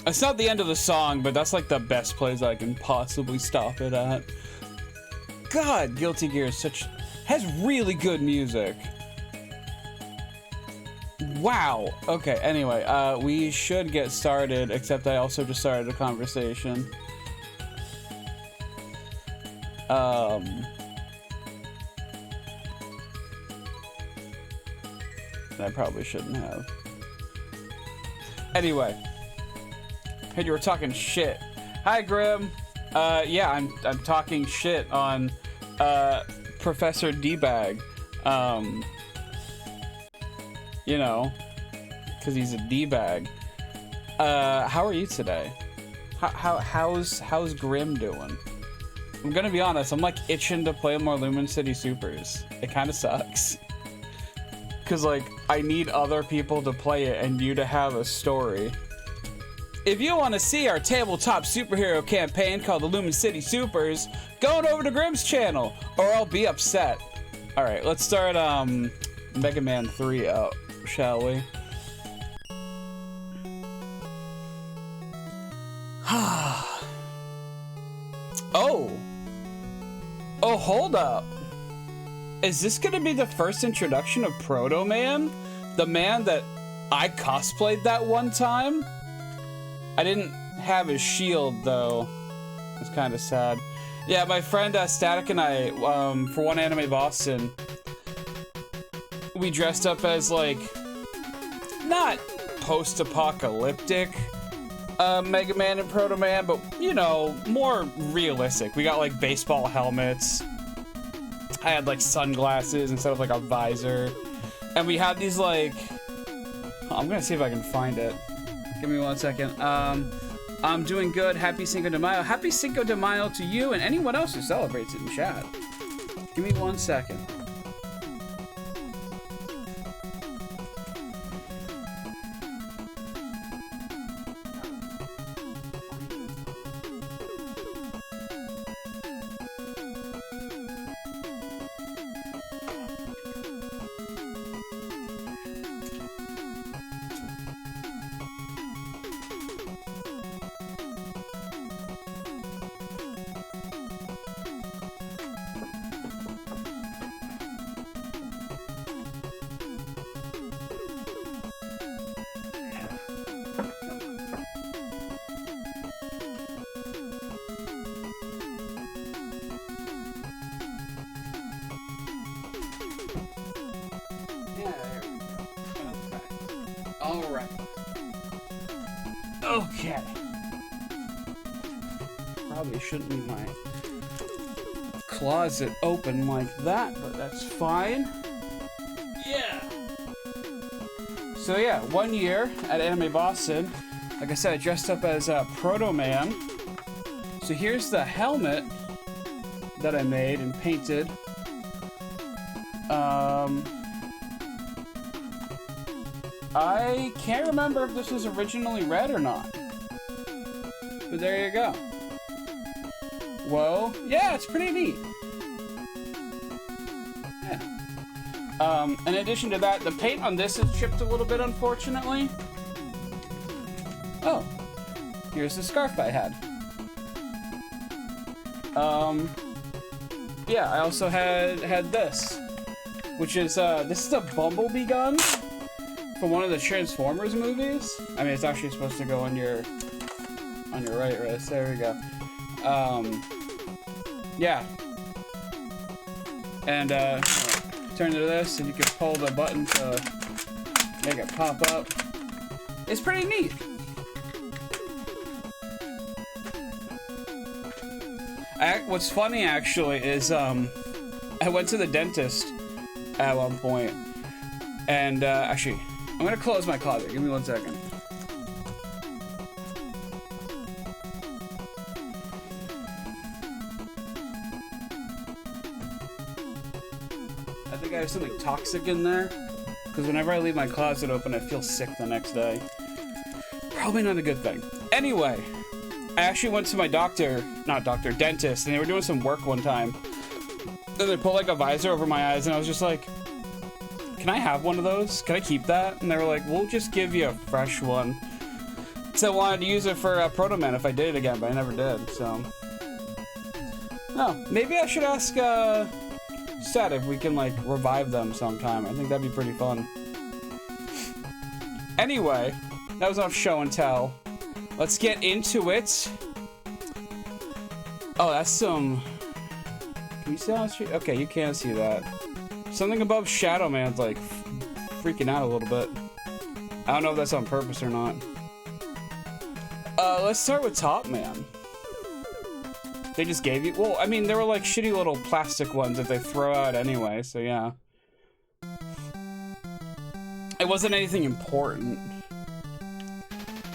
It's not the end of the song, but that's like the best place I can possibly stop it at. God, Guilty Gear has really good music. Wow. Okay, anyway, we should get started, except I also just started a conversation. I probably shouldn't have. Anyway. Hey, you were talking shit. Hi, Grim. Yeah, I'm talking shit on, Professor D-Bag. You know, because he's a D-bag. How are you today? How's Grim doing? I'm gonna be honest, I'm like itching to play more Lumen City Supers. It kind of sucks. Cause like, I need other people to play it and you to have a story. If you want to see our tabletop superhero campaign called the Lumen City Supers, go on over to Grim's channel, or I'll be upset. Alright, let's start Mega Man 3 out, shall we? Oh, hold up. Is this gonna be the first introduction of Proto Man? The man that I cosplayed that one time? I didn't have his shield though. It's kind of sad. Yeah, my friend Static and I, for One Anime Boston, we dressed up as like, not post-apocalyptic Mega Man and Proto Man, but you know, more realistic. We got like baseball helmets. I had like sunglasses instead of like a visor. And we had these like, I'm gonna see if I can find it. Give me 1 second. I'm doing good. Happy Cinco de Mayo. Happy Cinco de Mayo to you and anyone else who celebrates it in chat. Give me 1 second. Okay. Probably shouldn't leave my closet open like that, but that's fine. Yeah. So yeah, 1 year at Anime Boston. Like I said, I dressed up as Proto Man. So here's the helmet that I made and painted. I can't remember if this was originally red or not. But there you go. Whoa. Yeah, it's pretty neat. Yeah. In addition to that, the paint on this is chipped a little bit, unfortunately. Oh. Here's the scarf I had. Yeah, I also had this. Which is, this is a Bumblebee gun. From one of the Transformers movies. I mean, it's actually supposed to go on your right wrist. There we go. Yeah. And turn to this, and you can pull the button to make it pop up. It's pretty neat. What's funny actually is I went to the dentist at one point, and actually. I'm gonna close my closet. Give me 1 second. I think I have something toxic in there. Because whenever I leave my closet open, I feel sick the next day. Probably not a good thing. Anyway, I actually went to my dentist, and they were doing some work one time. Then they pulled like a visor over my eyes, and I was just like, can I have one of those? Can I keep that? And they were like, we'll just give you a fresh one. So I wanted to use it for Proto Man if I did it again, but I never did, so. Oh, maybe I should ask Seth if we can, like, revive them sometime. I think that'd be pretty fun. Anyway, that was enough show and tell. Let's get into it. Oh, that's some... Can you see on the street? Okay, you can't see that. Something above Shadow Man's, like, freaking out a little bit. I don't know if that's on purpose or not. Let's start with Top Man. They just gave you... Well, I mean, they were like shitty little plastic ones that they throw out anyway, so yeah. It wasn't anything important.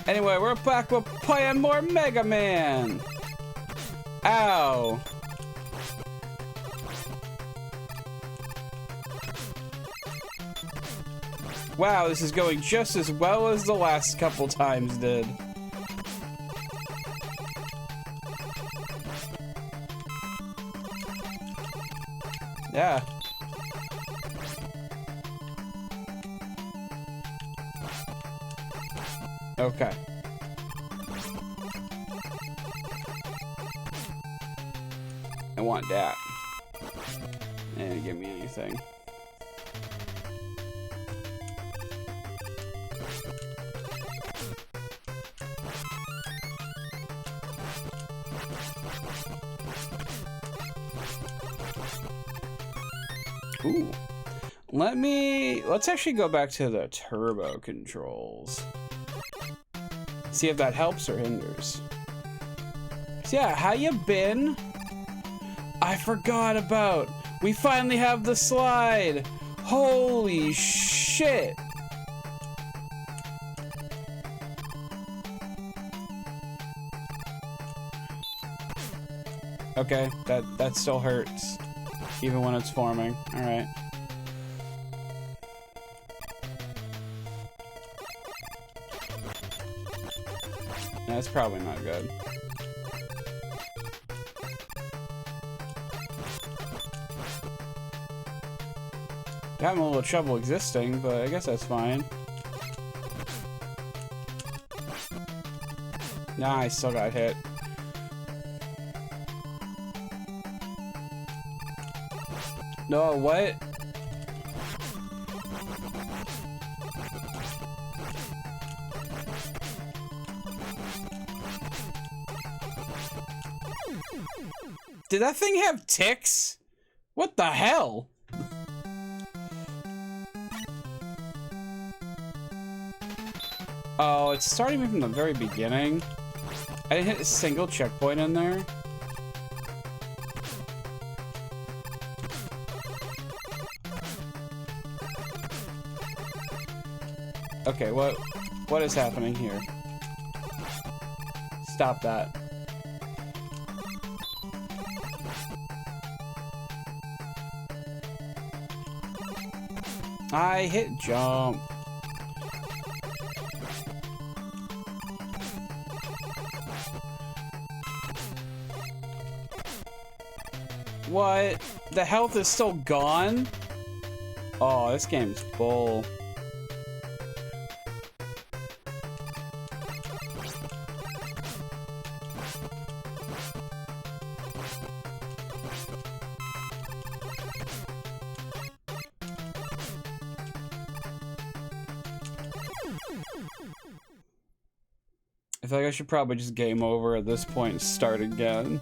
Anyway, we're back with playing more Mega Man. Ow. Wow, this is going just as well as the last couple times did. Yeah. Okay. I want that. And give me anything. Ooh. Let's actually go back to the turbo controls. See if that helps or hinders. So yeah, how you been? I forgot about. We finally have the slide. Holy shit. Okay, that still hurts. Even when it's forming. Alright. That's probably not good. Having a little trouble existing, but I guess that's fine. Nah, I still got hit. No, what? Did that thing have ticks? What the hell? Oh, it's starting me from the very beginning. I didn't hit a single checkpoint in there. Okay, what is happening here? Stop that. I hit jump. What? The health is still gone? Oh, this game's bull. I feel like I should probably just game over at this point and start again.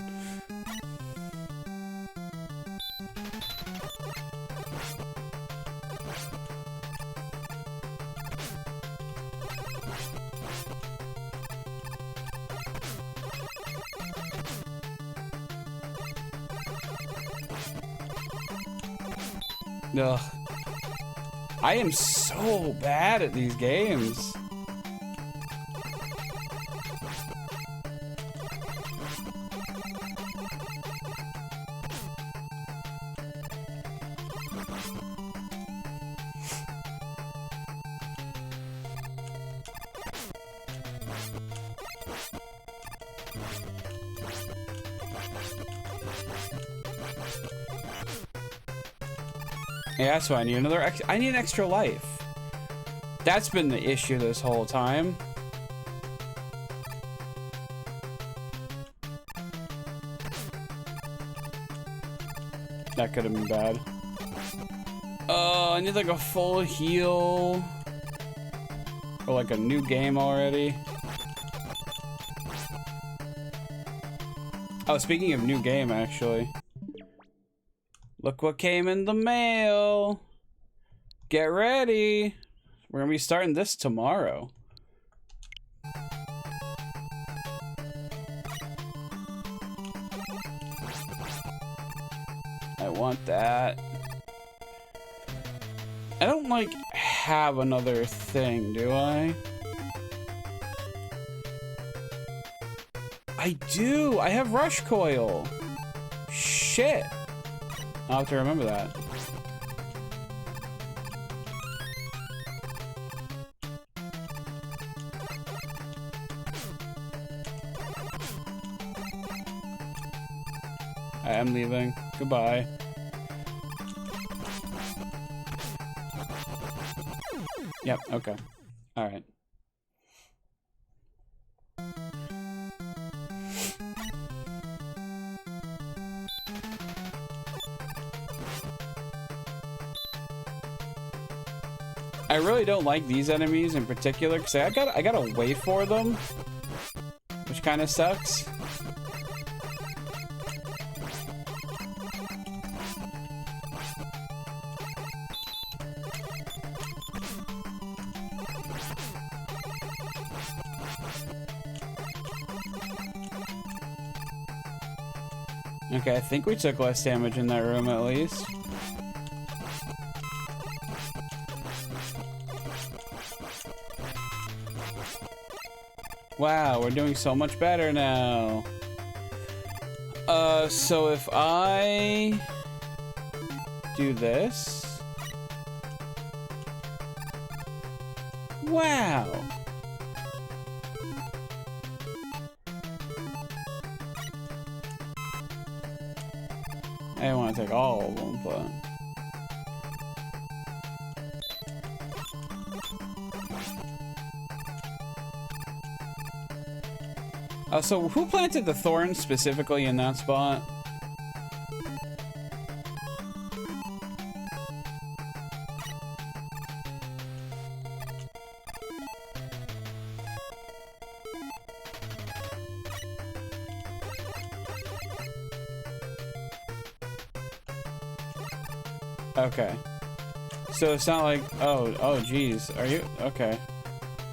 Ugh. I am so bad at these games. Yeah, that's why I need I need an extra life. That's been the issue this whole time. That could have been bad. I need like a full heal. Or like a new game already. Oh, speaking of new game, actually. Look what came in the mail. Get ready. We're gonna be starting this tomorrow. I want that. I don't like have another thing, do I? I do. I have Rush Coil. Shit. I'll have to remember that. I am leaving. Goodbye. Yep, okay. Alright. I really don't like these enemies in particular because I gotta wait for them, which kind of sucks. Okay, I think we took less damage in that room at least. Wow, we're doing so much better now. So if I do this. Wow. I didn't want to take all of them, but... Oh, so who planted the thorns specifically in that spot? Okay. So it's not like, oh geez, are you? Okay.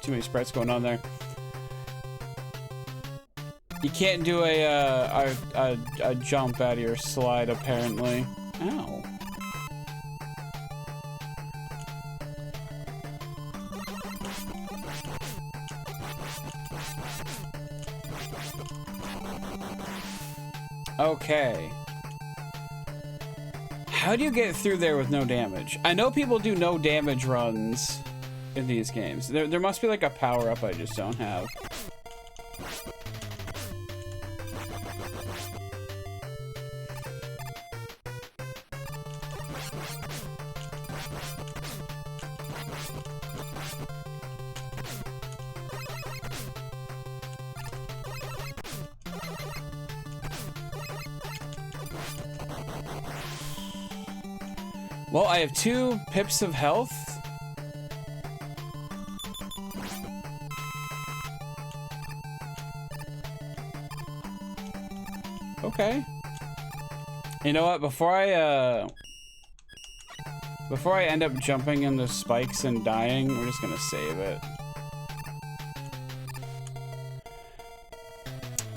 Too many sprites going on there. You can't do a jump out of your slide, apparently. Ow. Okay. How do you get through there with no damage? I know people do no damage runs in these games. There must be like a power-up I just don't have. Well, I have 2 pips of health. Okay. You know what? Before I end up jumping into spikes and dying, we're just gonna save it.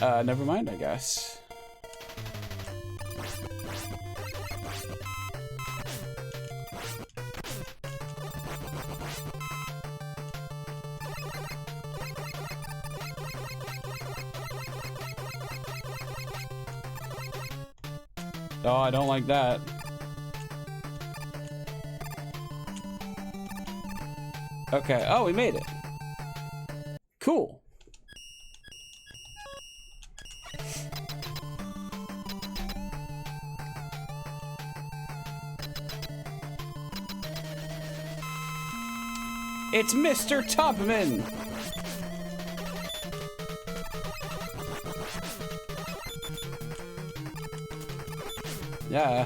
Never mind, I guess. Oh, I don't like that. Okay. Oh, we made it. Cool. It's Mr. Topman. Yeah.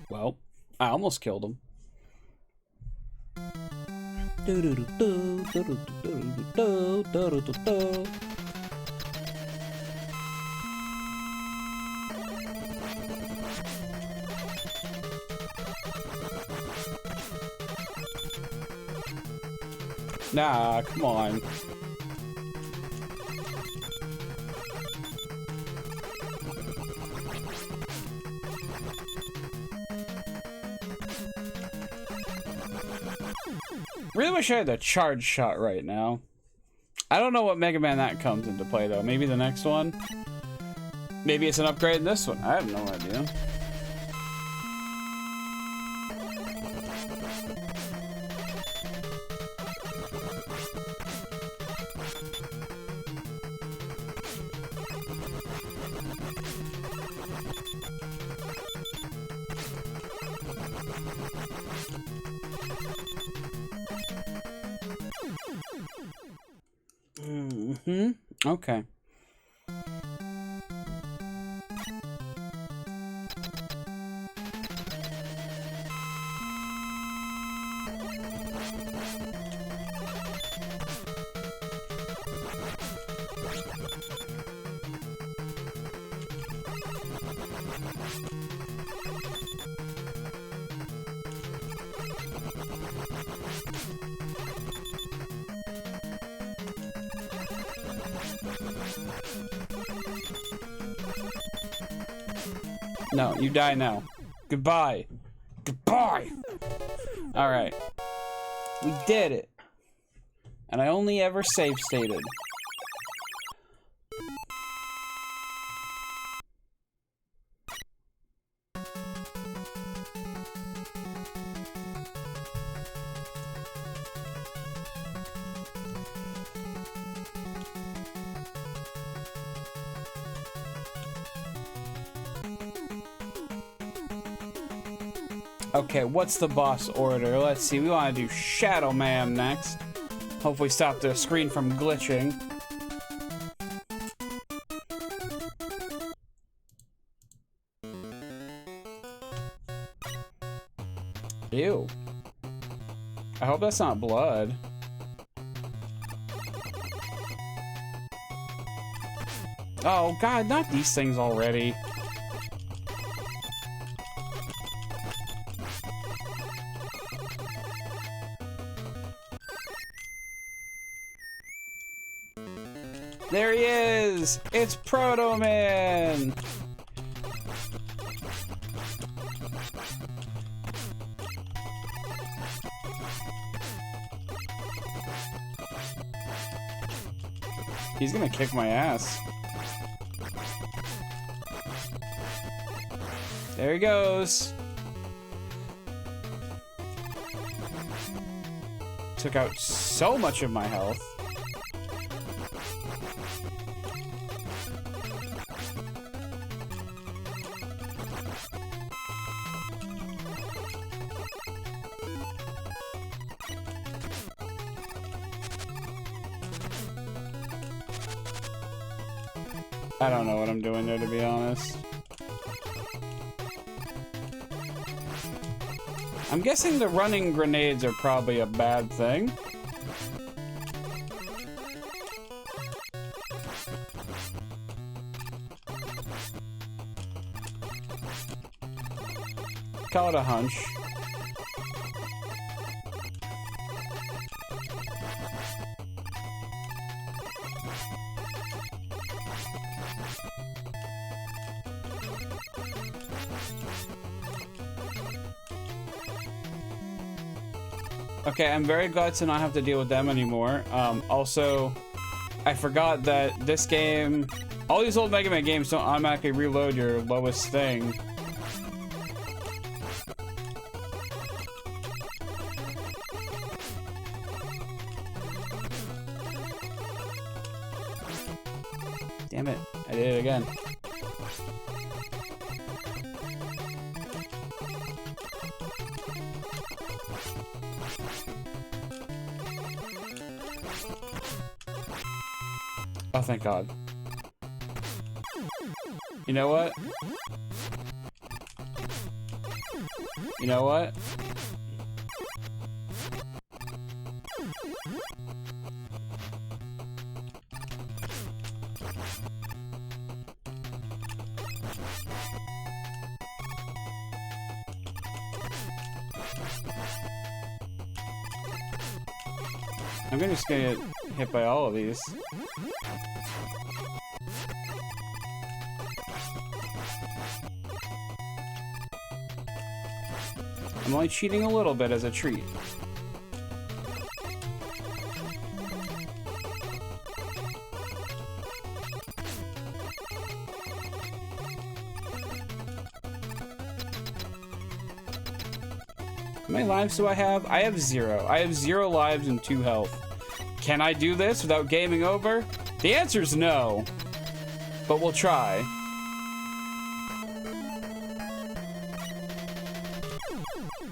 Well, I almost killed him. Nah, come on. Really wish I had the charge shot right now. I don't know what Mega Man that comes into play though. Maybe the next one? Maybe it's an upgrade in this one. I have no idea. Okay. No, you die now. Goodbye. Goodbye! Alright. We did it. And I only ever save stated. Okay, what's the boss order? Let's see, we want to do Shadow Man next. Hopefully stop the screen from glitching. Ew. I hope that's not blood. Oh god, not these things already. There he is! It's Proto Man! He's gonna kick my ass. There he goes. Took out so much of my health. I don't know what I'm doing there, to be honest. I'm guessing the running grenades are probably a bad thing. Call it a hunch. Okay, I'm very glad to not have to deal with them anymore. Also, I forgot that this game, all these old Mega Man games don't automatically reload your lowest thing. Damn it, I did it again. Oh, thank God. You know what? You know what? I'm just gonna get hit by all of these. I'm only cheating a little bit as a treat. How many lives do I have? I have 0. I have 0 lives and 2 health. Can I do this without gaming over? The answer is no. But we'll try.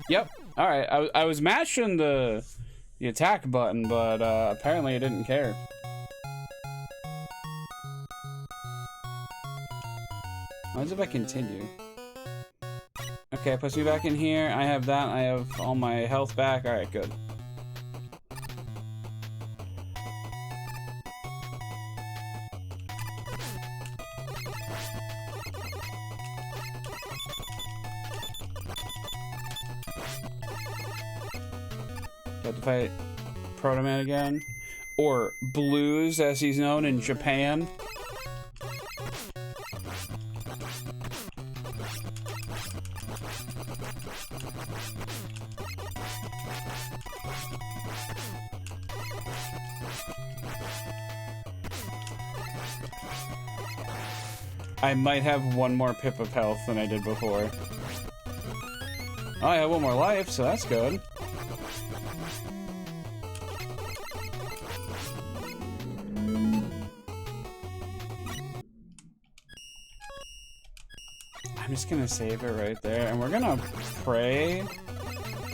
Yep. Alright. I was mashing the attack button, but apparently it didn't care. What happens if I continue? Okay, puts me back in here. I have that. I have all my health back. Alright, good. Got to fight Proto Man again. Or Blues, as he's known in Japan. I might have 1 more pip of health than I did before. Oh, I have 1 more life, so that's good. I'm just gonna save it right there, and we're gonna pray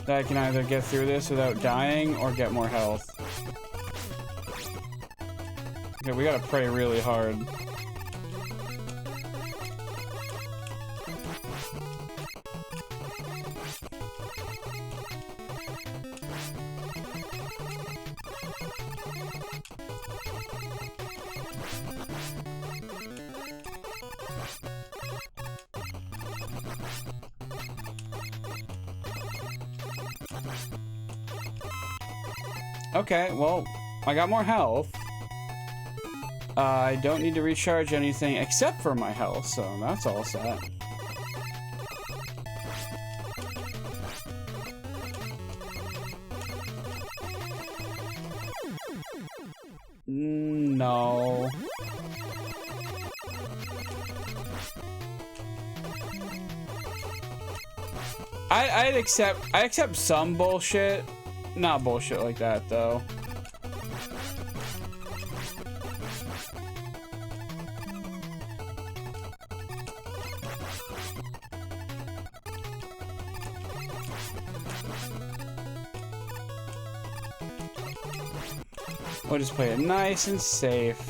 that I can either get through this without dying or get more health. Okay, we gotta pray really hard. Okay, well, I got more health. I don't need to recharge anything except for my health, so that's all set. No. I accept some bullshit. Not bullshit like that, though. We'll just play it nice and safe.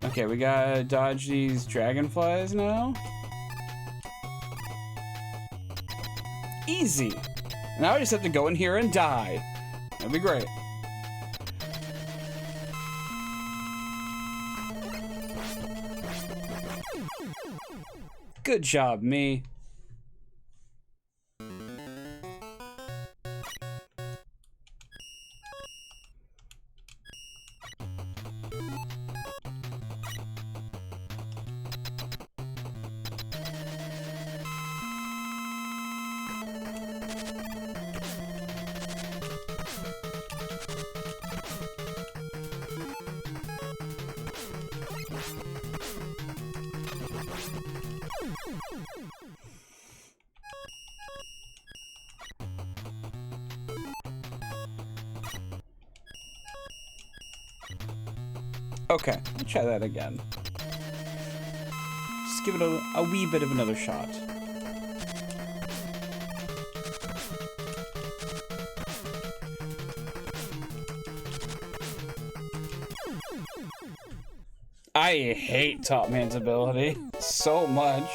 Okay, we gotta dodge these dragonflies now. Easy. Now I just have to go in here and die. That'd be great. Good job, me. Okay, let's try that again. Just give it a wee bit of another shot. I hate Top Man's ability so much.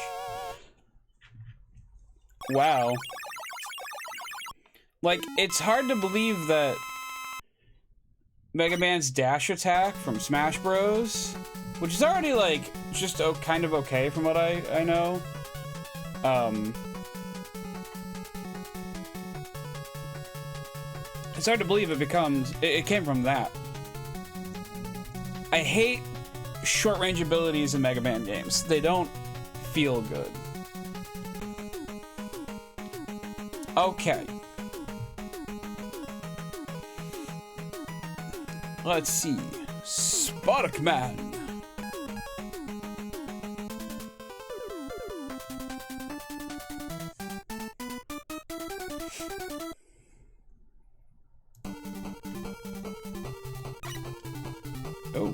Wow. Like, it's hard to believe that Mega Man's dash attack from Smash Bros, which is already, like, just kind of okay from what I know. It's hard to believe it came from that. I hate short-range abilities in Mega Man games. They don't feel good. Okay. Let's see. Sparkman. Oh.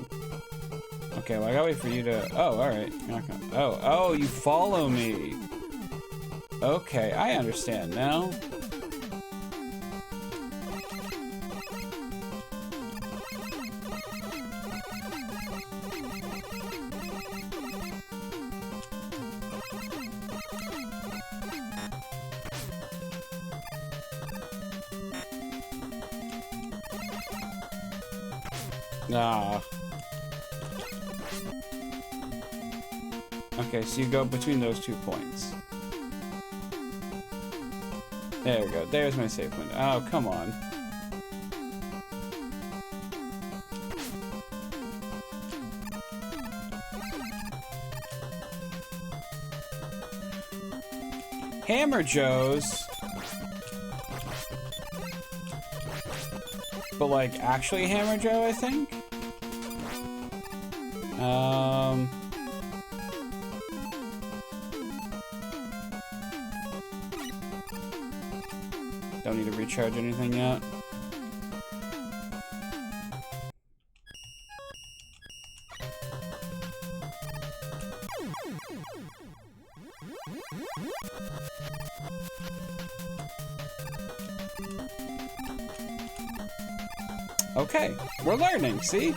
Okay, well, I gotta wait for you to... Oh, alright. You're not gonna... Oh, you follow me. Okay, I understand now. Ah. Okay, so you go between those 2 points. There we go. There's my save window. Oh, come on. Hammer Joe's. But like actually Hammer Joe, I think. Don't need to recharge anything yet. Okay, we're learning, see?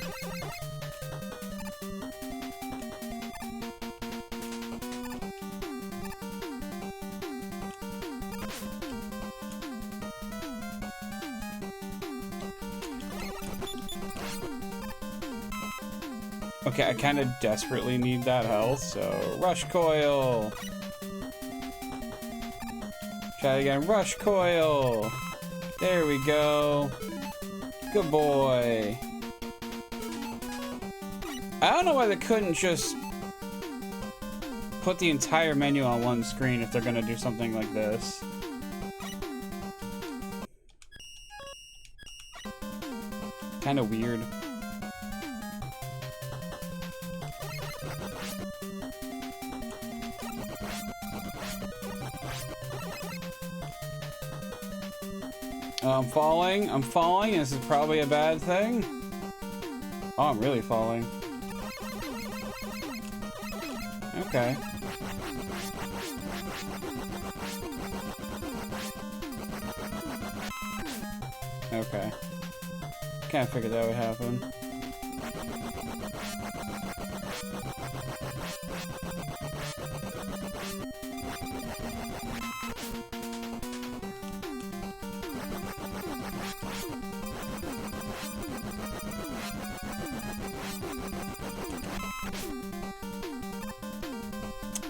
Okay, I kind of desperately need that health, so Rush Coil. Try it again, Rush Coil. There we go. Good boy. I don't know why they couldn't just put the entire menu on one screen if they're gonna do something like this. Kind of weird. I'm falling. I'm falling. This is probably a bad thing. Oh, I'm really falling. Okay. Okay. Can't figure that would happen.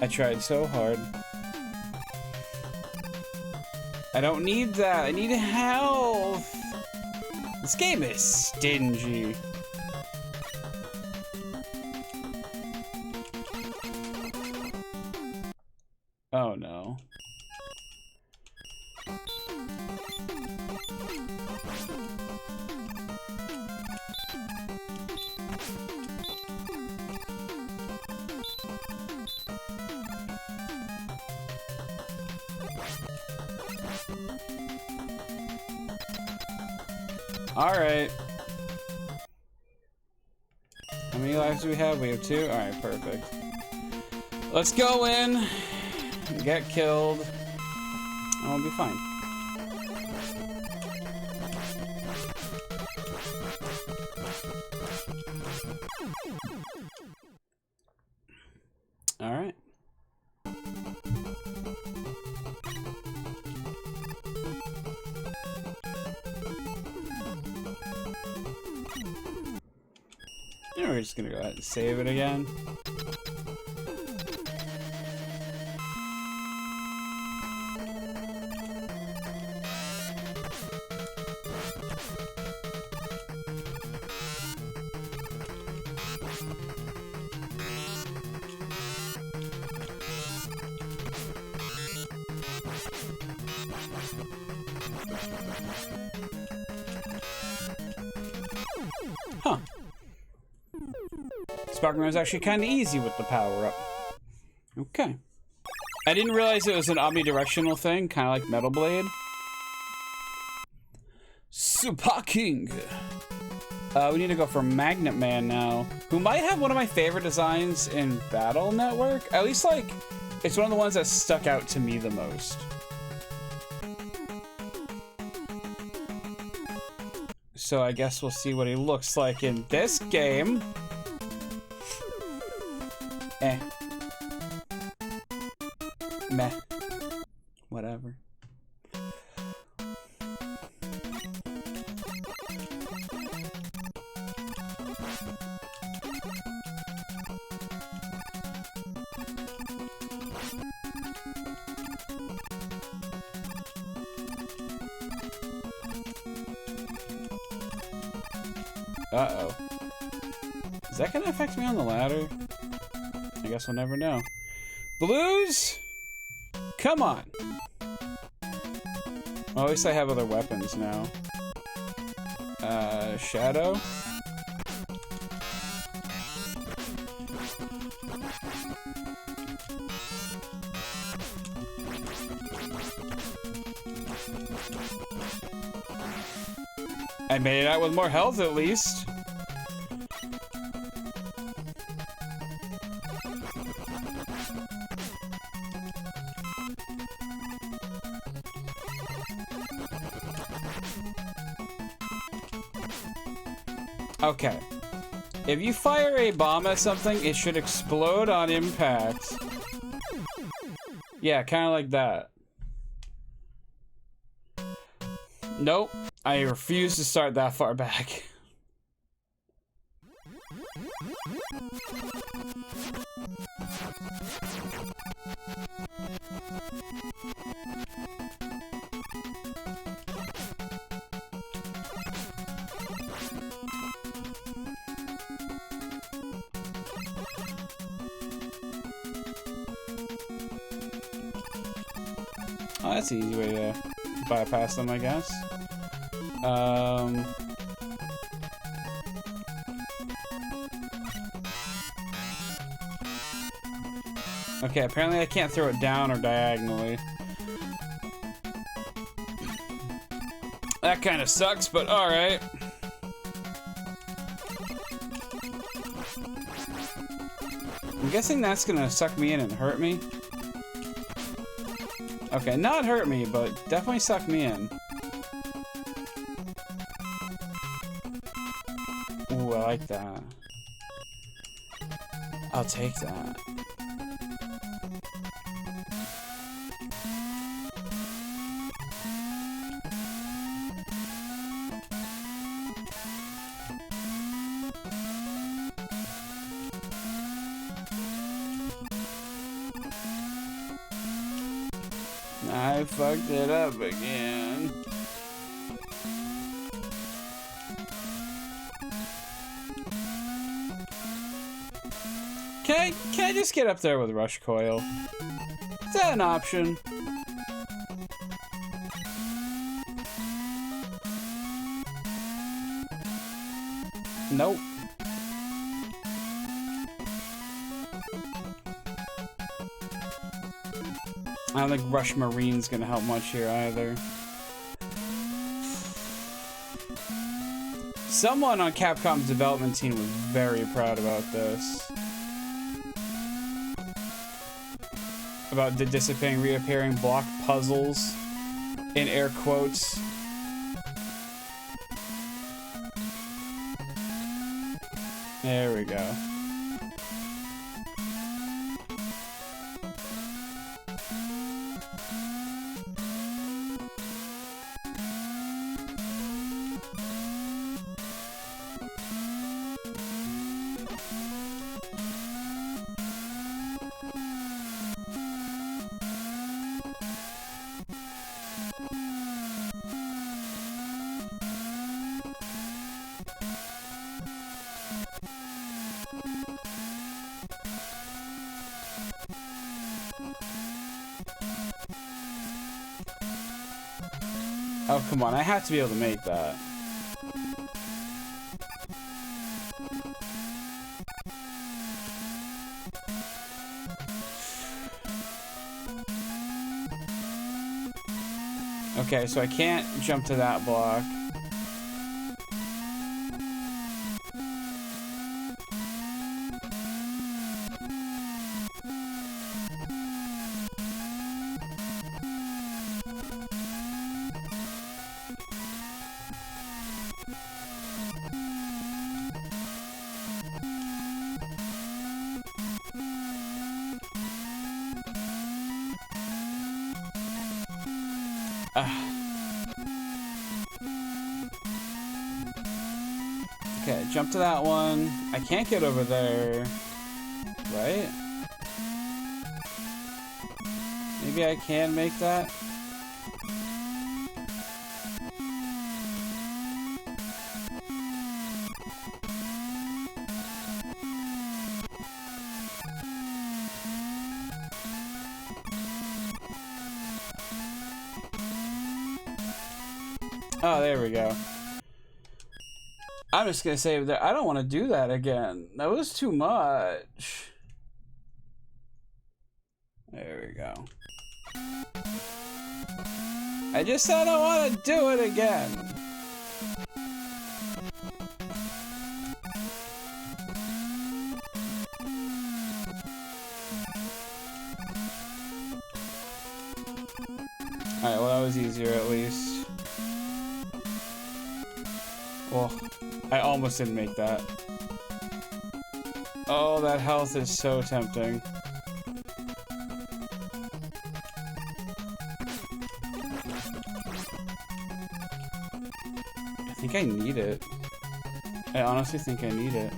I tried so hard. I don't need that. I need health. This game is stingy. Oh no. All right. How many lives do we have? We have 2? Alright, perfect. Let's go in, get killed, and we'll be fine. Alright. Yeah, we're just gonna go ahead and save it again. Huh. Sparkman is actually kind of easy with the power-up. Okay. I didn't realize it was an omnidirectional thing, kind of like Metal Blade. Super King. We need to go for Magnet Man now, who might have one of my favorite designs in Battle Network. At least, like, it's one of the ones that stuck out to me the most. So I guess we'll see what he looks like in this game. Eh. Meh. Whatever. Uh-oh. Is that gonna affect me on the ladder? I guess we'll never know. Blues! Come on! Well, at least I have other weapons now. Shadow? I made it out with more health at least. Okay. If you fire a bomb at something, it should explode on impact. Yeah, kind of like that. Nope. I refuse to start that far back. Oh, that's an easy way to bypass them, I guess. Okay, apparently I can't throw it down or diagonally. That kind of sucks, but alright. I'm guessing that's gonna suck me in and hurt me. Okay, not hurt me, but definitely suck me in. Ooh, I like that. I'll take that. I fucked it up again. Can I just get up there with Rush Coil? Is that an option? Nope. I don't think Rush Marine's gonna help much here either. Someone on Capcom's development team was very proud about this. About the disappearing, reappearing block puzzles, in air quotes. There we go. Oh, come on. I have to be able to make that. Okay, so I can't jump to that block. Okay, jump to that one. I can't get over there. Right? Maybe I can make that? Oh, there we go. I'm just gonna say that I don't want to do that again. That was too much. There we go. I just said I don't want to do it again. Alright, well that was easier at least. Well, I almost didn't make that. Oh, that health is so tempting. I think I need it. I honestly think I need it.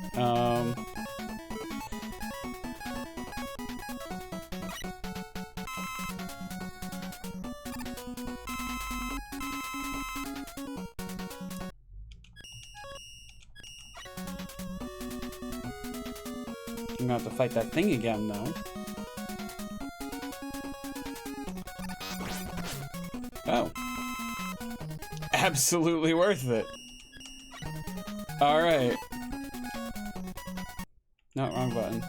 I'm gonna have to fight that thing again, though. Oh. Absolutely worth it. Alright. No, wrong button.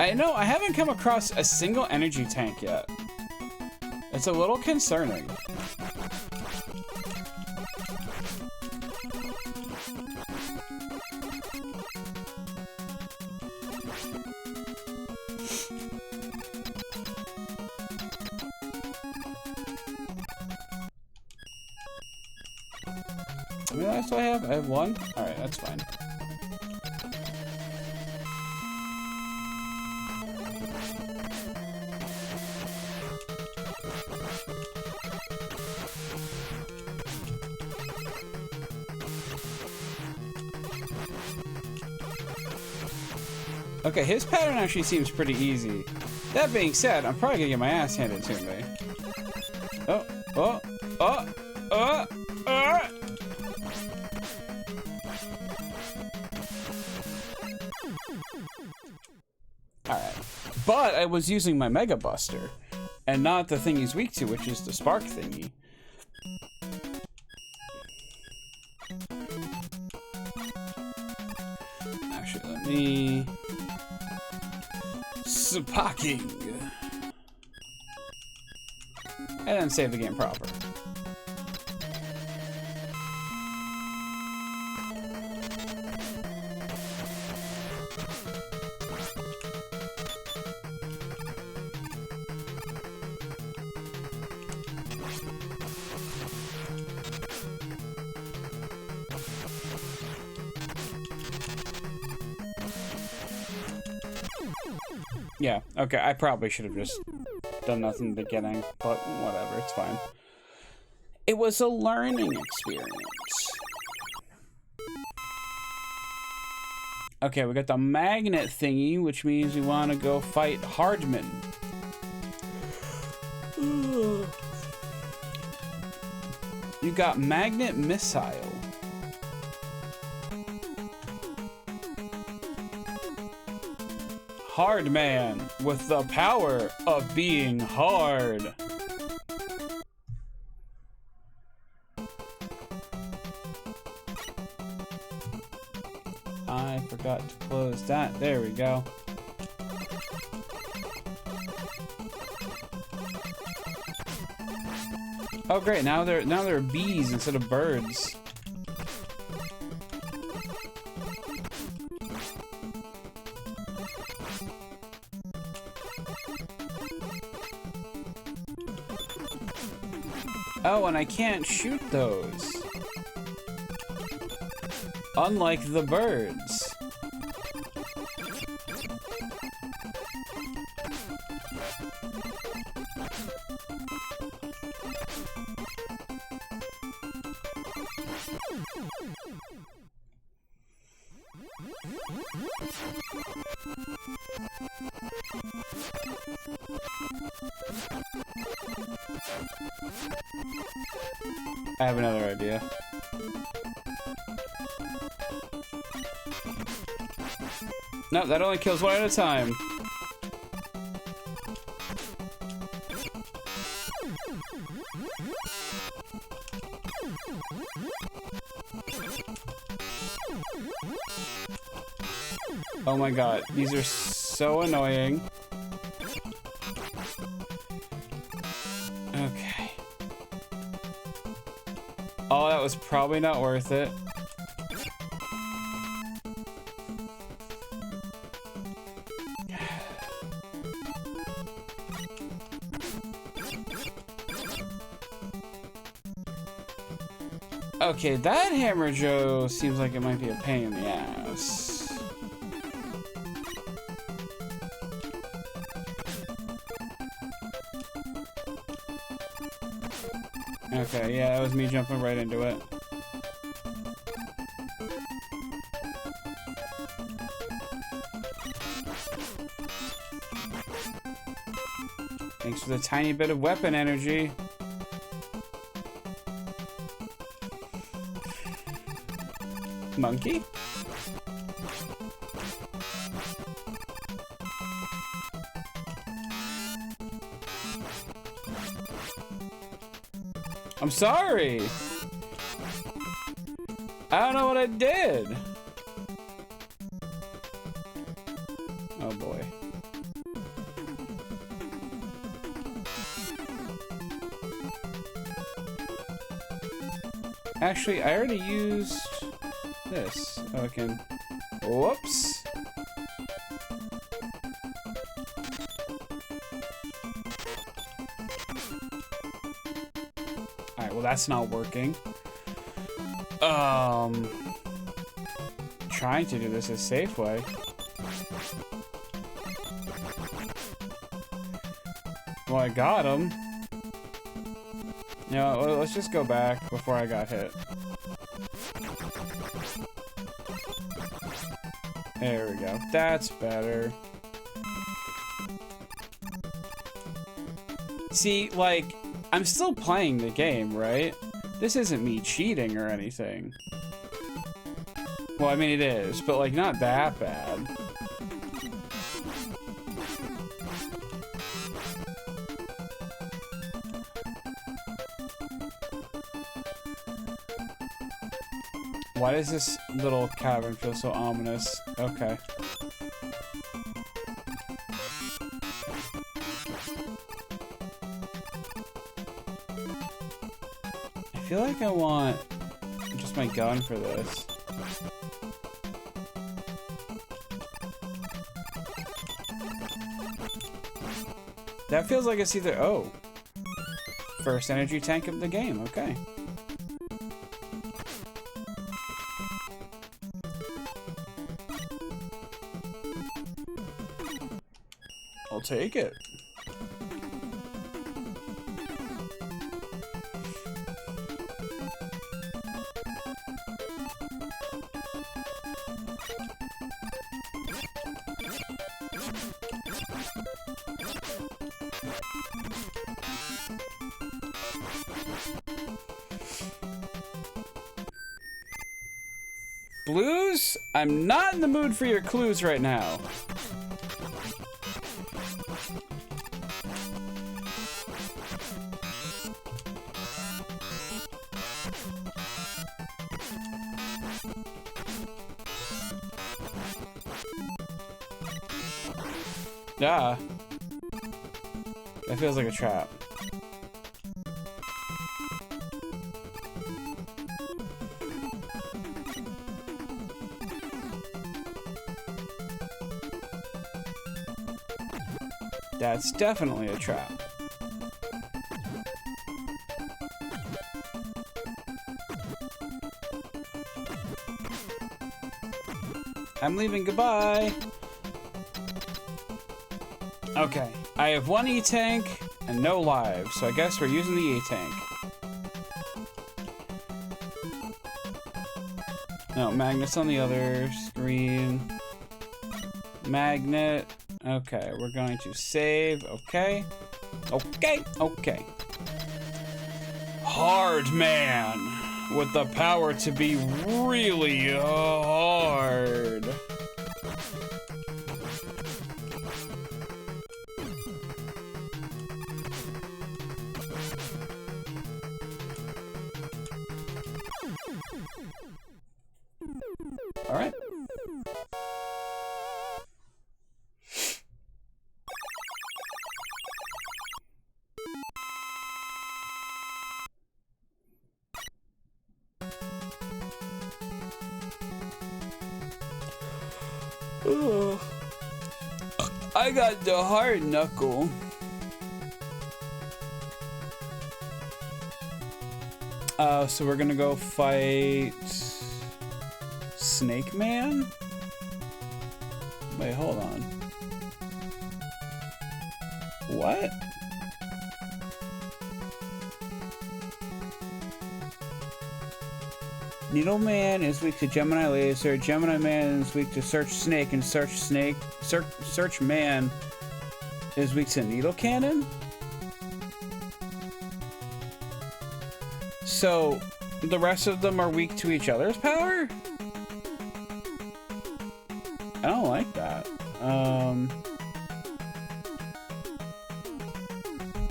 I know, I haven't come across a single energy tank yet. It's a little concerning. How many lives do I have? I have one? Alright, that's fine. Okay, his pattern actually seems pretty easy. That being said, I'm probably gonna get my ass handed to me. Oh, oh, oh, oh, oh! Alright. But I was using my Mega Buster, and not the thing he's weak to, which is the spark thingy. Actually, let me... Sparking! And then save the game proper. Yeah, okay, I probably should have just done nothing in the beginning, but whatever, it's fine. It was a learning experience. Okay, we got the magnet thingy, which means we want to go fight Hardman. You got magnet missile. Hard man with the power of being hard. I forgot to close that. There we go. Oh great, now there are bees instead of birds. Oh, and I can't shoot those. Unlike the birds. I have another idea. No, that only kills one at a time. Oh my god, these are so annoying. Okay. Oh, that was probably not worth it. Okay, that Hammer Joe seems like it might be a pain in the ass. Okay, yeah, that was me jumping right into it. Thanks for the tiny bit of weapon energy. Monkey? I'm sorry. I don't know what I did. Oh boy. Actually, I already used this. Oh, I can. Whoops. Alright, well, that's not working. Trying to do this a safe way. Well, I got him. You know, let's just go back before I got hit. There we go. That's better. See, like, I'm still playing the game, right? This isn't me cheating or anything. Well, I mean, it is, but, like, not that bad. Why does this little cavern feel so ominous? Okay. I feel like I want just my gun for this. That feels like it's either... Oh. First energy tank of the game. Okay. take it. Blues? I'm not in the mood for your clues right now. Yeah. That feels like a trap. That's definitely a trap. I'm leaving, goodbye. Okay, I have one E-Tank and no lives, so I guess we're using the E-Tank. No, magnet's on the other screen. Magnet. Okay, we're going to save. Okay. Okay, okay. Hard man with the power to be really hard. All right. Ugh. I got the hard knuckle. So we're gonna go fight Snake Man? Wait, hold on. What? Needle Man is weak to Gemini Laser. Gemini Man is weak to Search Snake, and Search Man is weak to Needle Cannon. So the rest of them are weak to each other's power? I don't like that.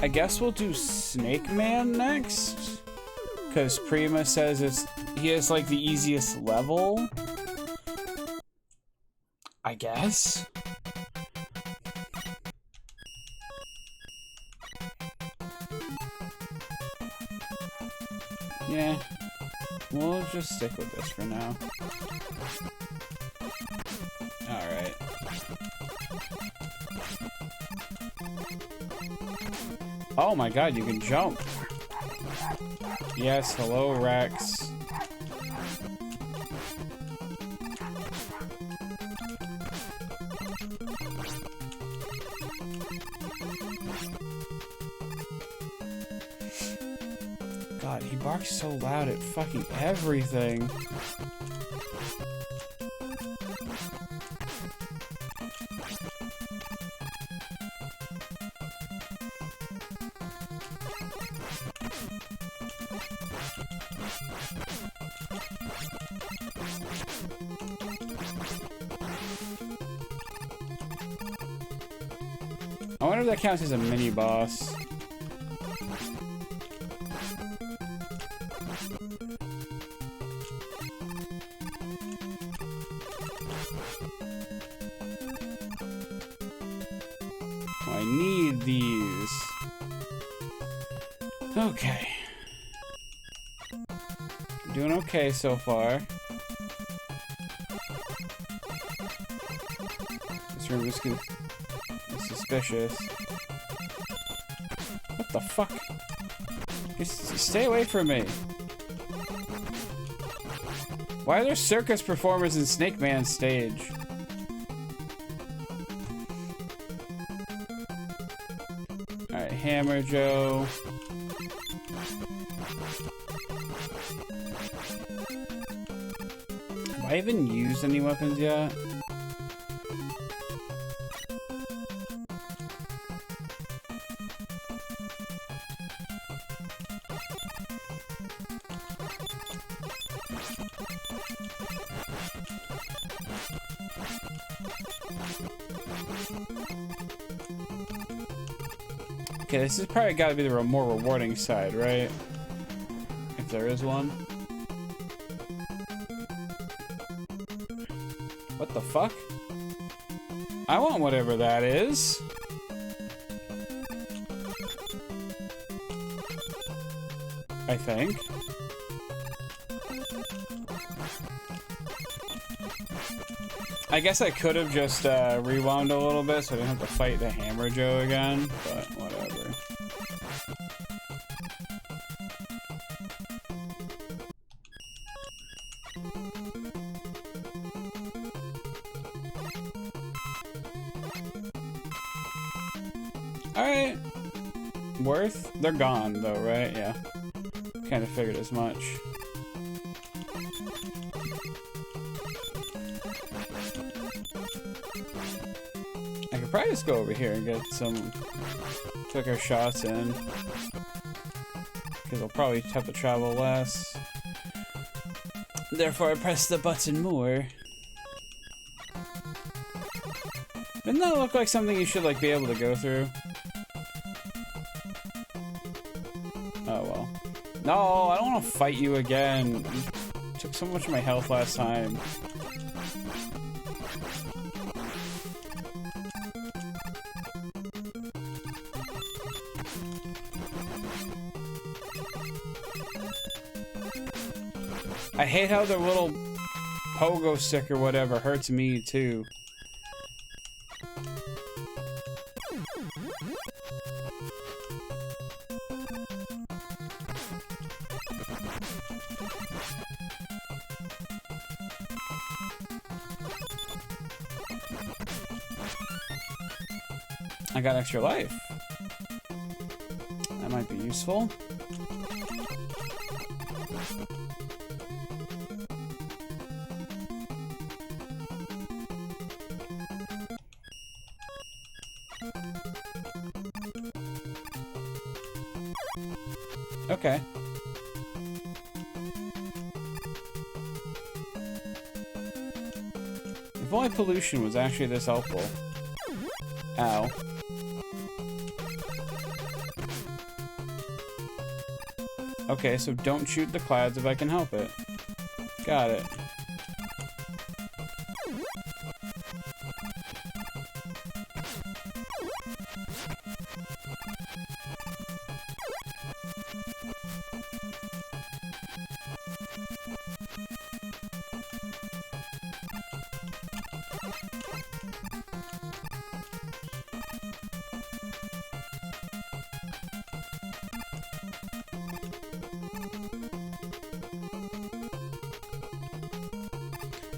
I guess we'll do Snake Man next, because Prima says he has like the easiest level. I guess. Yeah, we'll just stick with this for now. Alright. Oh my god, you can jump. Yes, hello Rex. God, he barks so loud at fucking everything. I wonder if that counts as a mini boss. I need these. Okay. Doing okay so far. This room is suspicious. What the fuck? Just stay away from me. Why are there circus performers in Snake Man's stage? Hammer Joe. Have I even used any weapons yet? Okay, this has probably got to be the more rewarding side, right? If there is one. What the fuck? I want whatever that is. I think. I guess I could have just rewound a little bit so I didn't have to fight the Hammer Joe again, but whatever. Alright. Worth? They're gone though, right? Yeah. Kind of figured as much. I could probably just go over here and get some quicker shots in. Because I'll probably have to travel less. Therefore I press the button more. Doesn't that look like something you should like be able to go through? Oh well. No, I don't want to fight you again. You took so much of my health last time. I hate how the little pogo stick or whatever hurts me too. I got extra life. That might be useful. Okay. If only pollution was actually this helpful. Ow. Okay, so don't shoot the clouds if I can help it. Got it.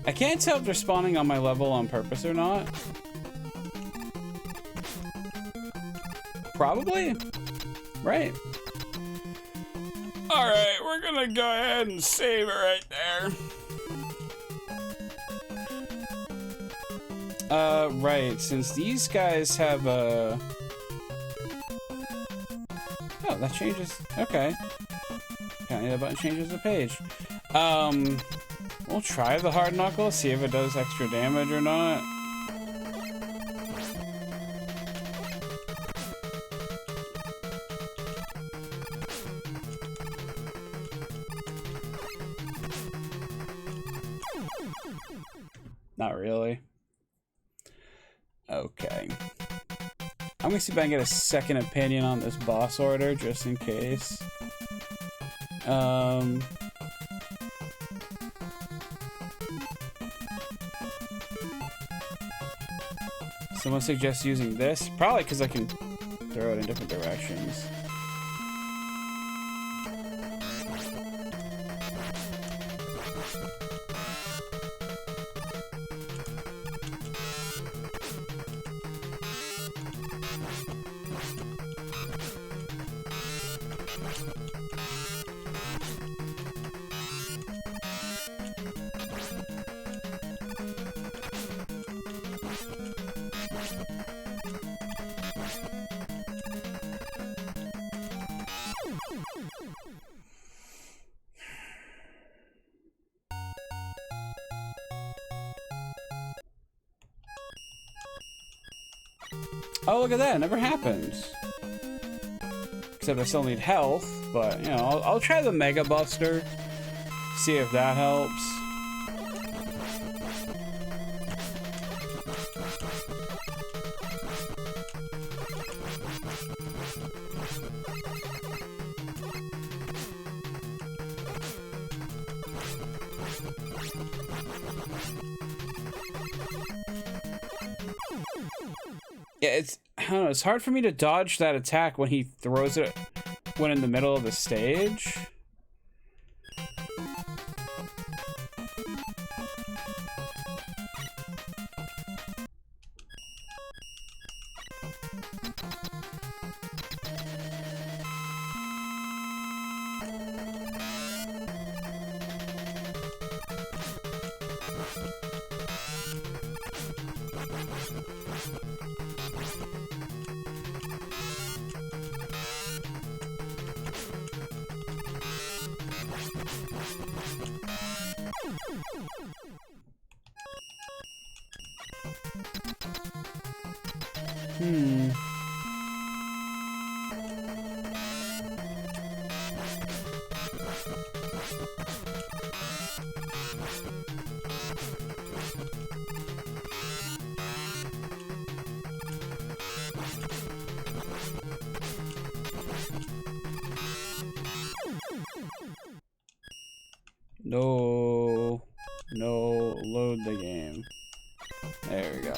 I can't tell if they're spawning on my level on purpose or not. Probably. Right. Alright, we're gonna go ahead and save it right there. Right, since these guys have a... Oh, that changes... Okay. Apparently that button changes the page. We'll try the hard knuckle, see if it does extra damage or not. Not really. Okay. I'm gonna see if I can get a second opinion on this boss order, just in case. Someone suggests using this, probably because I can throw it in different directions. Oh, look at that. It never happened. Except I still need health, but, you know, I'll try the Mega Buster. See if that helps. Yeah, I don't know, it's hard for me to dodge that attack when he throws it when in the middle of the stage. No, load the game. There we go.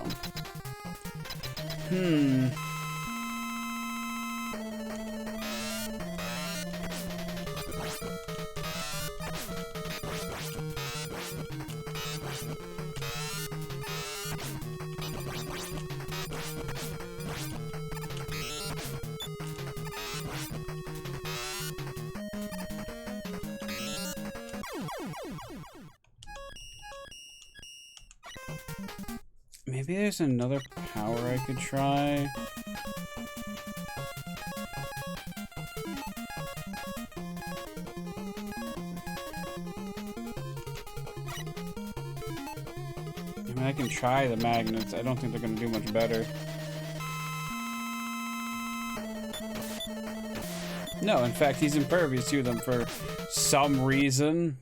Maybe there's another power I could try. I mean, I can try the magnets. I don't think they're going to do much better. No, in fact, he's impervious to them for some reason.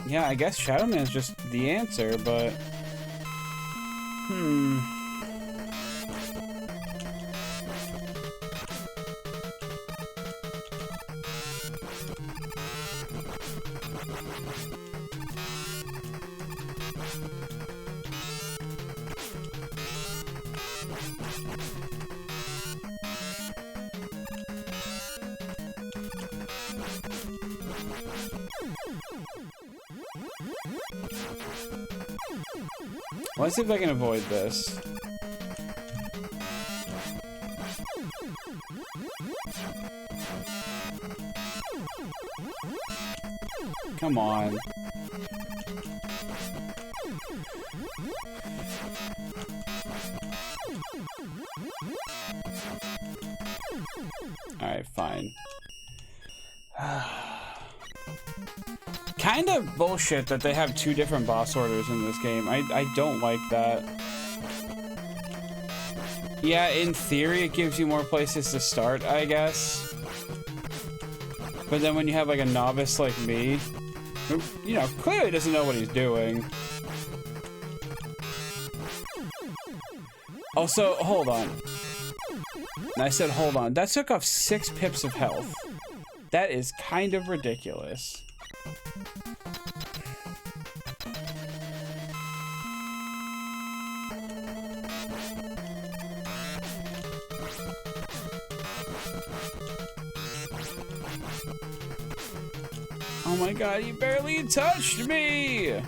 Yeah, I guess Shadow Man's just the answer, but... Let's see if I can avoid this. Come on. Alright, fine. Kind of bullshit that they have two different boss orders in this game. I don't like that. Yeah, in theory, it gives you more places to start, I guess. But then when you have like a novice like me, who, you know, clearly doesn't know what he's doing. Also, hold on. I said hold on. That took off 6 pips of health. That is kind of ridiculous. Oh my god, you barely touched me!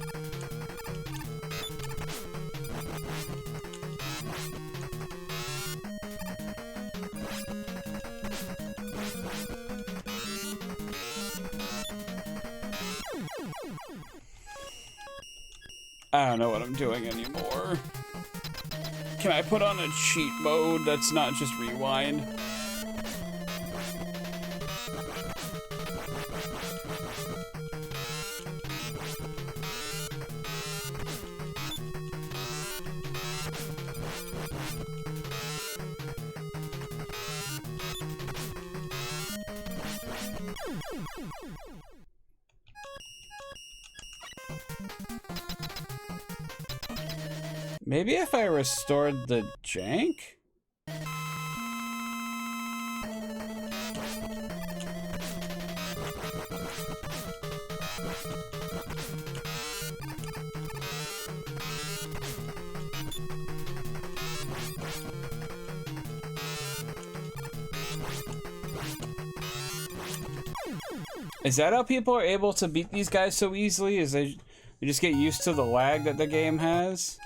I don't know what I'm doing anymore. Can I put on a cheat mode that's not just rewind? Maybe if I restored the jank? Is that how people are able to beat these guys so easily? Is they just get used to the lag that the game has?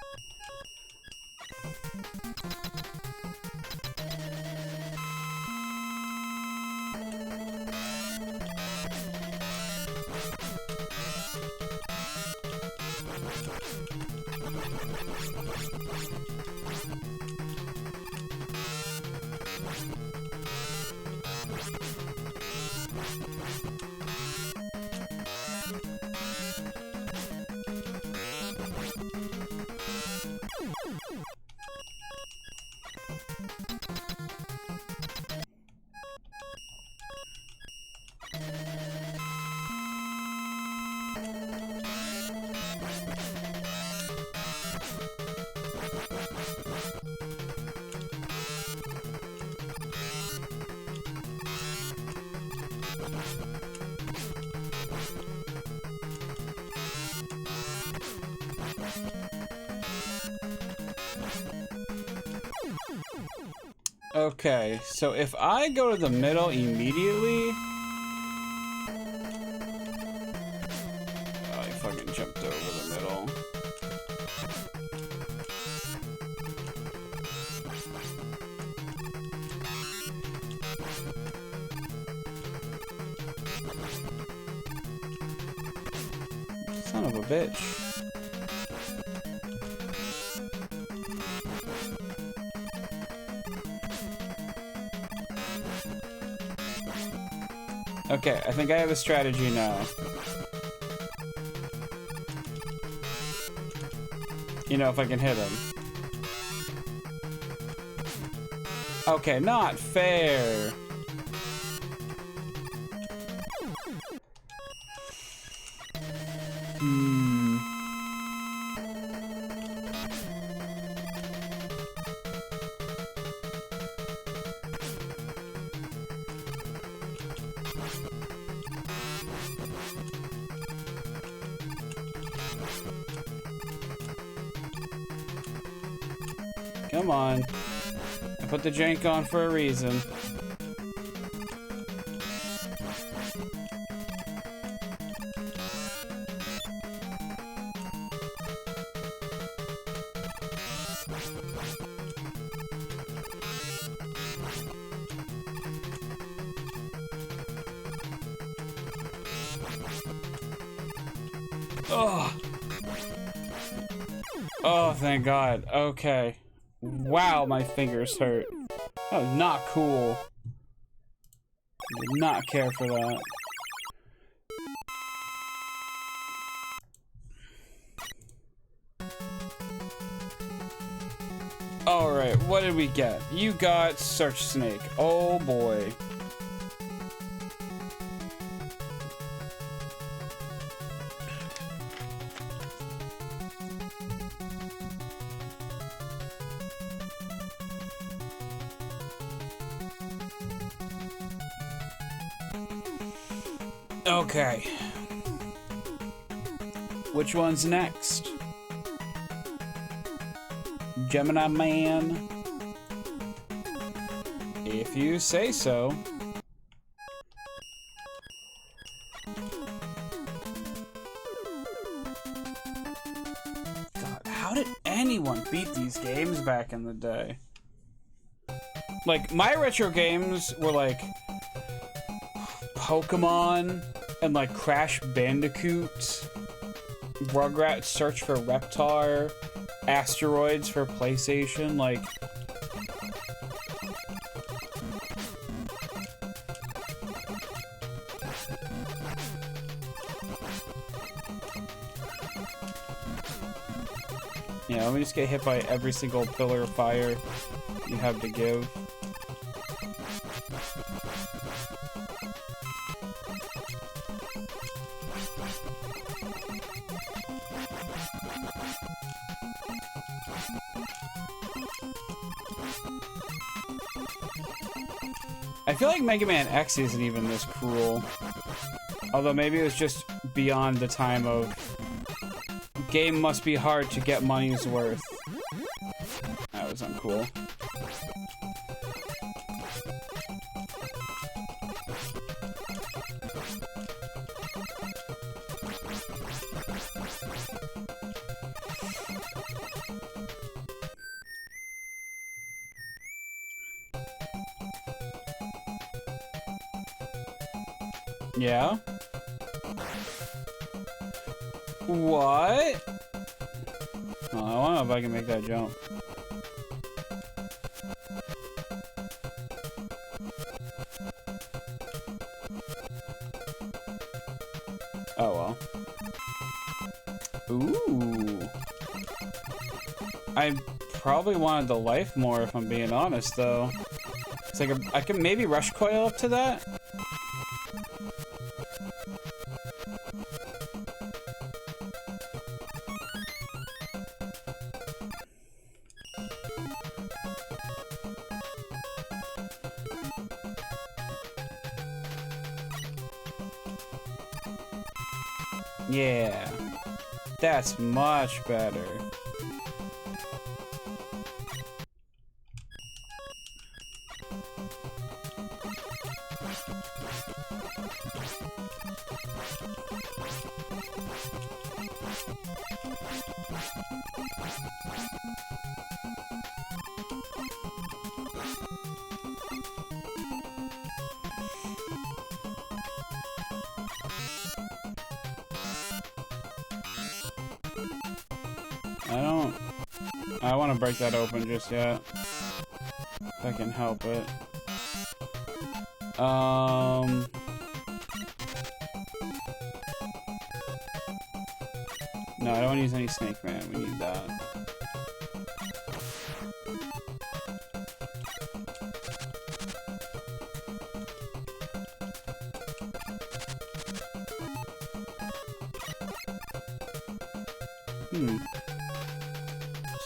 Okay, so if I go to the middle immediately... Oh, I fucking jumped over the middle. Son of a bitch. Okay, I think I have a strategy now. You know, if I can hit him. Okay, not fair. Come on. I put the jank on for a reason. Oh. Oh, thank God. Okay. Wow, my fingers hurt. That was not cool. I did not care for that. Alright, what did we get? You got Search Snake. Oh boy. Okay. Which one's next? Gemini Man? If you say so. God, how did anyone beat these games back in the day? Like, my retro games were like Pokemon and like Crash Bandicoot Rugrats Search for Reptar, Asteroids for PlayStation, like... Yeah, let me just get hit by every single pillar of fire you have to give. I feel like Mega Man X isn't even this cruel. Although maybe it was just beyond the time of game must be hard to get money's worth. That was uncool. Yeah? What? Oh, I don't know if I can make that jump. Oh well. Ooh. I probably wanted the life more if I'm being honest though. It's like I can maybe rush coil up to that. Yeah, that's much better. I don't want to break that open just yet. If I can help it. No, I don't want to use any Snake Man. We need that.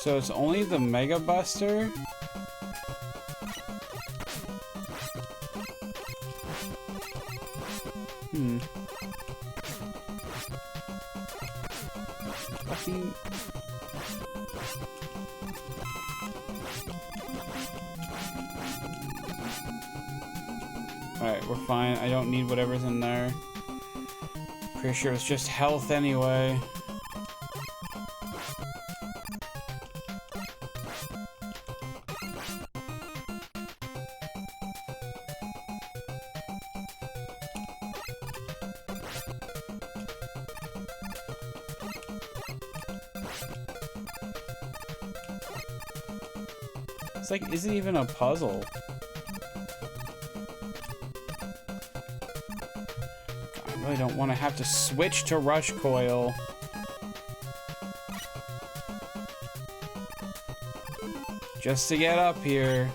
So it's only the Mega Buster? Fucking... Alright, we're fine. I don't need whatever's in there. Pretty sure it's just health anyway. It's like, isn't even a puzzle. I really don't want to have to switch to Rush Coil. Just to get up here.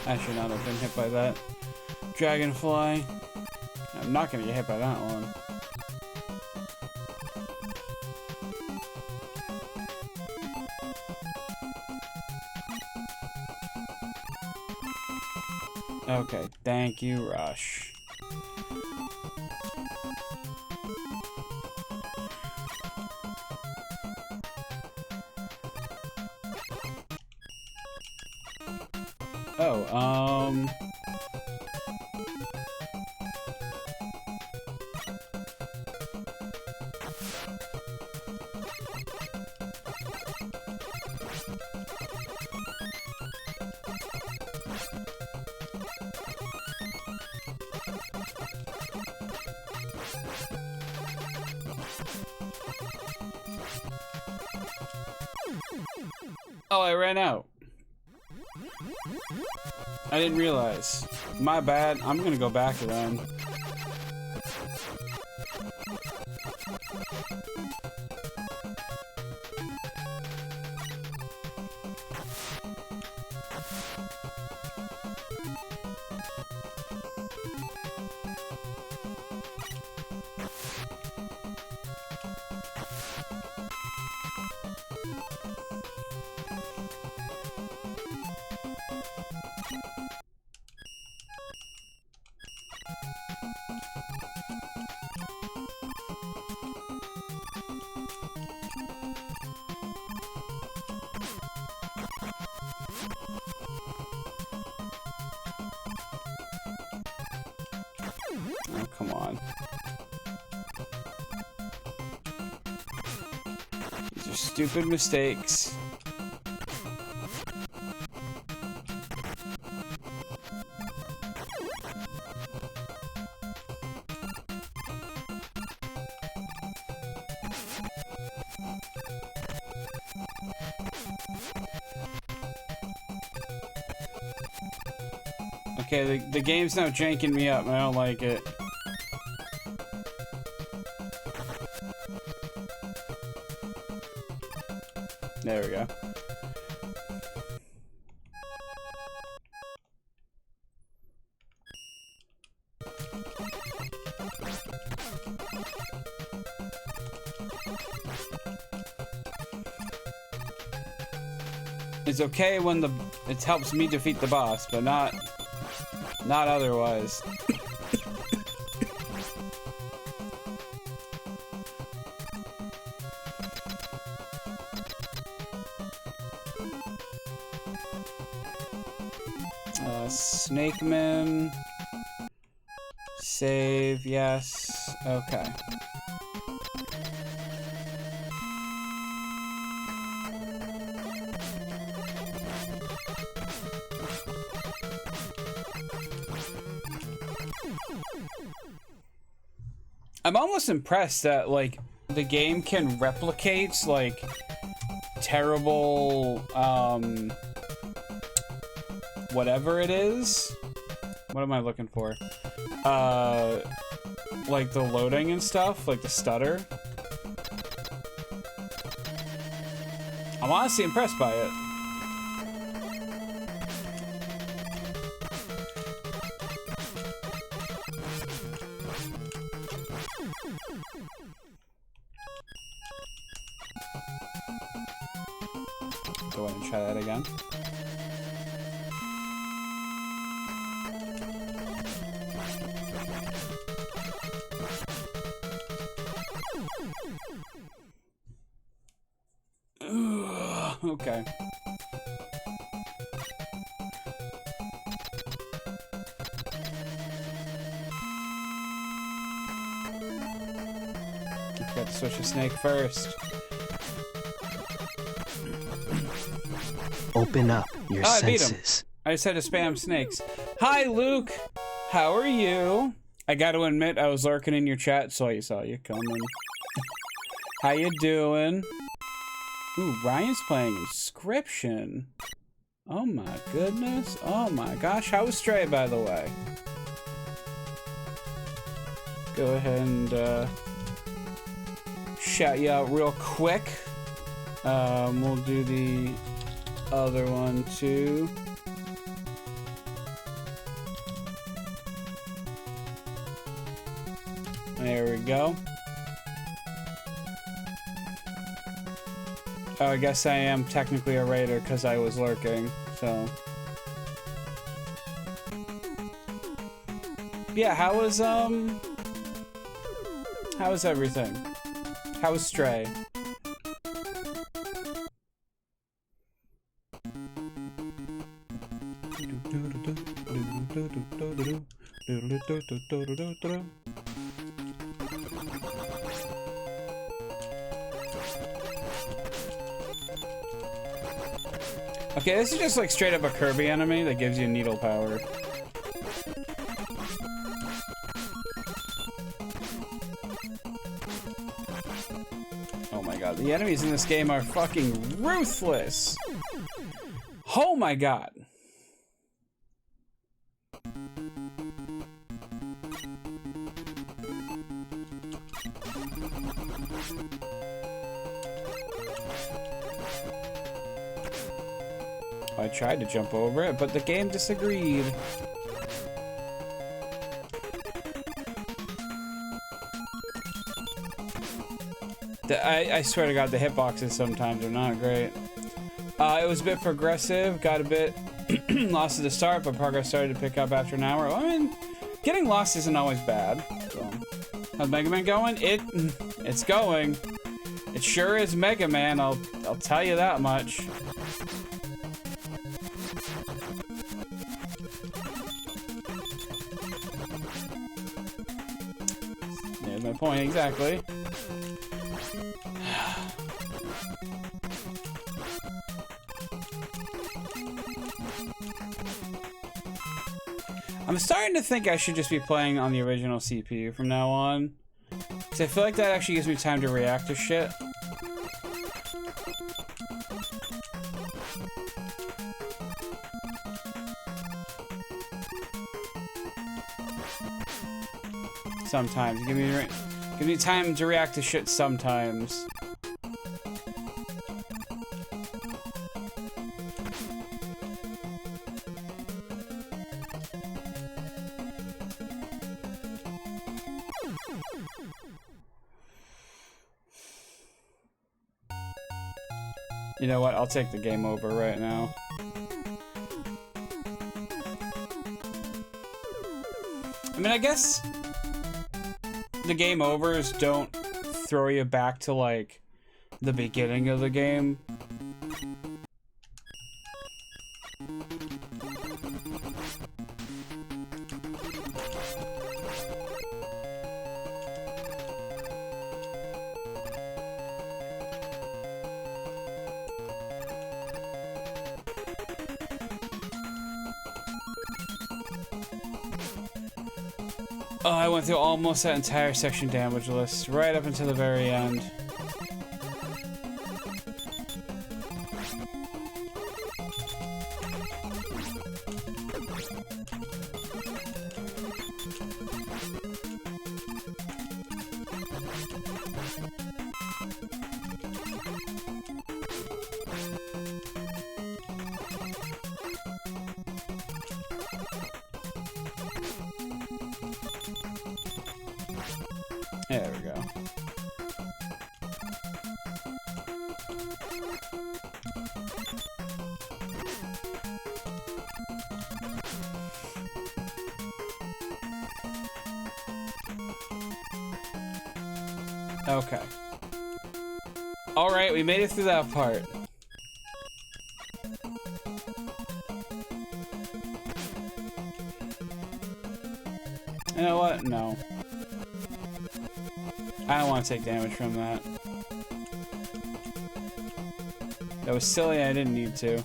Actually, not. I've been hit by that. Dragonfly. I'm not gonna get hit by that one. Okay, thank you, Rush. Oh, oh, I ran out. I didn't realize. My bad. I'm gonna go back then. Oh, come on. These are stupid mistakes. Okay, the game's now janking me up and I don't like it. There we go. It's okay when it helps me defeat the boss, but not otherwise. Snakeman. Save, yes. Okay. I'm almost impressed that, like, the game can replicate, like, terrible, whatever it is. What am I looking for? Like the loading and stuff, like the stutter. I'm honestly impressed by it. Go ahead and try that again. Okay. Got to switch to Snake first. Open up your I beat him. senses. I just had to spam snakes. Hi, Luke. How are you? I got to admit, I was lurking in your chat, so I saw you coming. How you doing? Ooh, Ryan's playing Inscription. Oh my goodness. Oh my gosh. How was Stray, by the way? Go ahead and shout you out real quick. We'll do the other one too. There we go. Oh, I guess I am technically a raider because I was lurking, so. Yeah, how was everything? How was Stray? Okay, this is just like straight up a Kirby enemy that gives you needle power. Oh my god, the enemies in this game are fucking ruthless! Oh my god! I tried to jump over it, but the game disagreed. I swear to god, the hitboxes sometimes are not great. It was a bit progressive, got a bit lost at the start, but progress started to pick up after an hour. I mean, getting lost isn't always bad. So. How's Mega Man going? It's going. It sure is Mega Man, I'll tell you that much. There's my point, exactly. I'm starting to think I should just be playing on the original CPU from now on. Because I feel like that actually gives me time to react to shit. Sometimes. Give me time to react to shit sometimes. You know what? I'll take the game over right now. I mean, I guess the game overs don't throw you back to, like, the beginning of the game. Oh, I went through almost that entire section damage list, right up until the very end. There we go. Okay. Alright, we made it through that part. You know what? No. I don't want to take damage from that. That was silly, I didn't need to.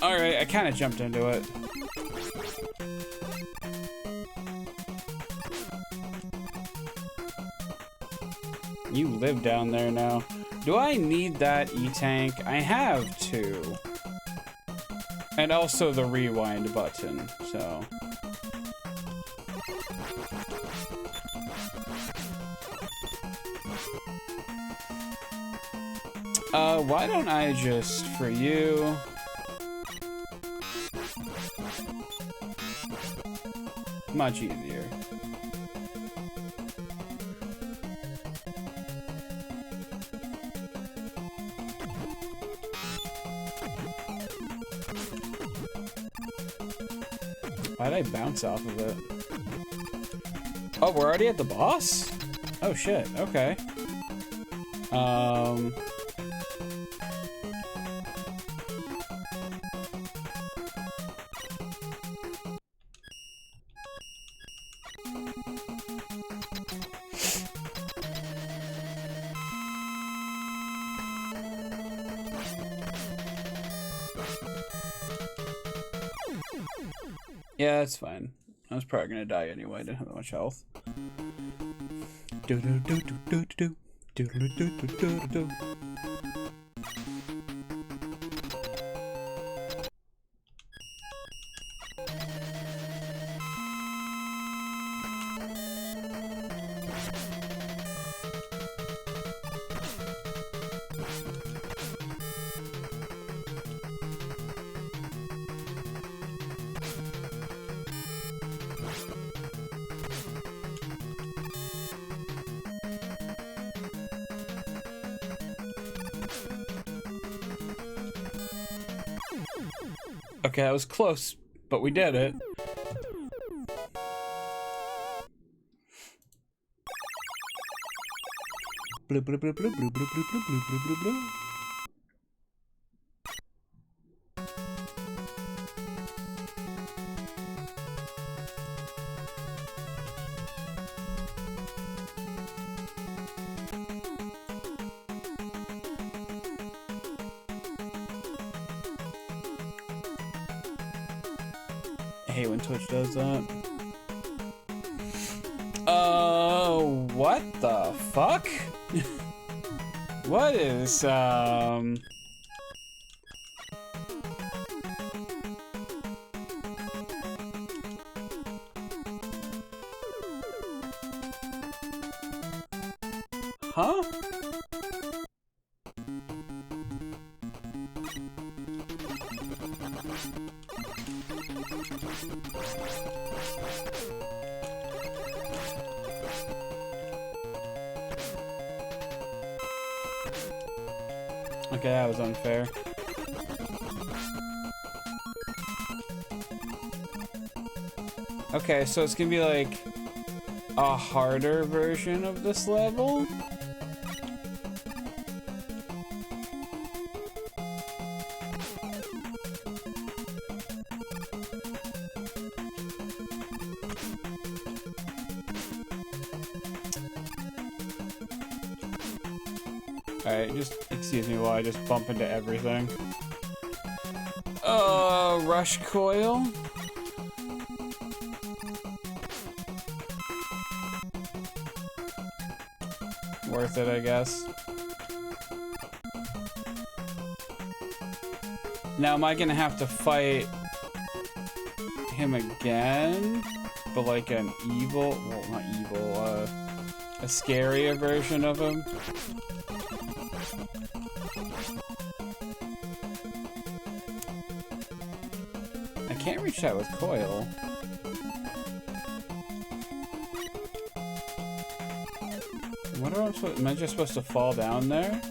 Alright, I kind of jumped into it. You live down there now. Do I need that E-Tank? I have to. And also the rewind button, so. Why don't I just, for you... Much easier. Why'd I bounce off of it? Oh, we're already at the boss? Oh shit, okay. Yeah, that's fine. I was probably gonna die anyway. I didn't have that much health. Okay, that was close, but we did it. Blue, blue, blue, blue, blue, blue, blue, blue, blue, blue, blue, blue. I hate when Twitch does that. What the fuck? What is, Huh? Okay, that was unfair. Okay, so it's gonna be like a harder version of this level? Alright, just excuse me while I just bump into everything. Rush coil. Worth it, I guess. Now, am I gonna have to fight him again? But like an evil, well, not evil, a scarier version of him? I can't reach that with coil. What am I supposed? Am I just supposed to fall down there?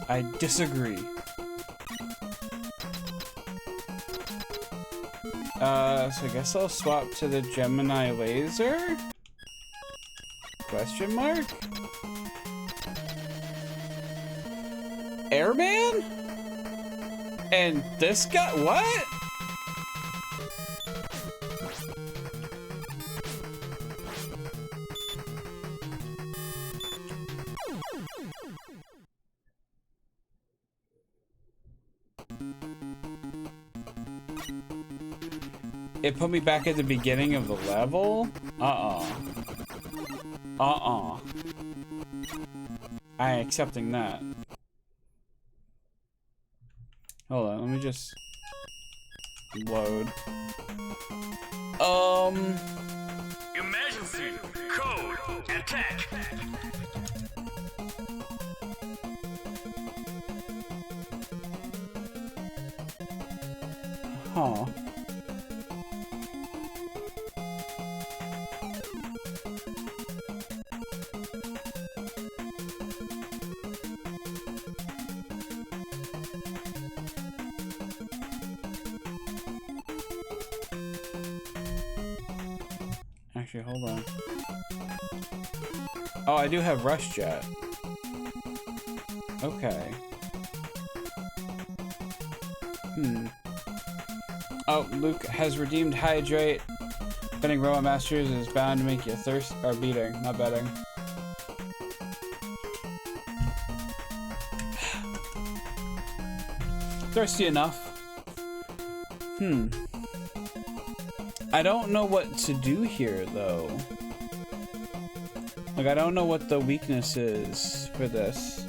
I disagree. So I guess I'll swap to the Gemini laser? Question mark? Airman? And this guy, what? It put me back at the beginning of the level? I ain't accepting that. Hold on, let me just load. Emergency code attack. Huh. Actually, hold on. Oh, I do have Rush Jet. Okay. Oh, Luke has redeemed Hydrate. Betting Robot Masters is bound to make you thirst or beating, not betting. Thirsty enough. I don't know what to do here, though. Like, I don't know what the weakness is for this.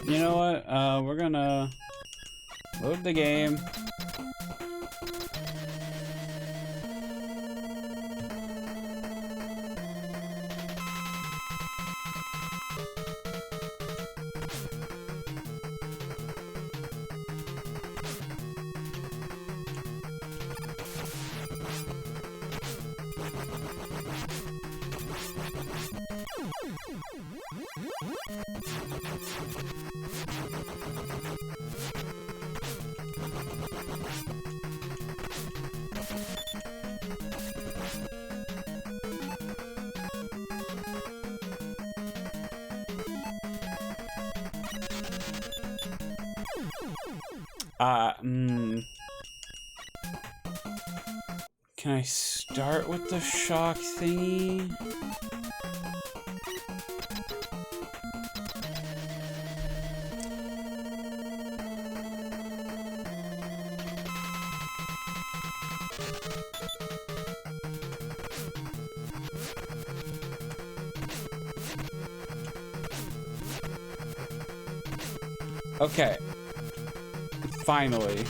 You know what? We're gonna load the game. Can I start with the shock thingy? Okay. Finally.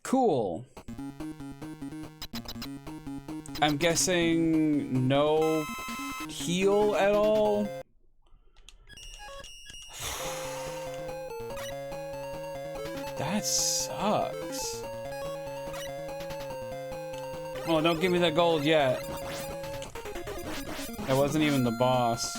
Cool. I'm guessing no heal at all. That sucks. Oh, don't give me that gold yet. That wasn't even the boss.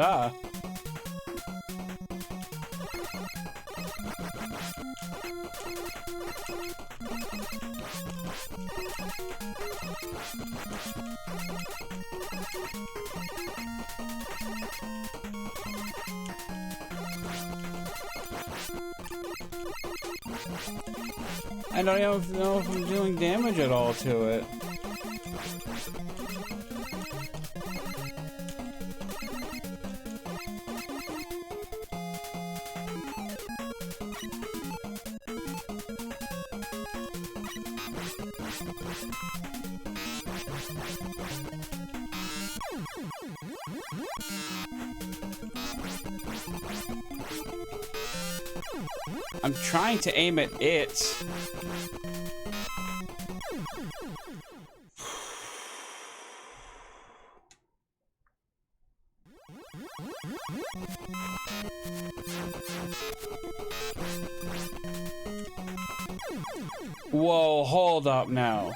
Ah. I don't even know if I'm doing damage at all to it. I'm trying to aim at it. Whoa, hold up now.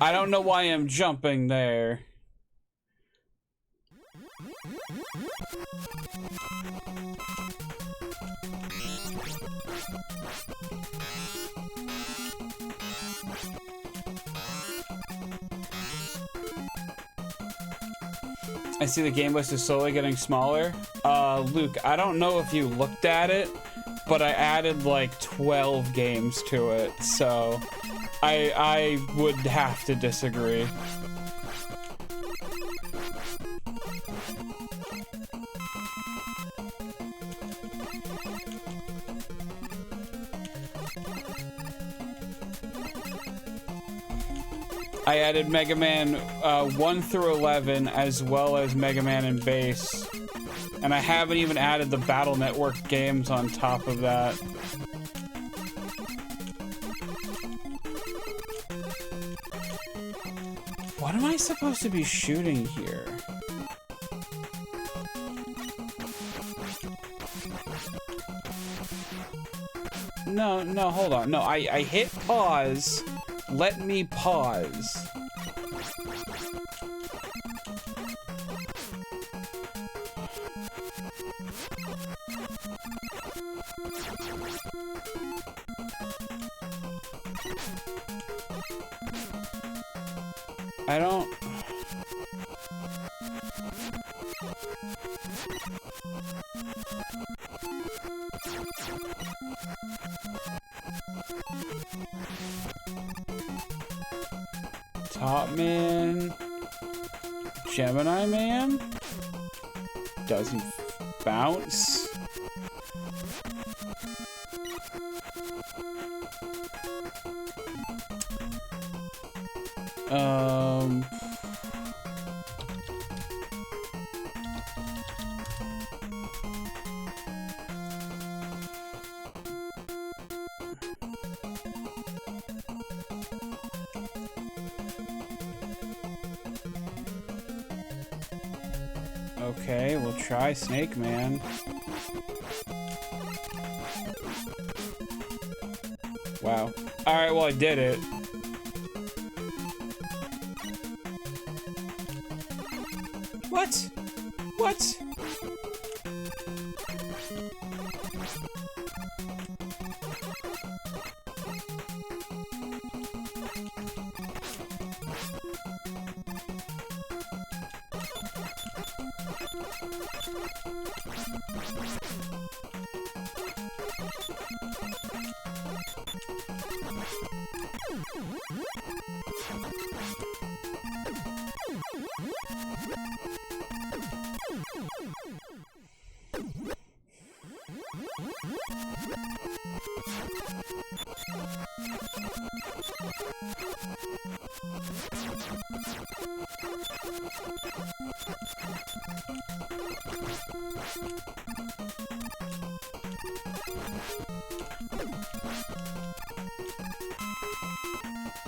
I don't know why I'm jumping there. I see the game list is slowly getting smaller. Luke, I don't know if you looked at it, but I added like 12 games to it, so I would have to disagree. I added Mega Man 1 through 11 as well as Mega Man and Base. And I haven't even added the Battle Network games on top of that. What am I supposed to be shooting here? No, hold on. No, I hit pause. Let me pause. I don't... Top Man, Gemini Man doesn't bounce. Okay, we'll try Snake Man. Wow. Alright, well, I did it. What? What?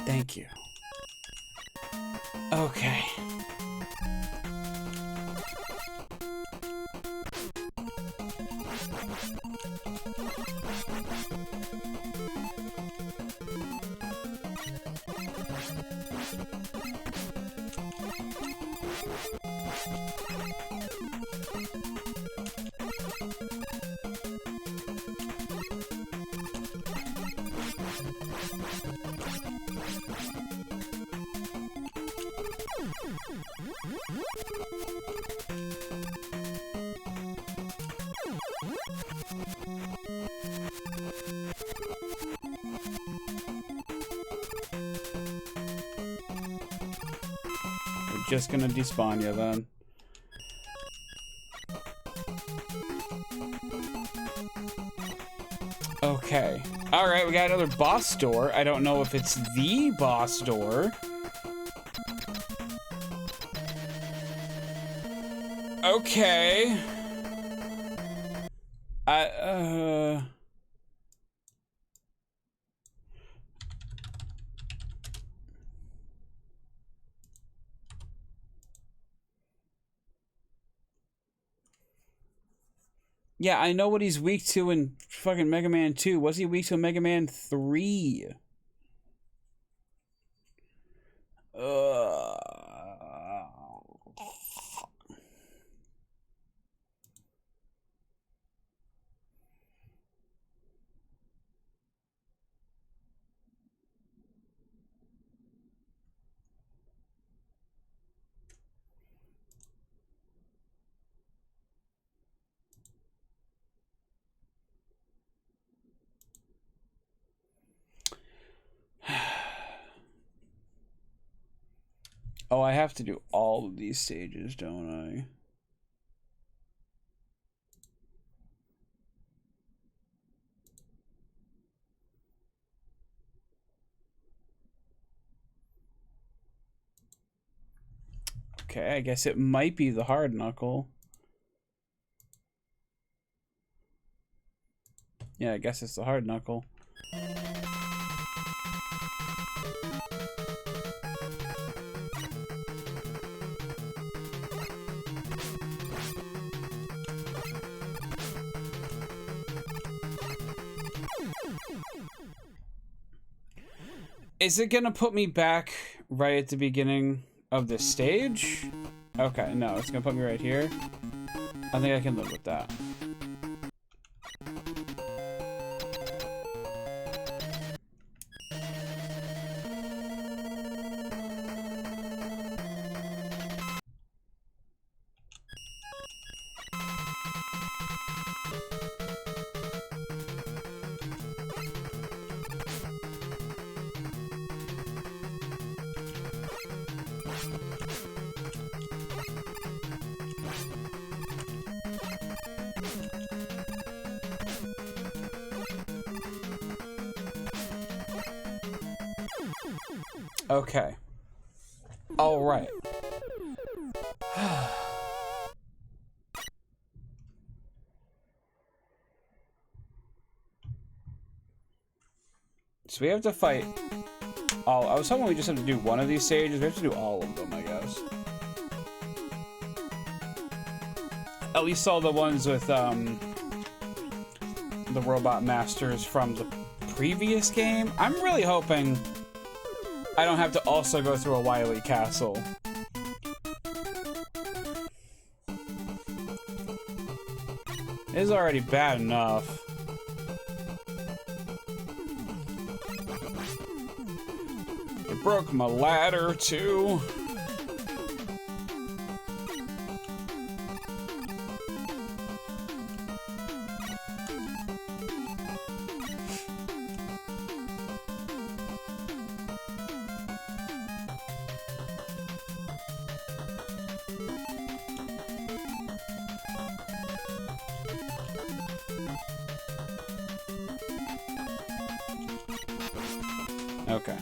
Thank you. Okay. We're just gonna despawn you then. Okay. Alright, we got another boss door. I don't know if it's the boss door. Okay. Yeah, I know what he's weak to in fucking Mega Man 2. Was he weak to in Mega Man 3? Oh, I have to do all of these stages, don't I? Okay, I guess it might be the hard knuckle. Yeah, I guess it's the hard knuckle. Is it gonna put me back right at the beginning of the stage? Okay, no, it's gonna put me right here. I think I can live with that. Okay. All right. So we have to fight all. I was hoping we just have to do one of these stages. We have to do all of them, I guess. At least all the ones with the robot masters from the previous game. I'm really hoping I don't have to also go through a Wily Castle. is already bad enough. I broke my ladder too. Okay.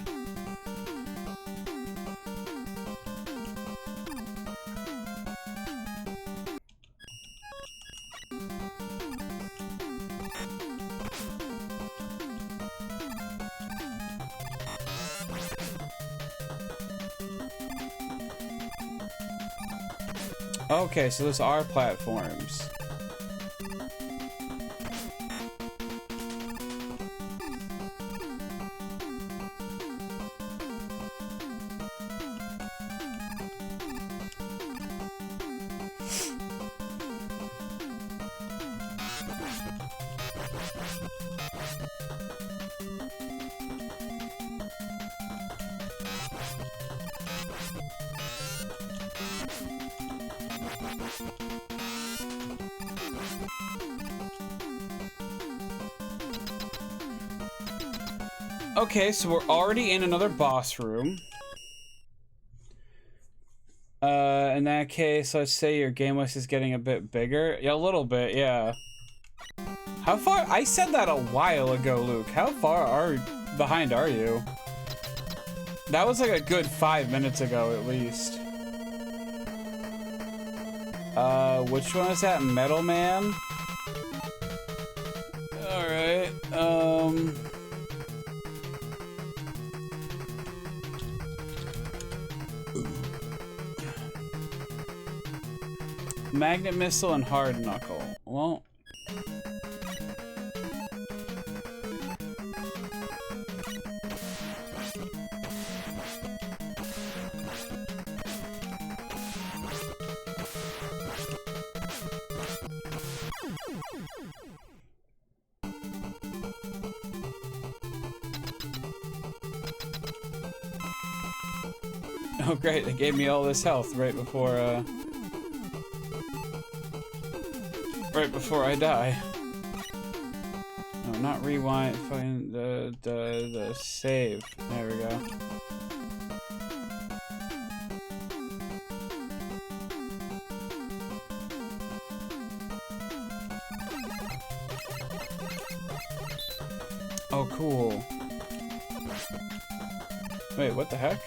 Okay, so those are platforms. Okay, so we're already in another boss room. In that case, let's say your game list is getting a bit bigger. Yeah, a little bit, yeah. How far? I said that a while ago, Luke. How far behind are you? That was like a good 5 minutes ago, at least. Which one is that? Metal Man? Alright, Magnet Missile and Hard Knuckle. Well... Oh great, they gave me all this health right before I die. No, not rewind, find the save. There we go. Oh cool. Wait, what the heck?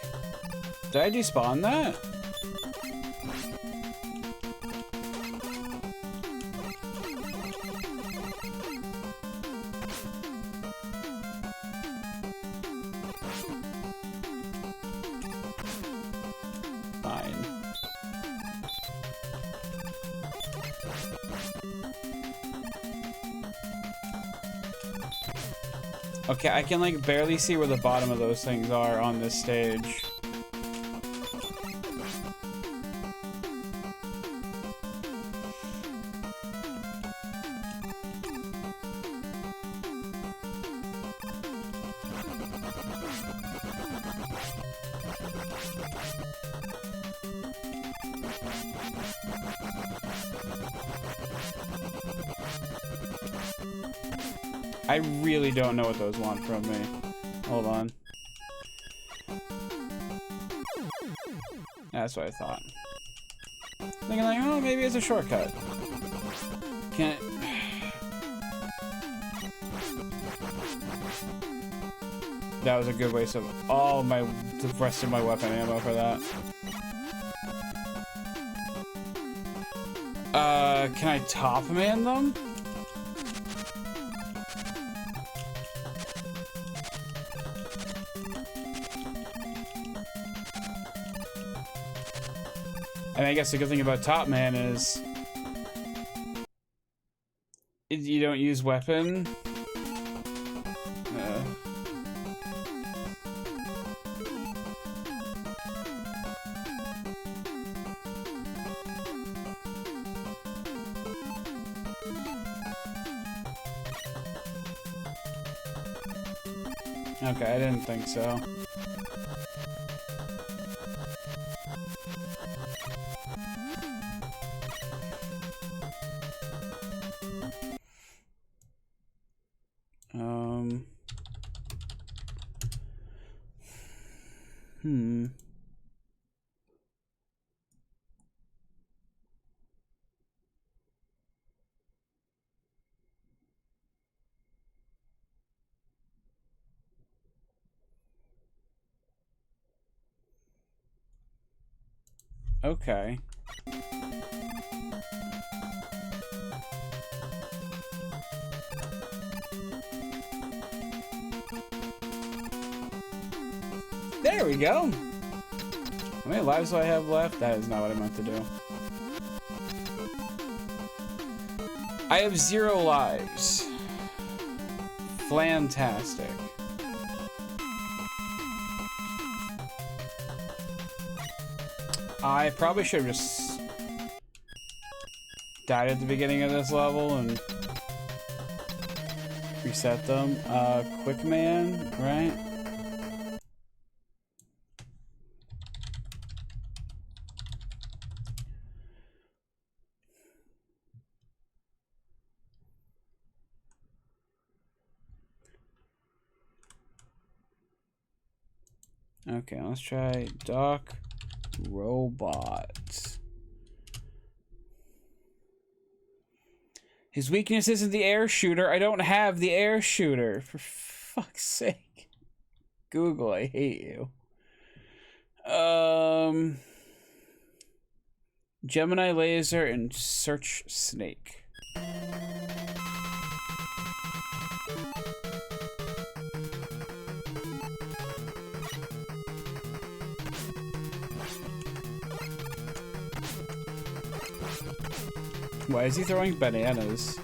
Did I despawn that? Fine. Okay, I can like barely see where the bottom of those things are on this stage. I really don't know what those want from me. Hold on. That's what I thought. Thinking like, oh, maybe it's a shortcut. Can't... That was a good waste of all the rest of my weapon ammo for that. Can I top man them? And I guess the good thing about Top Man is you don't use weapon. Okay, I didn't think so. Okay. There we go. How many lives do I have left? That is not what I meant to do. I have 0 lives. Fantastic. I probably should have just died at the beginning of this level and reset them. Quick man, right? Okay, let's try Doc Robot. His weakness isn't the air shooter. I don't have the air shooter. For fuck's sake. Google, I hate you. Gemini laser and search snake. Why is he throwing bananas?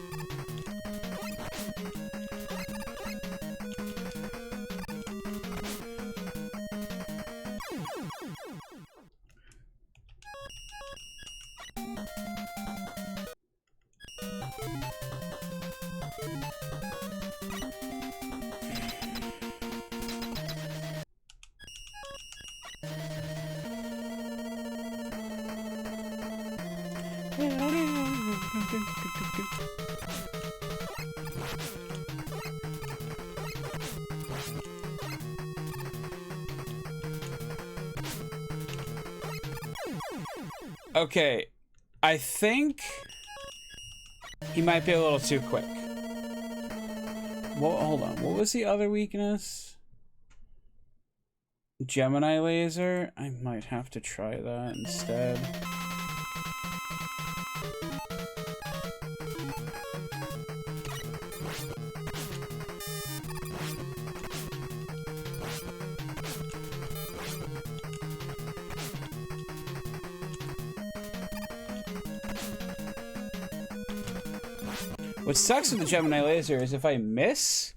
Okay, I think he might be a little too quick. Well, hold on. What was the other weakness? Gemini laser? I might have to try that instead. What sucks with the Gemini laser is if I miss,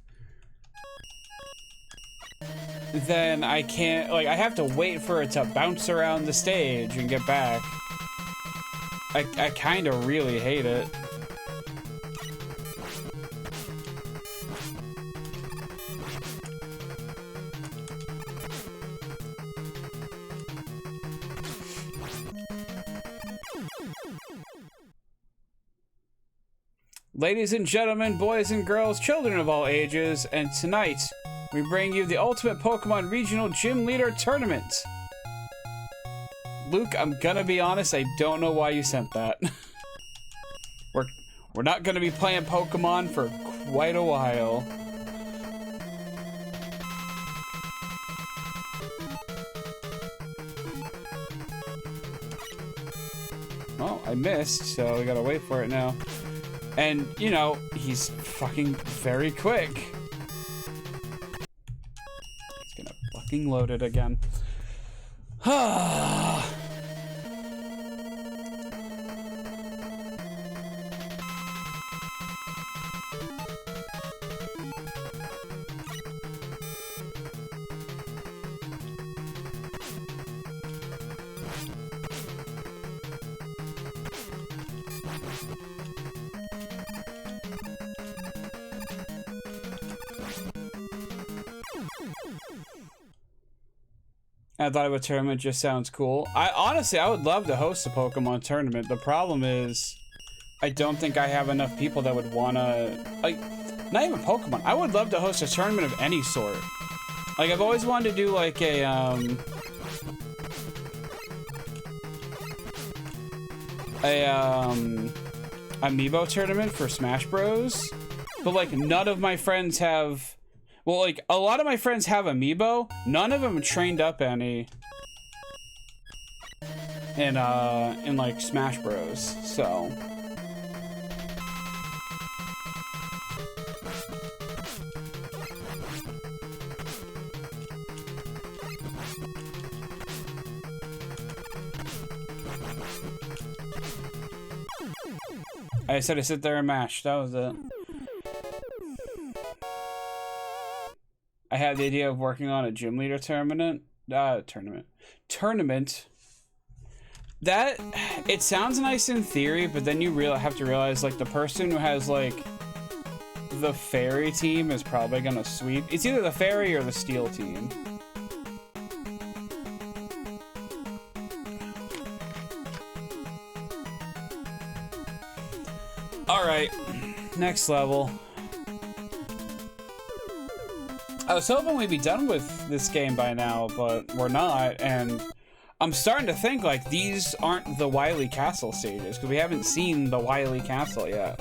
then I can't, like, I have to wait for it to bounce around the stage and get back. I kind of really hate it. Ladies and gentlemen, boys and girls, children of all ages, and tonight we bring you the Ultimate Pokemon Regional Gym Leader Tournament. Luke, I'm gonna be honest, I don't know why you sent that. We're not gonna be playing Pokemon for quite a while. Well, I missed, so we gotta wait for it now. And, you know, he's fucking very quick. He's gonna fucking load it again. I thought of a tournament just sounds cool. I would love to host a Pokemon tournament. The problem is, I don't think I have enough people that would wanna, like, not even Pokemon. I would love to host a tournament of any sort. Like, I've always wanted to do like a, Amiibo tournament for Smash Bros. But like, none of my friends have, well, like, a lot of my friends have Amiibo. None of them trained up any in like Smash Bros. So. I said I sit there and mash. That was it. I had the idea of working on a gym leader tournament. Tournament. That, it sounds nice in theory, but then you have to realize, like, the person who has, like, the fairy team is probably gonna sweep. It's either the fairy or the steel team. Alright, next level. I was hoping we'd be done with this game by now, but we're not, and I'm starting to think, like, these aren't the Wily Castle stages, because we haven't seen the Wily Castle yet.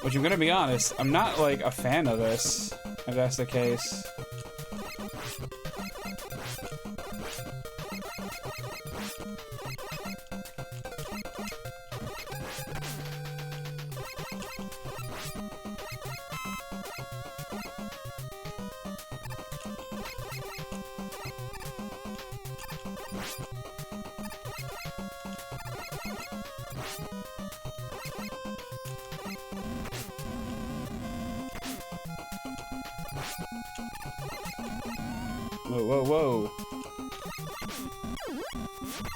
Which, I'm gonna be honest, I'm not, like, a fan of this, if that's the case. Whoa, whoa, whoa.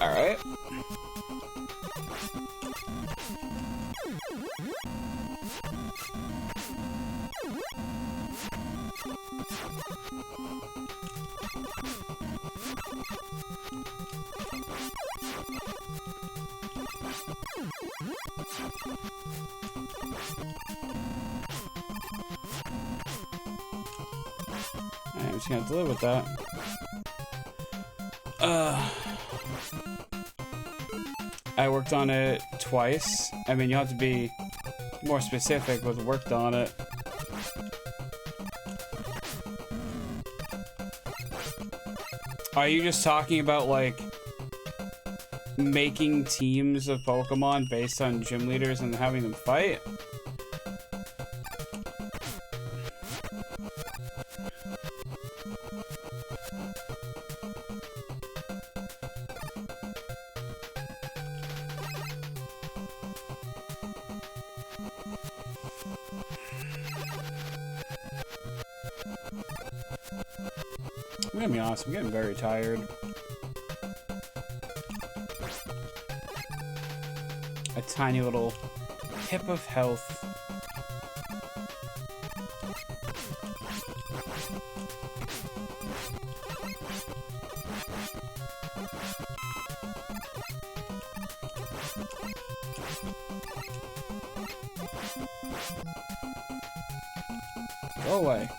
Alright. I'm just gonna have to live with that. I worked on it twice. I mean, you have to be more specific with worked on it. Are you just talking about, like, making teams of Pokemon based on gym leaders and having them fight? I'm gonna be honest, I'm getting very tired. A tiny little hip of health. Go away.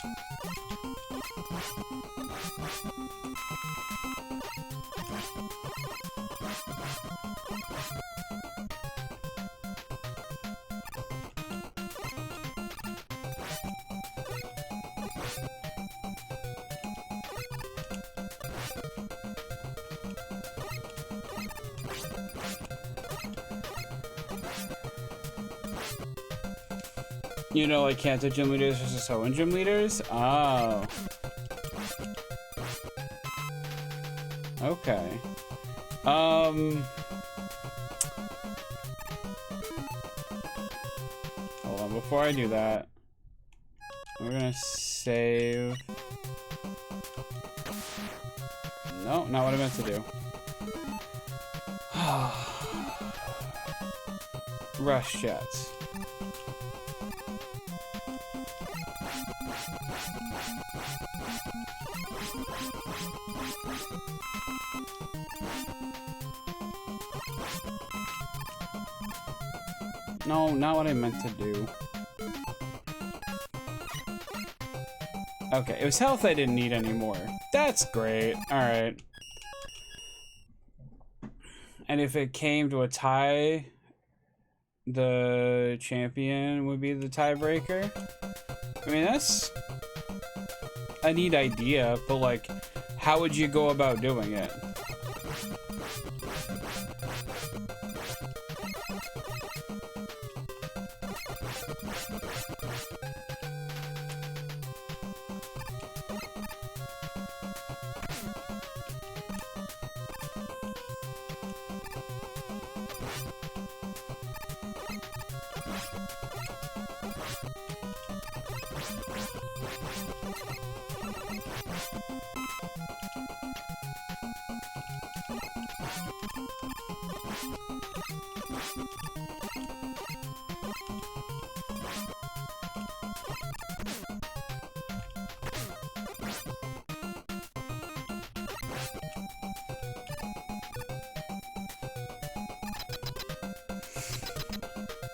You know, like Kanto gym leaders versus Hoenn gym leaders? Oh. Okay. Hold on, before I do that, we're gonna save. No, not what I meant to do. Rush jets. No, not what I meant to do. Okay, it was health I didn't need anymore. That's great. Alright. And if it came to a tie, the champion would be the tiebreaker? I mean, that's a neat idea, but like, how would you go about doing it?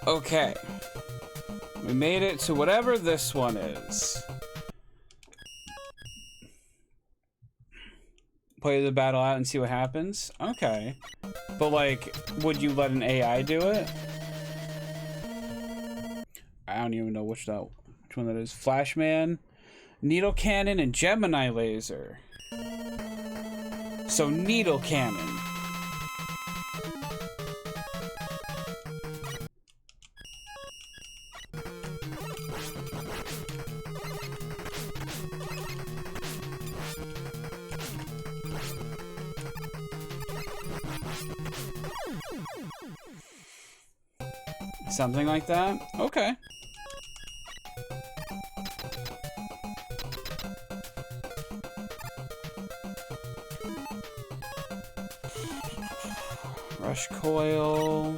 Okay. We made it to whatever this one is. Play the battle out and see what happens? Okay. But like, would you let an AI do it? I don't even know which one that is. Flashman, Needle Cannon, and Gemini Laser. So Needle Cannon. Something like that? Okay. Rush Coil.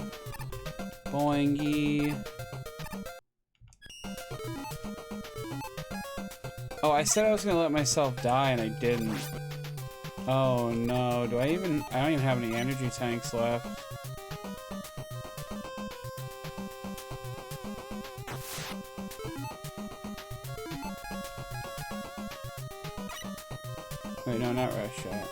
Boingy. Oh, I said I was gonna let myself die and I didn't. Oh no, I don't even have any energy tanks left. Wait, no, not Rush Shot.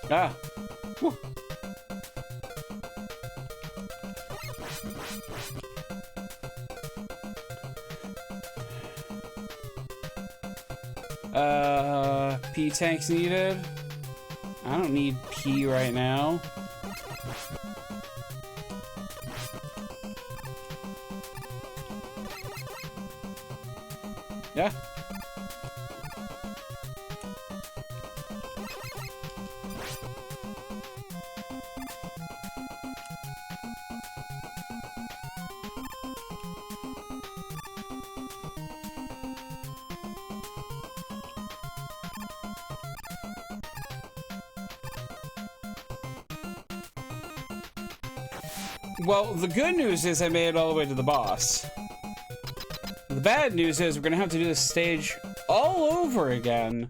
Ah! Woo. P tanks needed. I don't need P right now. Yeah. Well, the good news is I made it all the way to the boss. The bad news is we're gonna have to do this stage all over again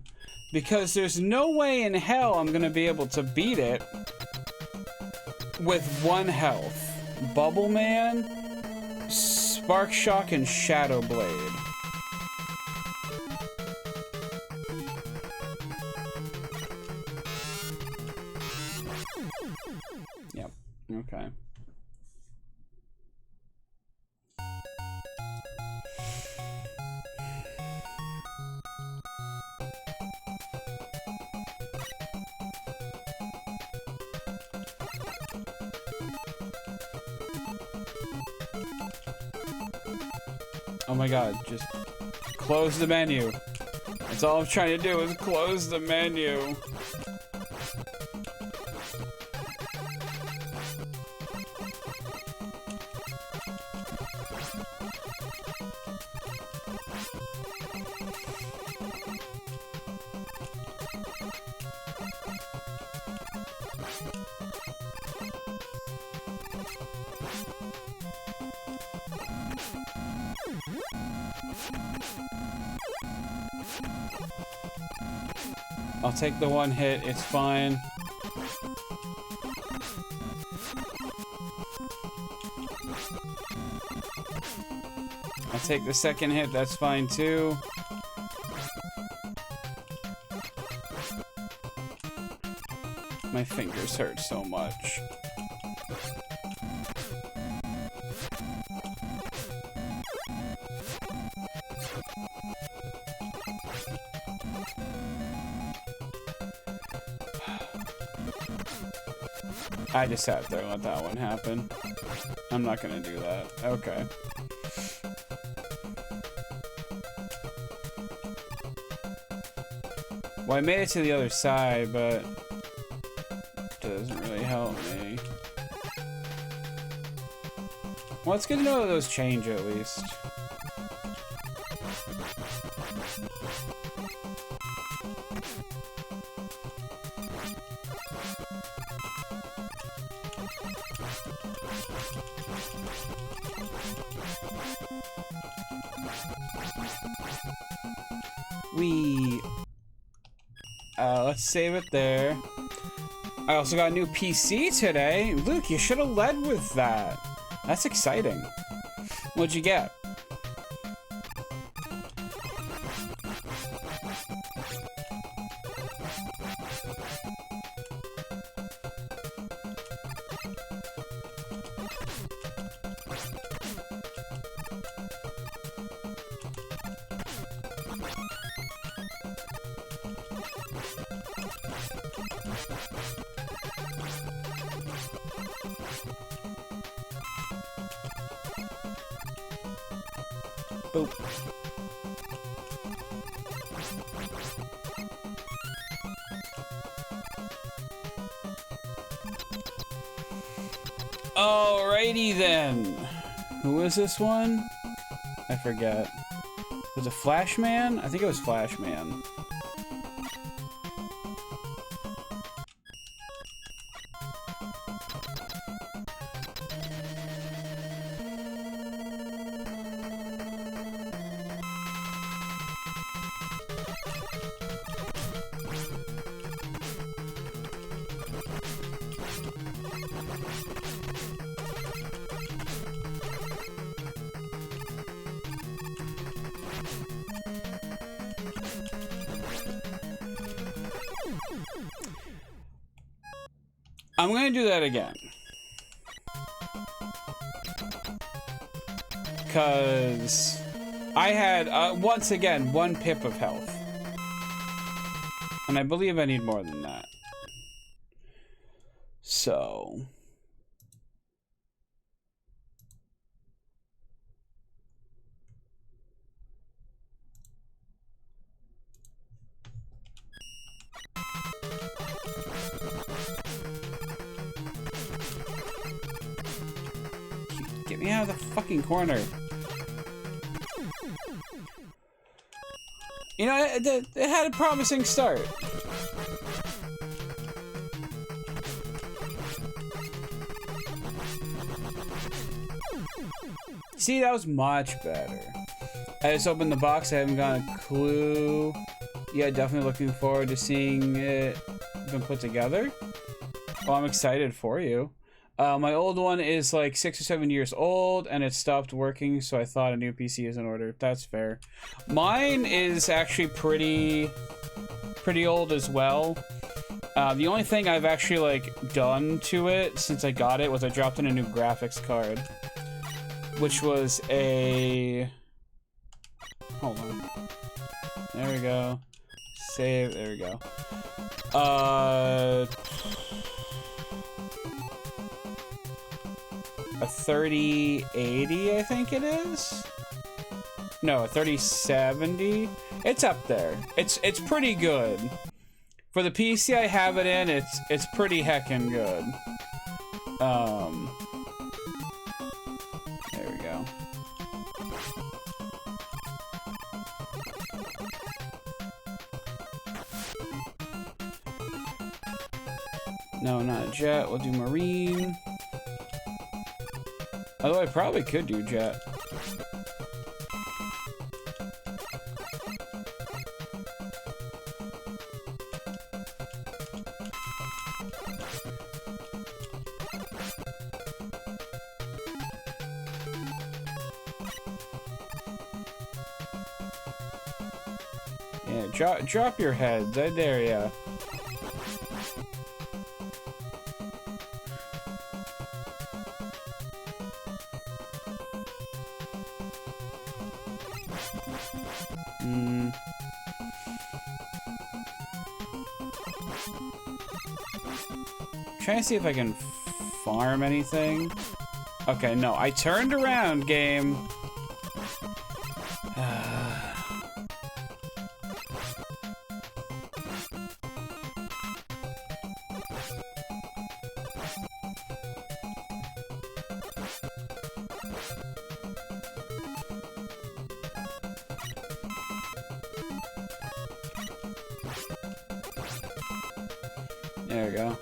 because there's no way in hell I'm gonna be able to beat it with 1 health. Bubble Man, Spark Shock, and Shadow Blade. Yep, okay. Oh my god, just close the menu. That's all I'm trying to do is close the menu. I'll take the one hit, it's fine. I'll take the second hit, that's fine too. My fingers hurt so much. I just sat there and let that one happen. I'm not gonna do that. Okay. Well, I made it to the other side, but it doesn't really help me. Well, it's good to know that those change at least. Let's save it there. I also got a new PC today. Luke, you should have led with that. That's exciting. What'd you get? Boop. Alrighty then. Who is this one? I forget. Was it Flashman? I think it was Flashman. I'm gonna do that again. Because I had, once again, 1 pip of health. And I believe I need more than that. So... Get me out of the fucking corner. You know, it had a promising start. See, that was much better. I just opened the box, I haven't got a clue. Yeah, definitely looking forward to seeing it been put together. Well, I'm excited for you. My old one is like 6 or 7 years old and it stopped working, so I thought a new PC is in order. That's fair. Mine is actually pretty old as well. The only thing I've actually like done to it since I got it was I dropped in a new graphics card, which was a... Hold on. There we go. Save. There we go. A 3080, I think it is. No, a 3070. It's up there. It's pretty good. For the PC I have it in, it's pretty heckin' good. There we go. No, not jet. We'll do marine. Although I probably could do jet. Yeah, drop your head. There, yeah. Trying to see if I can farm anything. Okay, no, I turned around, game. There we go.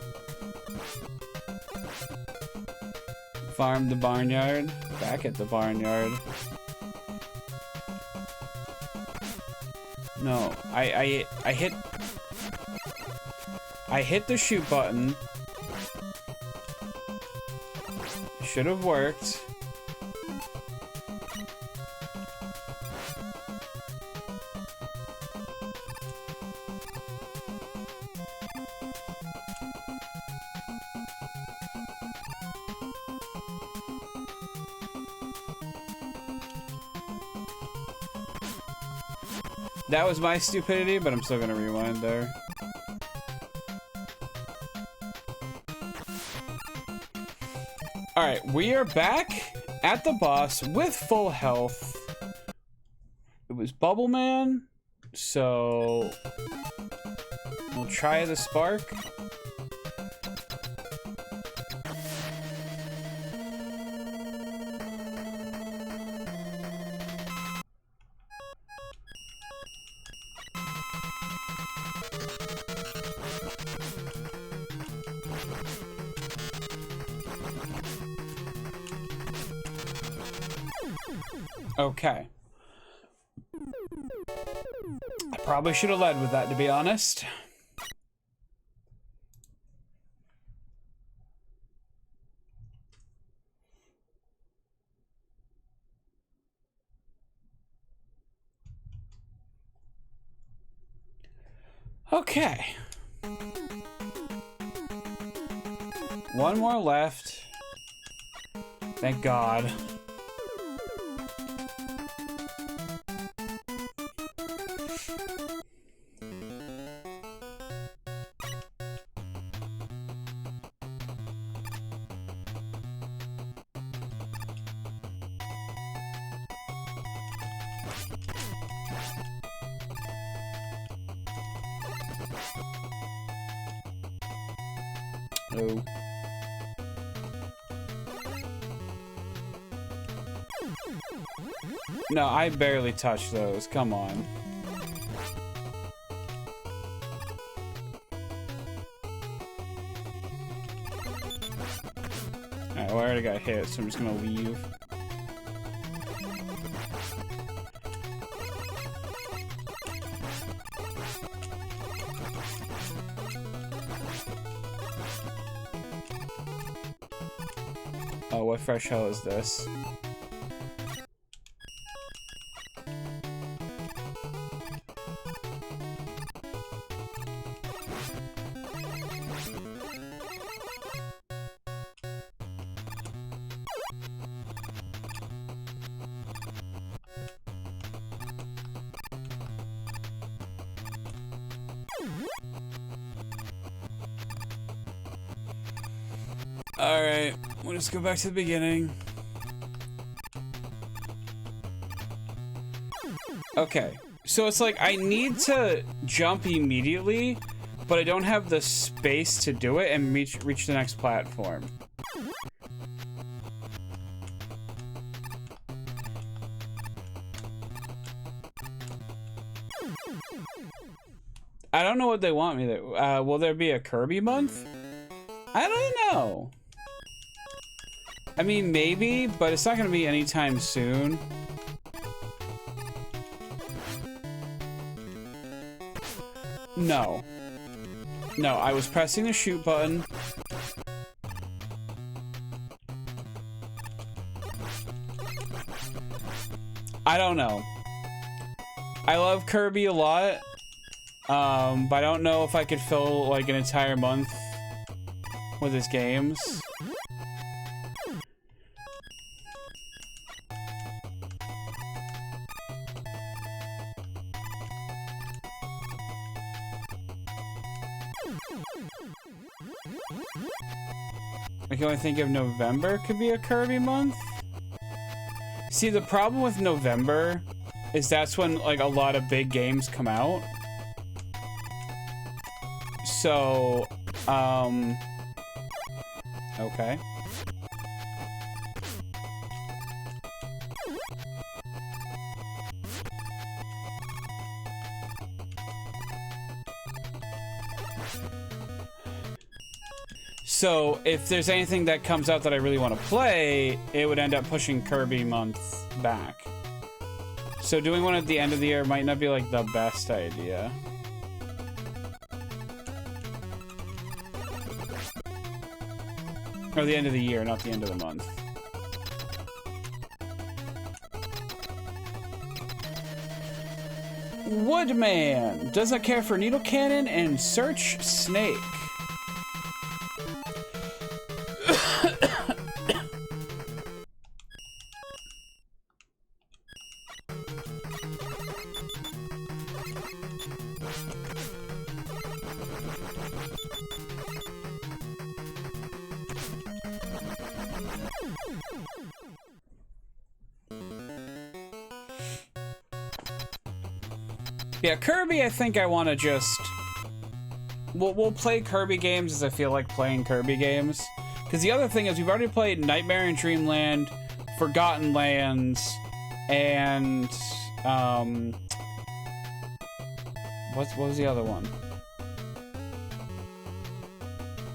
Farm the barnyard. Back at the barnyard. No, I hit the shoot button. Should have worked. That was my stupidity, but I'm still gonna rewind there. Alright, we are back at the boss with full health. It was Bubble Man, so we'll try the spark. Okay. I probably should have led with that, to be honest. Okay. One more left. Thank God. Oh. No, I barely touched those. Come on. Alright, well, I already got hit, so I'm just gonna leave. Oh, what fresh hell is this? Alright, we'll just go back to the beginning. Okay, so it's like I need to jump immediately, but I don't have the space to do it and reach the next platform. I don't know what they want me to. Will there be a Kirby month? I don't know. I mean, maybe, but it's not gonna be anytime soon. No. No, I was pressing the shoot button. I don't know. I love Kirby a lot, but I don't know if I could fill like an entire month with his games. I can only think of November could be a Kirby month. See, the problem with November is that's when like a lot of big games come out. So, okay. So if there's anything that comes out that I really want to play, it would end up pushing Kirby month back. So doing one at the end of the year might not be like the best idea. Or the end of the year, not the end of the month. Woodman doesn't care for needle cannon and search snake. Yeah, Kirby, I think I want to just... We'll play Kirby games as I feel like playing Kirby games. Because the other thing is, we've already played Nightmare in Dreamland, Forgotten Lands, and... What was the other one?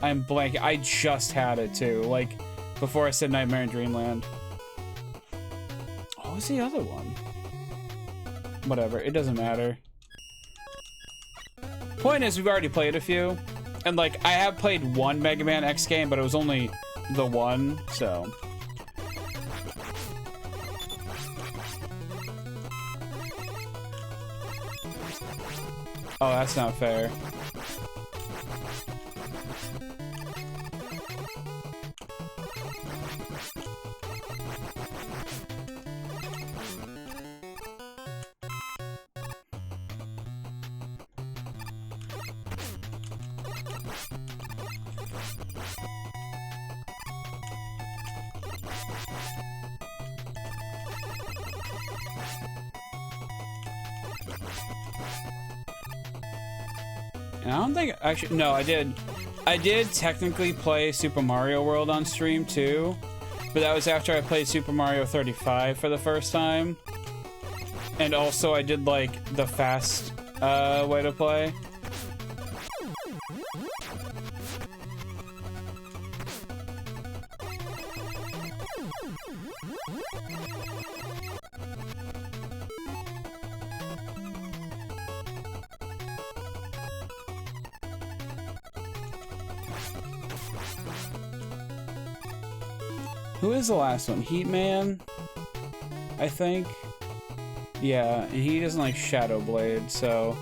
I'm blank. I just had it too, like, before I said Nightmare in Dreamland. What was the other one? Whatever, it doesn't matter. Point is, we've already played a few, and like I have played one Mega Man X game, but it was only the one, so. Oh, that's not fair. And I don't think, actually, no, I did technically play Super Mario World on stream too, but that was after I played Super Mario 35 for the first time. And also I did like the fast way to play. Who is the last one? Heatman, I think. Yeah, and he doesn't like Shadow Blade, so.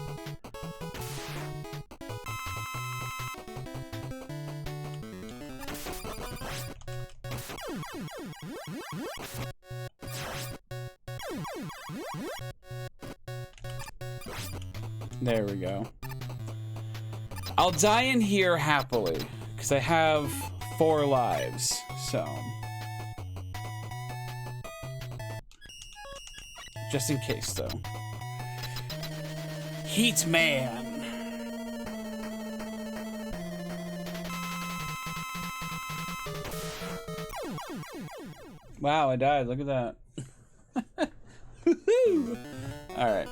There we go. I'll die in here happily, because I have 4 lives, so. Just in case, though. Heatman. Wow, I died. Look at that. Alright.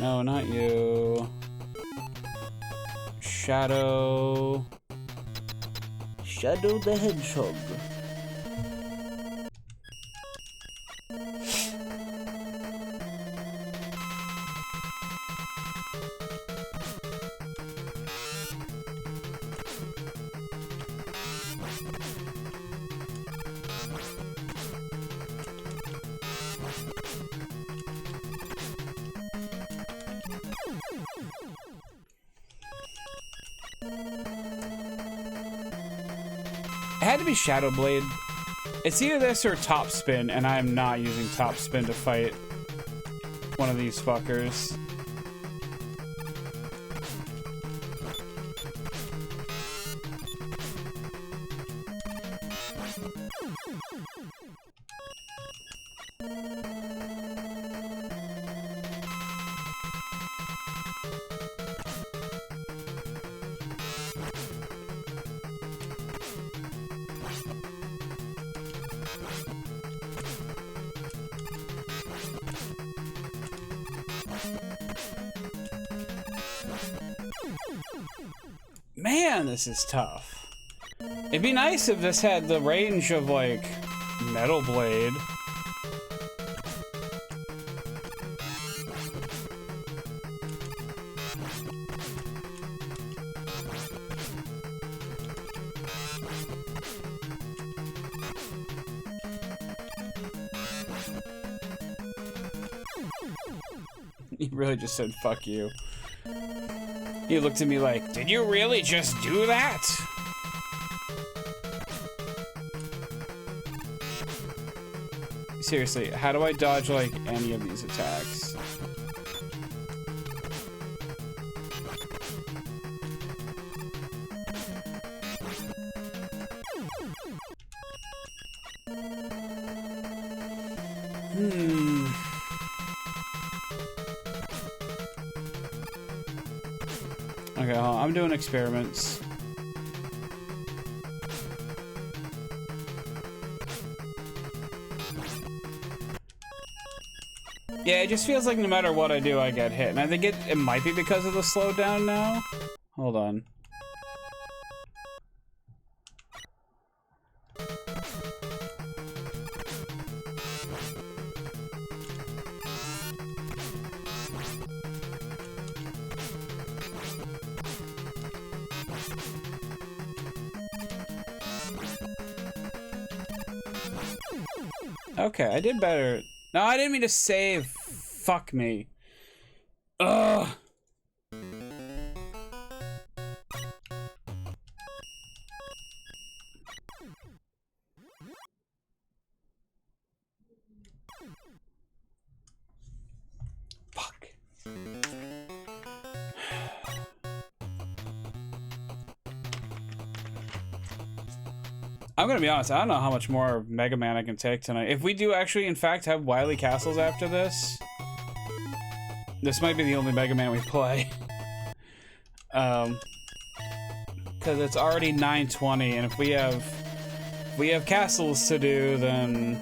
No, not you. Shadow. Shadow the Hedgehog. It had to be Shadow Blade. It's either this or Top Spin, and I am not using Top Spin to fight one of these fuckers. Man, this is tough. It'd be nice if this had the range of, like, Metal Blade. He really just said, fuck you. He looked at me like, did you really just do that? Seriously, how do I dodge, like, any of these attacks? Okay, hold on. I'm doing experiments. Yeah, it just feels like no matter what I do, I get hit. And I think it might be because of the slowdown now. Hold on. Okay, I did better. No, I didn't mean to save. Fuck me. Ugh. Fuck. I'm gonna be honest, I don't know how much more Mega Man I can take tonight. If we do actually, in fact, have Wily Castles after this, this might be the only Mega Man we play. Because it's already 9:20, and if we have castles to do, then...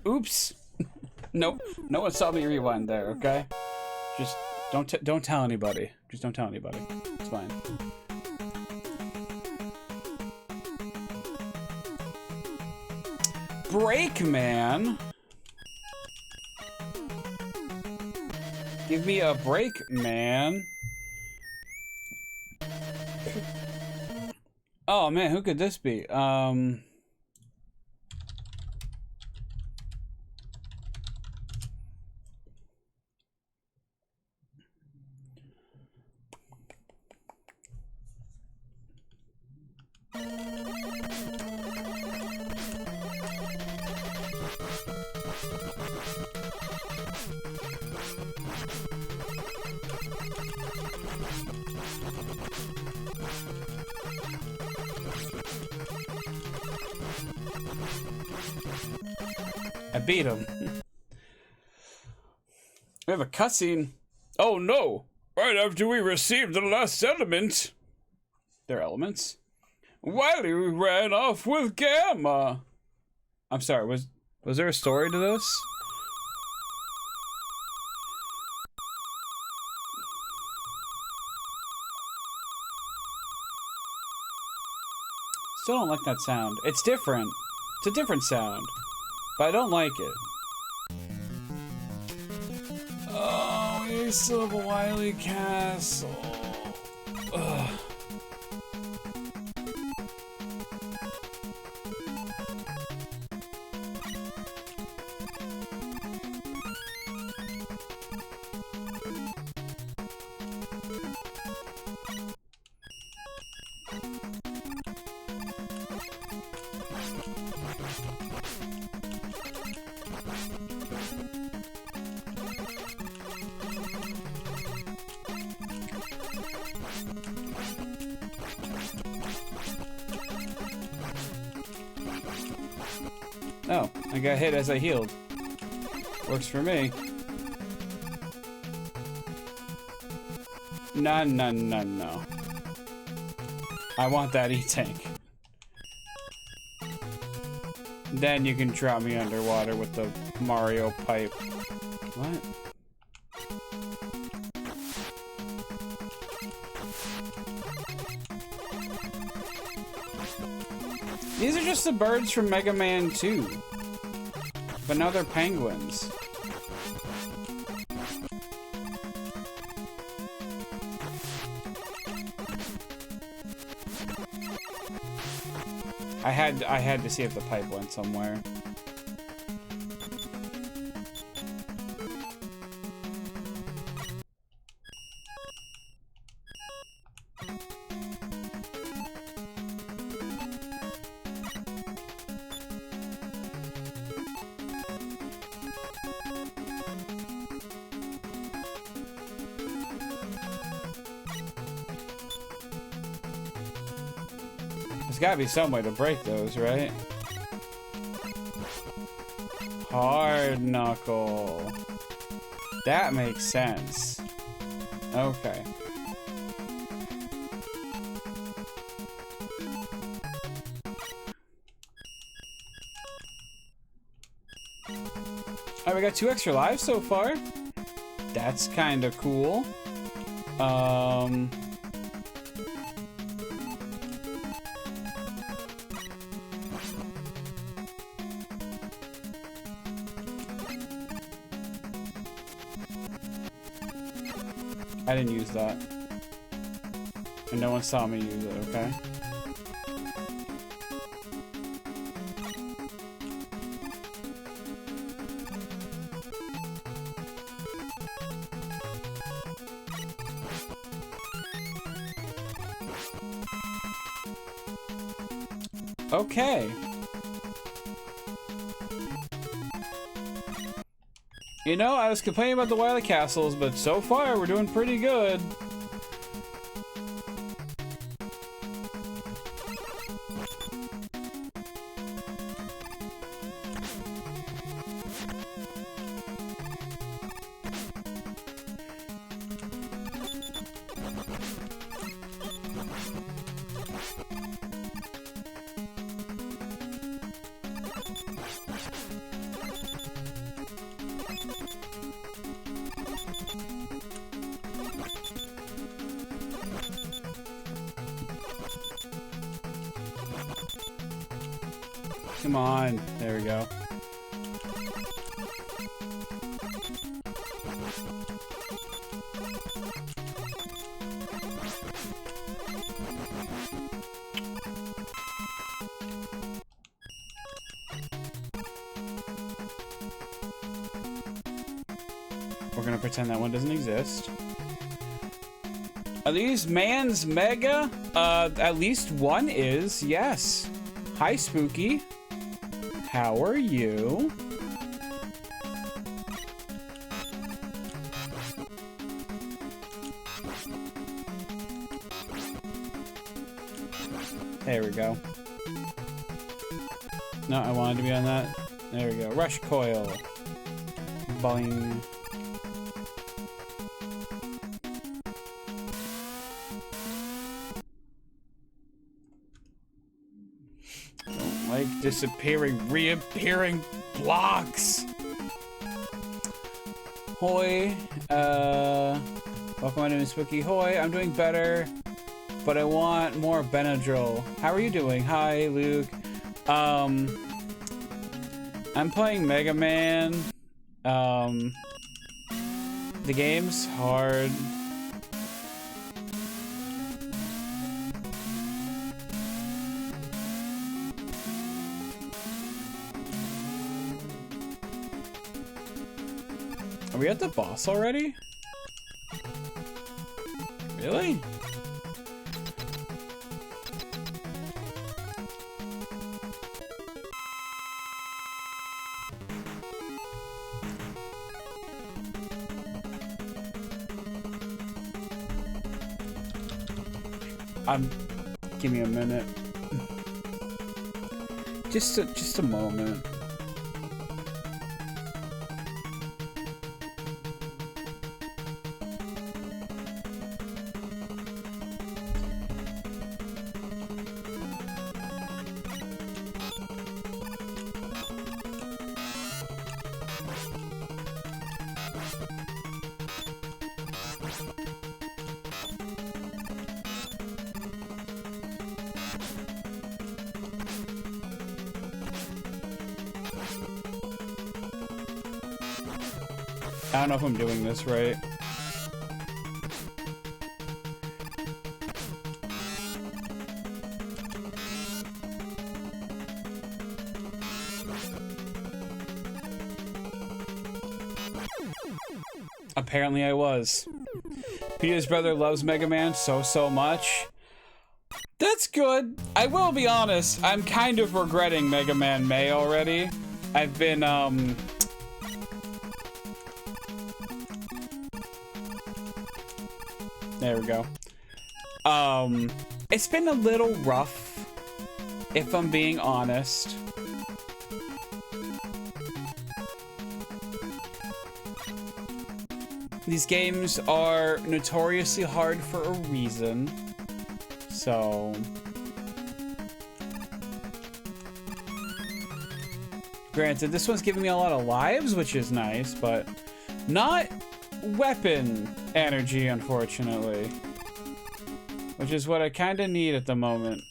Oops. Nope. No one saw me rewind there, okay? Just don't tell anybody. Just don't tell anybody. It's fine. Break, man. Give me a break, man. Oh man, who could this be? I beat him. We have a cutscene. Oh no! Right after we received the last element. They're elements. Wily ran off with Gamma. I'm sorry, was there a story to this? Still don't like that sound. It's different. It's a different sound. But I don't like it. Oh, we still have a Wily Castle. Ugh. Oh, I got hit as I healed. Works for me. No, no, no, no. I want that E-Tank. Then you can drop me underwater with the Mario pipe. What? These are just the birds from Mega Man 2. But now they're penguins. I had to see if the pipe went somewhere. There's gotta be some way to break those, right? Hard knuckle. That makes sense. Okay. Alright, we got 2 extra lives so far. That's kind of cool. I didn't use that. And no one saw me use it, okay? Okay. You know, I was complaining about the Wily Castles, but so far we're doing pretty good. Come on. There we go. We're gonna pretend that one doesn't exist. Are these Man's Mega? At least one is, yes. Hi, Spooky. How are you? There we go. No, I wanted to be on that. There we go. Rush coil. Boing. Don't like disappearing, reappearing blocks. Hoi. Welcome, my name is Spooky. Hoi, I'm doing better, but I want more Benadryl. How are you doing? Hi, Luke. I'm playing Mega Man. The game's hard. Are we at the boss already? Really? Give me a minute. Just a moment. I don't know if I'm doing this right. Apparently I was. Peter's brother loves Mega Man so much. That's good. I will be honest, I'm kind of regretting Mega Man May already. I've been, there we go. It's been a little rough, if I'm being honest. These games are notoriously hard for a reason, so... Granted, this one's giving me a lot of lives, which is nice, but not weapon energy, unfortunately. Which is what I kind of need at the moment.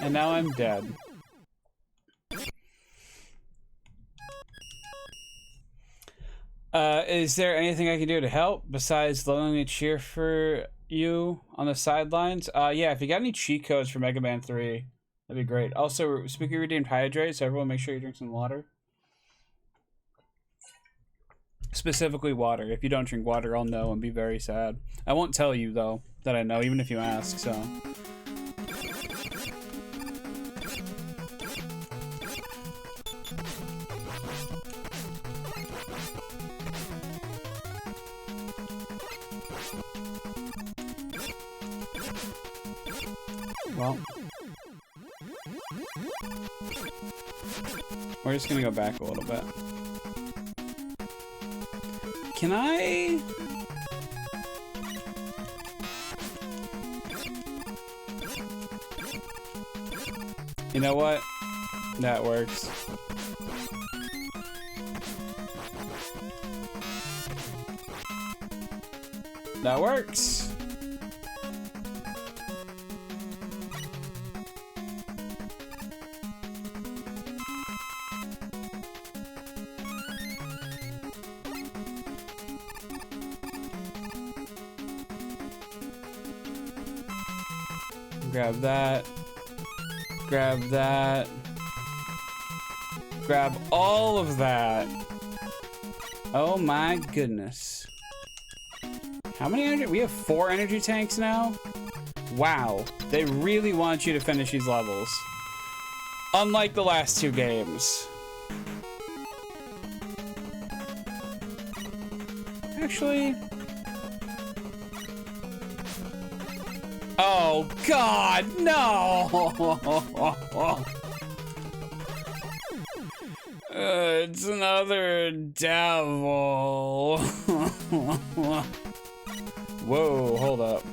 And now I'm dead. Is there anything I can do to help besides lonely cheer for you on the sidelines? Yeah, if you got any cheat codes for Mega Man 3, that'd be great. Also, Spooky redeemed hydrate, so everyone make sure you drink some water. Specifically water. If you don't drink water, I'll know and be very sad. I won't tell you, though, that I know, even if you ask, so... Well, we're just gonna go back a little bit. Can I? You know what? That works. That works. Grab that. Grab that. Grab all of that. Oh my goodness. How many energy? We have 4 energy tanks now? Wow. They really want you to finish these levels. Unlike the last two games. Actually... Oh, God, no! It's another devil. Whoa, hold up.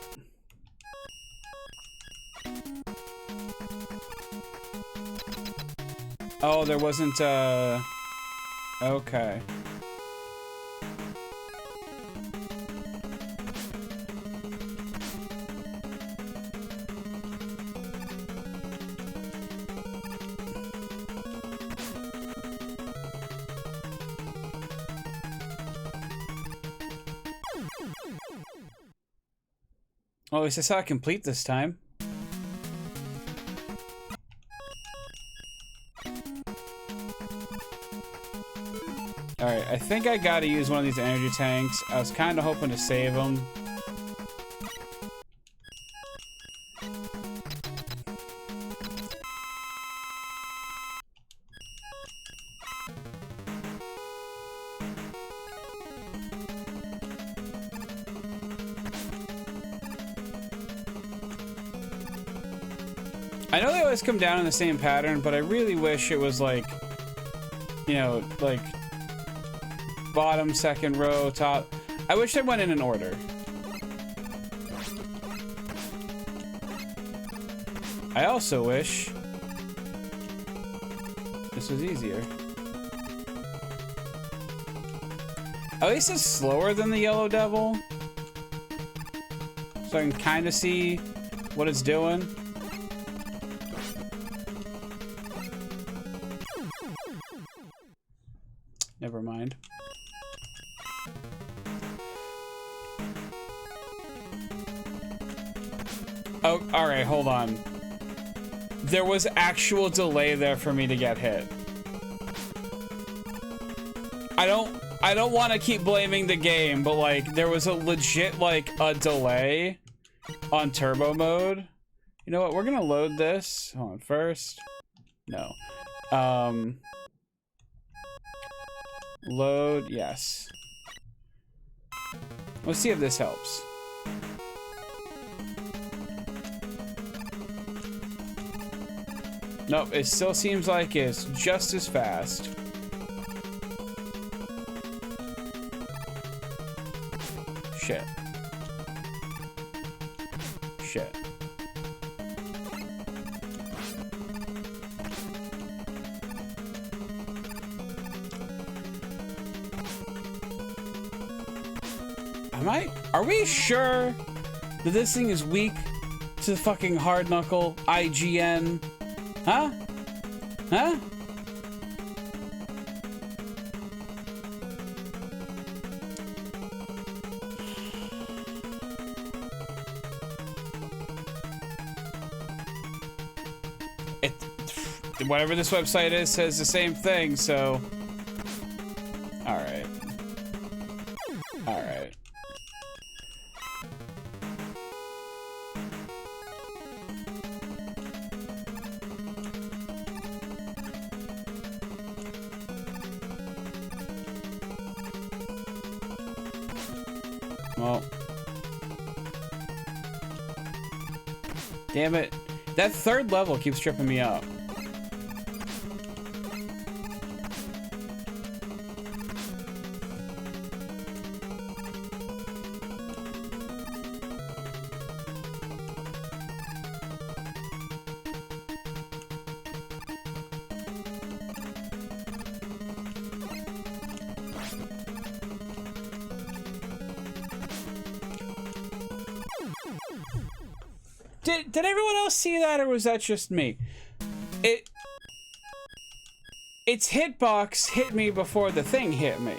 Oh, there wasn't, okay. Well, at least I saw it complete this time. Alright, I think I gotta use one of these energy tanks. I was kind of hoping to save them. I know they always come down in the same pattern, but I really wish it was like, you know, like bottom, second row, top. I wish they went in an order. I also wish this was easier. At least it's slower than the Yellow Devil, so I can kind of see what it's doing. Never mind. Oh, alright, hold on. There was actual delay there for me to get hit. I don't want to keep blaming the game, but like there was a legit like a delay on turbo mode. You know what? We're gonna load this. Hold on first. No. Load, yes. Let's see if this helps. Nope, it still seems like it's just as fast. Shit. Shit. Are we sure that this thing is weak to the fucking hard knuckle IGN? Huh? Huh? Whatever this website is says the same thing, so... Alright. Alright. Well. Damn it. That third level keeps tripping me up. Did everyone else see that, or was that just me? Its hitbox hit me before the thing hit me.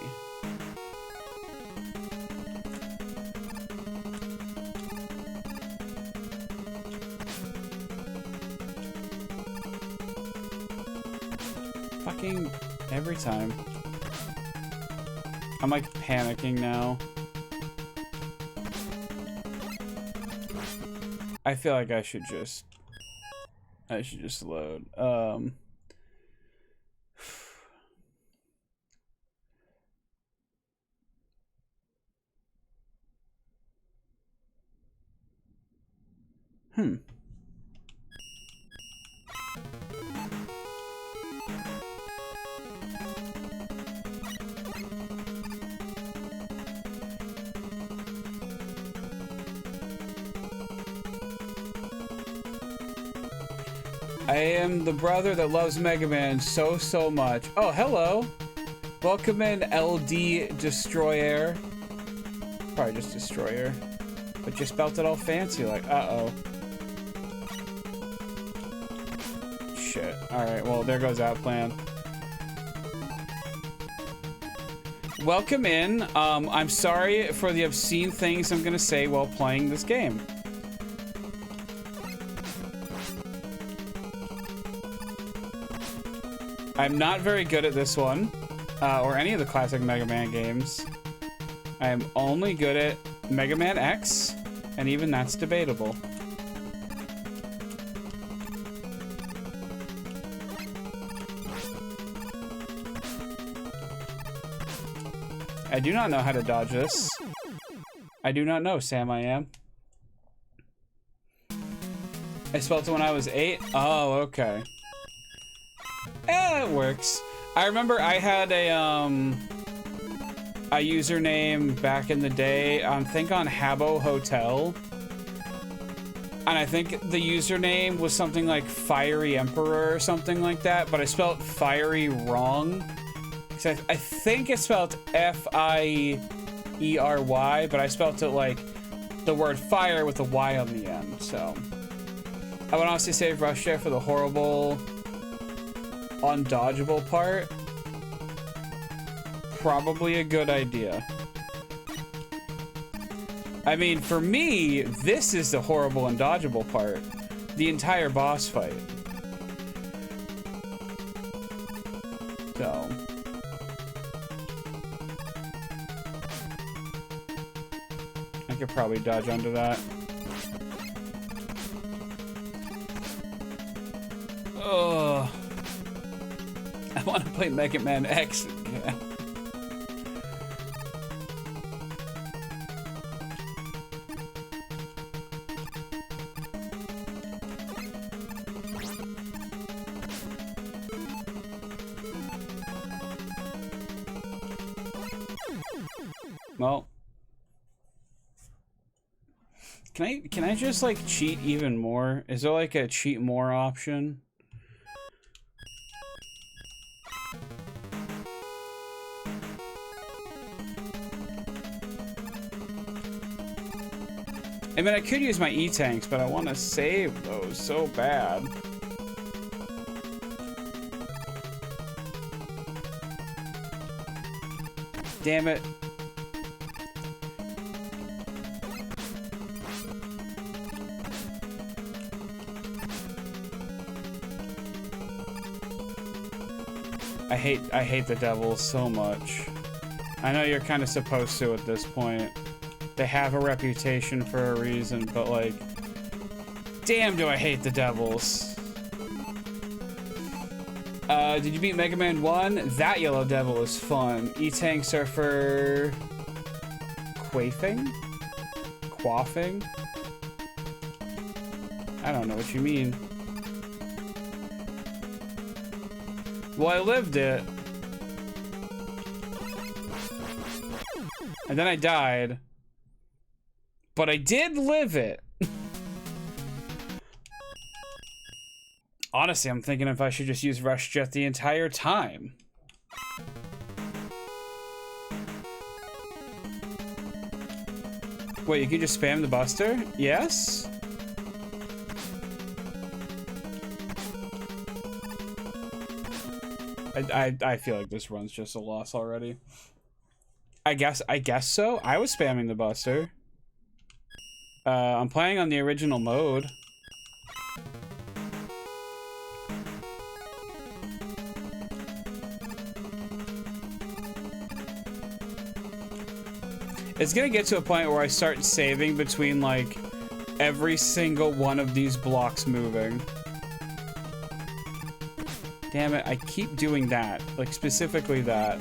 Fucking every time. I'm like panicking now. I feel like I should just load. I am the brother that loves Mega Man so much. Oh, hello. Welcome in, LD Destroyer. Probably just Destroyer. But you spelt it all fancy, like, uh-oh. Shit. Alright, well, there goes that plan. Welcome in. I'm sorry for the obscene things I'm gonna say while playing this game. I'm not very good at this one, or any of the classic Mega Man games. I am only good at Mega Man X, and even that's debatable. I do not know how to dodge this. I do not know, Sam I am. I spelled it when I was 8? Oh, okay. It works. I remember I had a username back in the day, I think on Habbo Hotel. And I think the username was something like Fiery Emperor or something like that, but I spelled fiery wrong. So I think it's spelled F-I-E-R-Y, but I spelled it like the word fire with a Y on the end, so. I would honestly save Rush Jet for the horrible, undodgeable part. Probably a good idea. I mean, for me, this is the horrible undodgeable part. The entire boss fight. So. I could probably dodge under that. Ugh. I want to play Mega Man X again. Well, can I just like cheat even more? Is there like a cheat more option? I mean, I could use my E-tanks, but I want to save those so bad. Damn it. I hate the devils so much. I know you're kind of supposed to at this point. They have a reputation for a reason, but like, damn do I hate the devils. Did you beat Mega Man 1? That yellow devil is fun. E-tanks are for quaffing? Quaffing? I don't know what you mean. Well, I lived it. And then I died. But I did live it. Honestly, I'm thinking if I should just use Rush Jet the entire time. Wait, you can just spam the Buster? Yes? I feel like this run's just a loss already. I guess so. I was spamming the Buster. I'm playing on the original mode. It's gonna get to a point where I start saving between like every single one of these blocks moving. Damn it, I keep doing that. Like specifically that.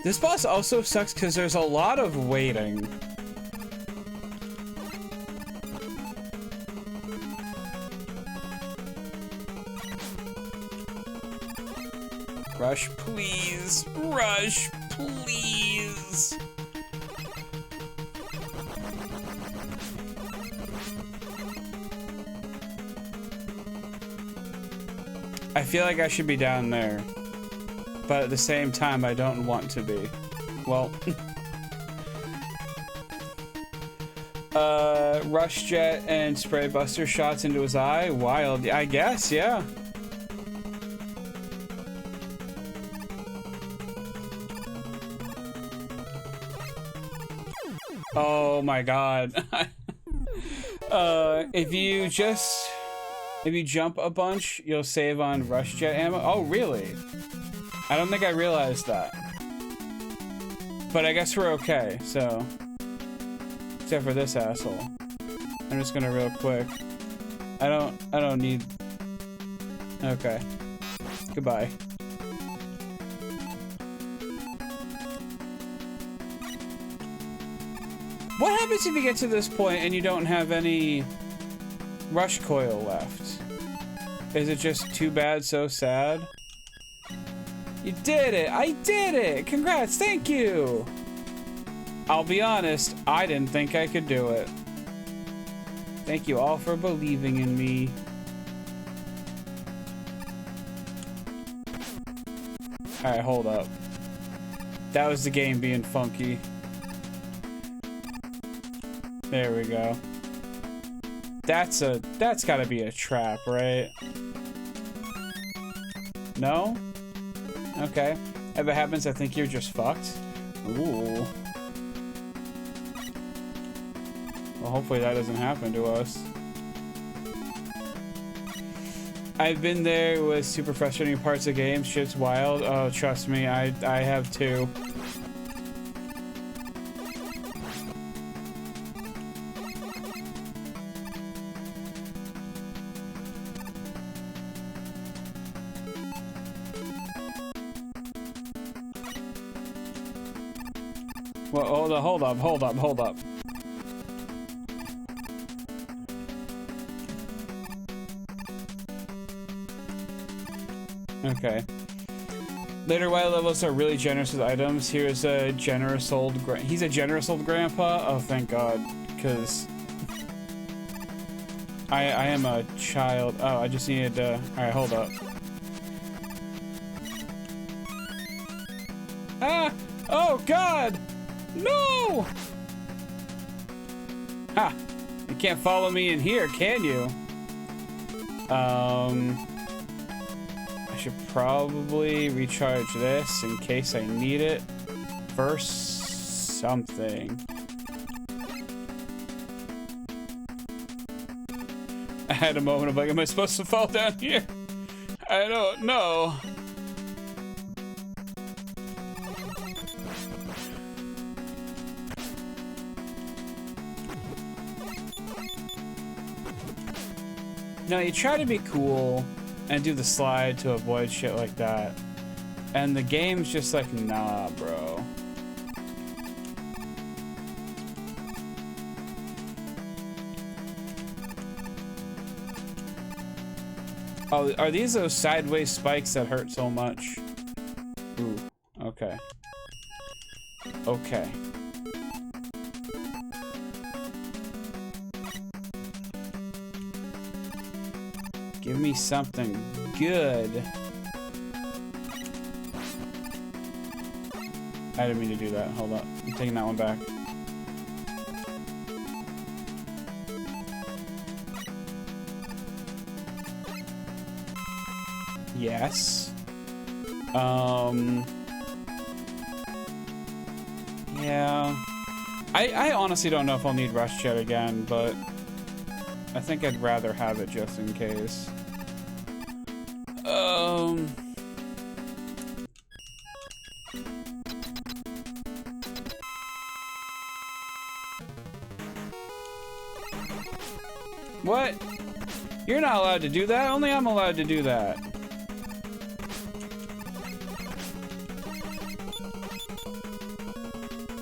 This boss also sucks because there's a lot of waiting. Rush, please. Rush, please. I feel like I should be down there, but at the same time, I don't want to be. Well, Rush Jet and Spray Buster shots into his eye. Wild, I guess, yeah. Oh my god. If you jump a bunch, you'll save on Rush Jet ammo. Oh, really? I don't think I realized that. But I guess we're okay, so. Except for this asshole. I'm just gonna real quick. I don't need. Okay. Goodbye. What happens if you get to this point and you don't have any rush coil left? Is it just too bad, so sad? You did it! I did it! Congrats, thank you! I'll be honest, I didn't think I could do it. Thank you all for believing in me. Alright, hold up. That was the game being funky. There we go. That's gotta be a trap, right? No? Okay. If it happens, I think you're just fucked. Ooh. Well, hopefully that doesn't happen to us. I've been there with super frustrating parts of games. Shit's wild. Oh, trust me, I have too. Well, hold up. Okay. Later wild levels are really generous with items. Here's a generous old he's a generous old grandpa. Oh, thank God, because I am a child. Oh, I just needed to. All right, hold up. Ah! Oh God! No! Ha! You can't follow me in here, can you? I should probably recharge this in case I need it for something. I had a moment of like, am I supposed to fall down here? I don't know. No, you try to be cool and do the slide to avoid shit like that. And the game's just like, nah, bro. Oh, are these those sideways spikes that hurt so much? Ooh, okay. Okay. Give me something good. I didn't mean to do that. Hold up. I'm taking that one back. Yes. Yeah. I honestly don't know if I'll need Rush Jet again, but I think I'd rather have it just in case. What? You're not allowed to do that? Only I'm allowed to do that.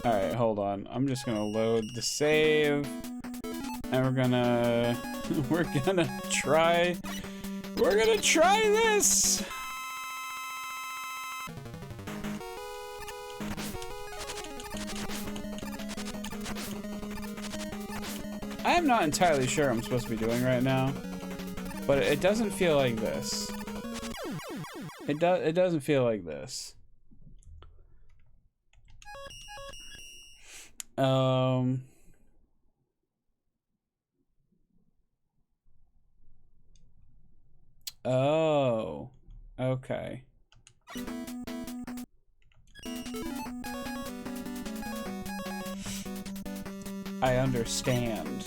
Alright, hold on. I'm just gonna load the save. And we're gonna try this. I'm not entirely sure what I'm supposed to be doing right now, but it doesn't feel like this. It doesn't feel like this. Oh, okay. I understand.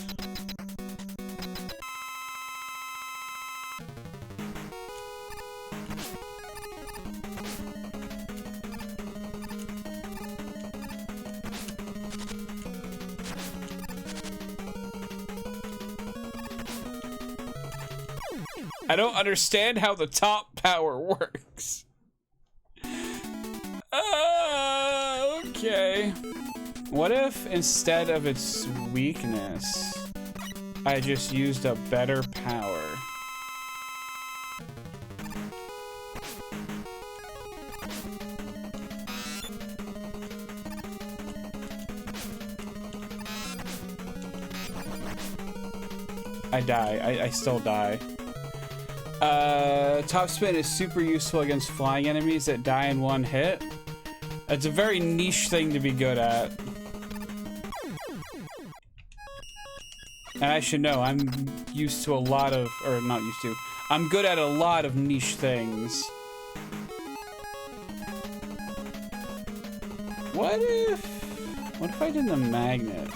I don't understand how the top power works. Okay. What if instead of its weakness, I just used a better power? I die. I still die. Top spin is super useful against flying enemies that die in one hit. It's a very niche thing to be good at. And I should know, I'm used to a lot of, or not used to, I'm good at a lot of niche things. What if I did the magnet?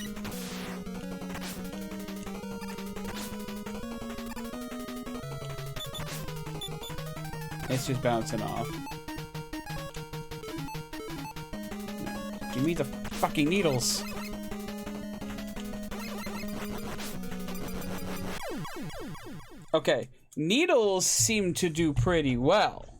It's just bouncing off. No, give me the fucking needles. Okay, needles seem to do pretty well.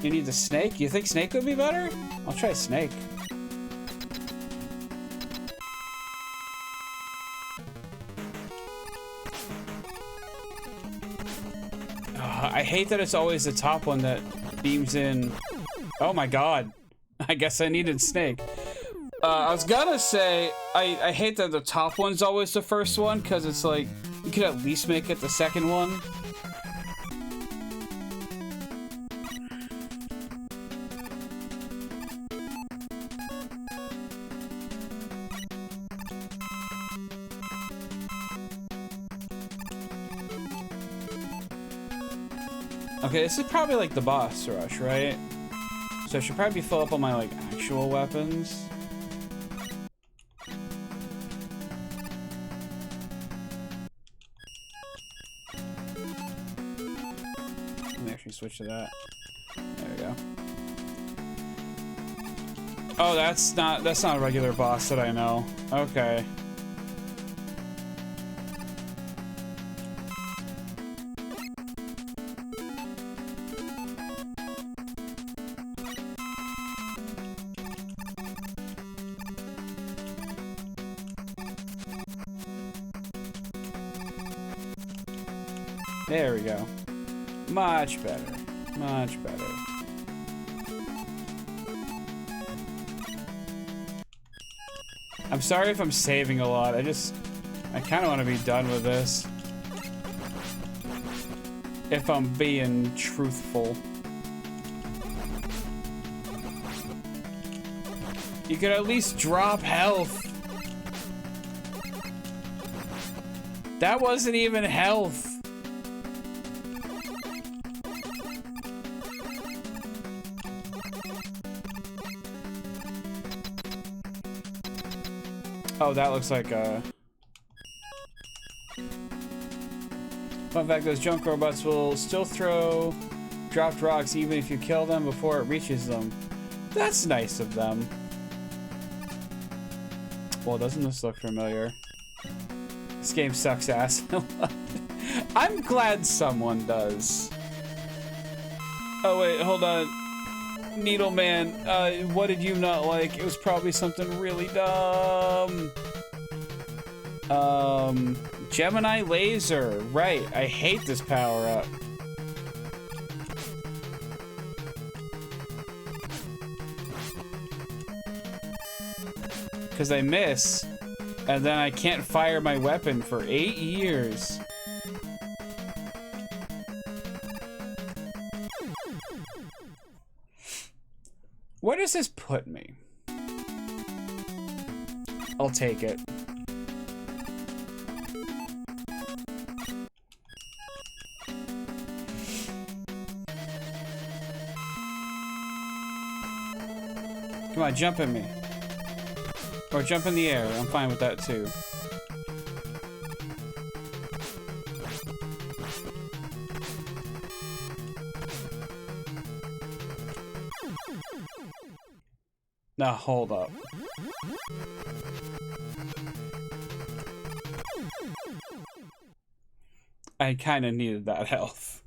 You need the snake? You think snake would be better? I'll try snake. I hate that it's always the top one that beams in. Oh my god. I guess I needed snake. I was gonna say, I hate that the top one's always the first one, because it's like, you could at least make it the second one. Okay, this is probably like the boss rush, right? So I should probably fill up on my like actual weapons. Let me actually switch to that. There we go. Oh, that's not a regular boss that I know. Okay. There we go. Much better. Much better. I'm sorry if I'm saving a lot. I kind of want to be done with this. If I'm being truthful. You could at least drop health. That wasn't even health. Oh, that looks like a... Fun fact, those junk robots will still throw dropped rocks even if you kill them before it reaches them. That's nice of them. Well, doesn't this look familiar? This game sucks ass. I'm glad someone does. Oh wait, hold on. Needleman, what did you not like? It was probably something really dumb. Gemini Laser. Right, I hate this power-up. Because I miss, and then I can't fire my weapon for 8 years. Where does this put me? I'll take it. Come on, jump at me. Or jump in the air. I'm fine with that too. Now, hold up. I kind of needed that health.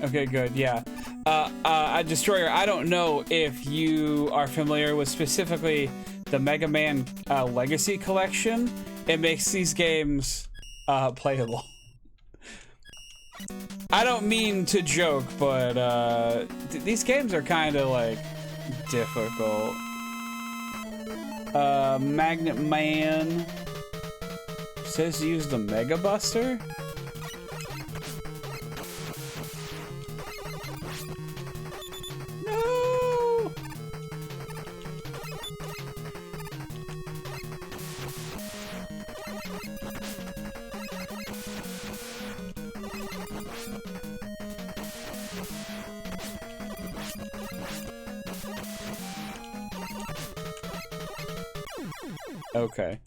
Okay, good, yeah. Destroyer, I don't know if you are familiar with specifically the Mega Man Legacy Collection. It makes these games playable. I don't mean to joke, but these games are kind of like difficult. Magnet Man says use the Mega Buster. No. Okay.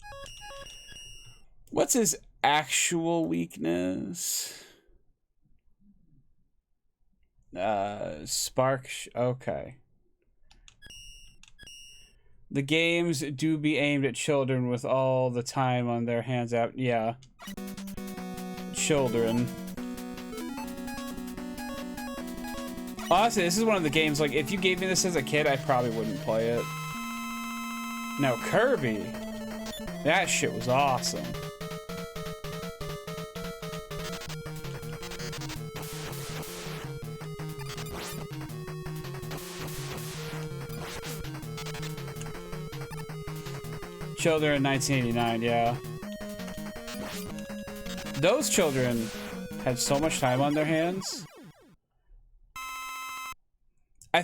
What's his actual weakness? Spark. Okay. The games do be aimed at children with all the time on their hands out. Yeah. Children. Honestly, this is one of the games, like, if you gave me this as a kid, I probably wouldn't play it. Now, Kirby. That shit was awesome. Children in 1989, yeah. Those children had so much time on their hands.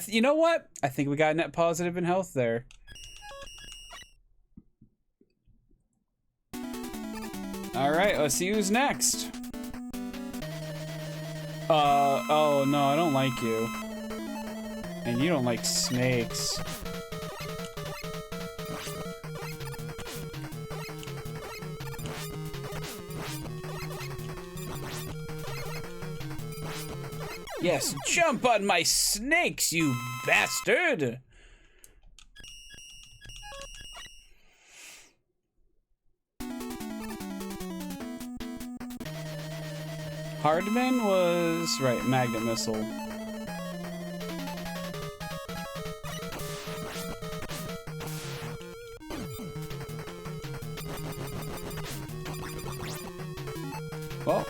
You know what? I think we got a net positive in health there. Alright, let's see who's next. Oh no, I don't like you. And you don't like snakes. Yes, jump on my snakes, you bastard! Hardman was... right, Magnet Missile. Well...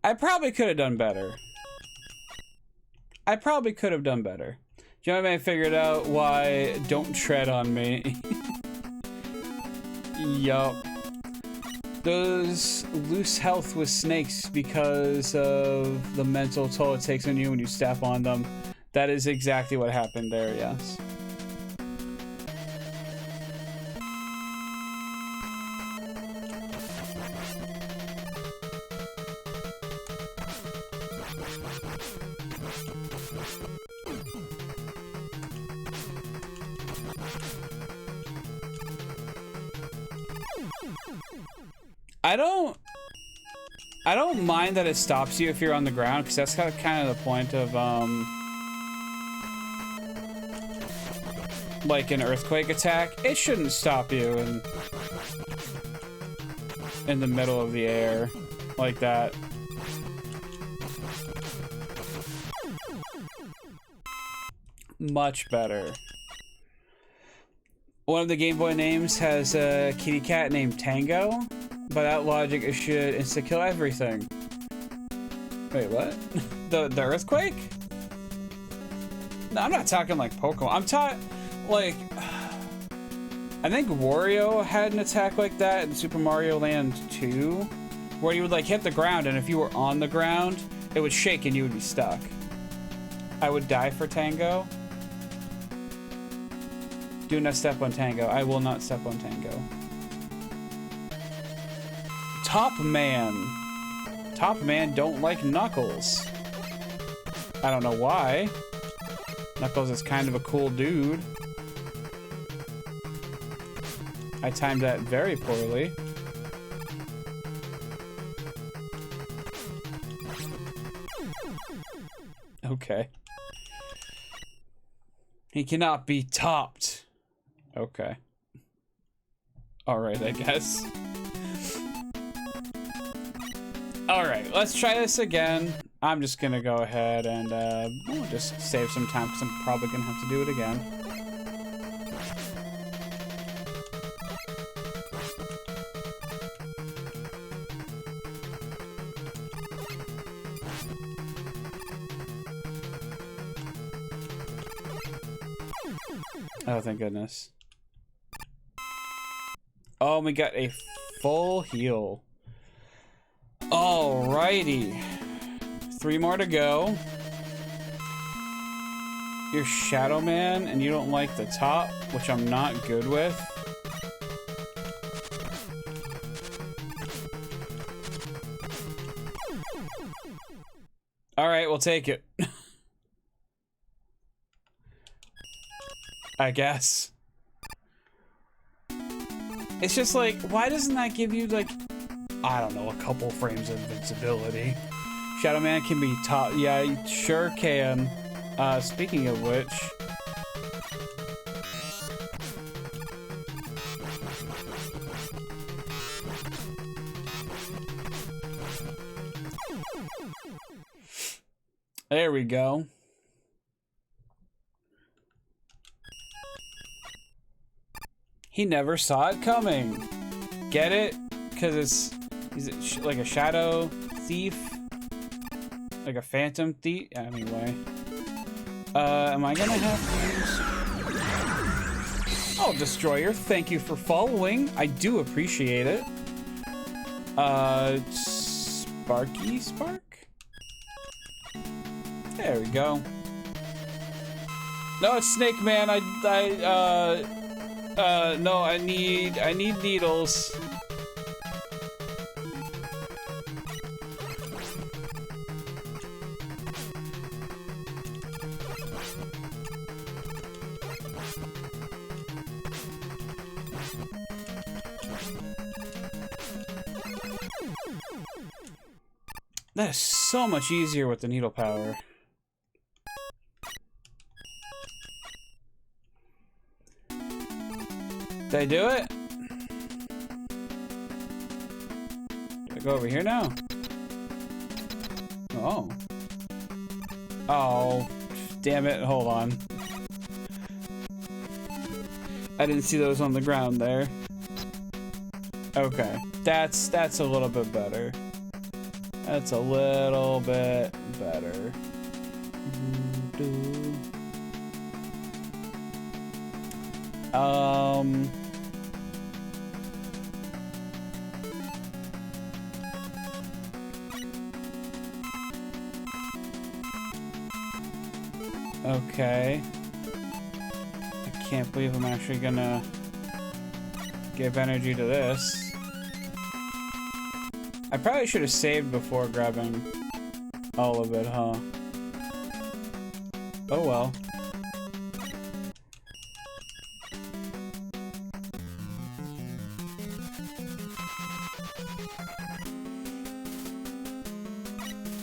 I probably could have done better. I probably could have done better. Gemini Man figured out why don't tread on me. Yup. Those loose health with snakes because of the mental toll it takes on you when you step on them. That is exactly what happened there, yes. I don't mind that it stops you if you're on the ground, because that's kind of the point of like an earthquake attack. It shouldn't stop you in the middle of the air like that. Much better. One of the Game Boy names has a kitty cat named Tango. By that logic, it should insta-kill everything. Wait, what? the earthquake? No, I'm not talking like Pokemon. I'm talking like... I think Wario had an attack like that in Super Mario Land 2, where you would like hit the ground, and if you were on the ground, it would shake and you would be stuck. I would die for Tango. Do not step on Tango. I will not step on Tango. Top Man. Top Man don't like Knuckles. I don't know why. Knuckles is kind of a cool dude. I timed that very poorly. Okay. He cannot be topped. Okay. Alright, I guess. Alright, let's try this again. I'm just gonna go ahead and we'll just save some time because I'm probably gonna have to do it again. Oh, thank goodness. Oh, we got a full heal. Alrighty. 3 more to go. You're Shadow Man, and you don't like the top, which I'm not good with. Alright, we'll take it. I guess. It's just like, why doesn't that give you, like, I don't know, a couple frames of invincibility? Shadow Man can be top. Yeah, you sure can. Speaking of which. There we go. He never saw it coming. Get it? Because he's like a shadow thief? Like a phantom thief? Anyway. Am I gonna have to use... Oh, Destroyer, thank you for following. I do appreciate it. Sparky Spark? There we go. No, it's Snake Man. No, I need needles. That is so much easier with the needle power. Did I do it? Do I go over here now? Oh. Oh, damn it, hold on. I didn't see those on the ground there. Okay, that's a little bit better. That's a little bit better. Okay. I can't believe I'm actually gonna give energy to this. I probably should have saved before grabbing all of it, huh? Oh well.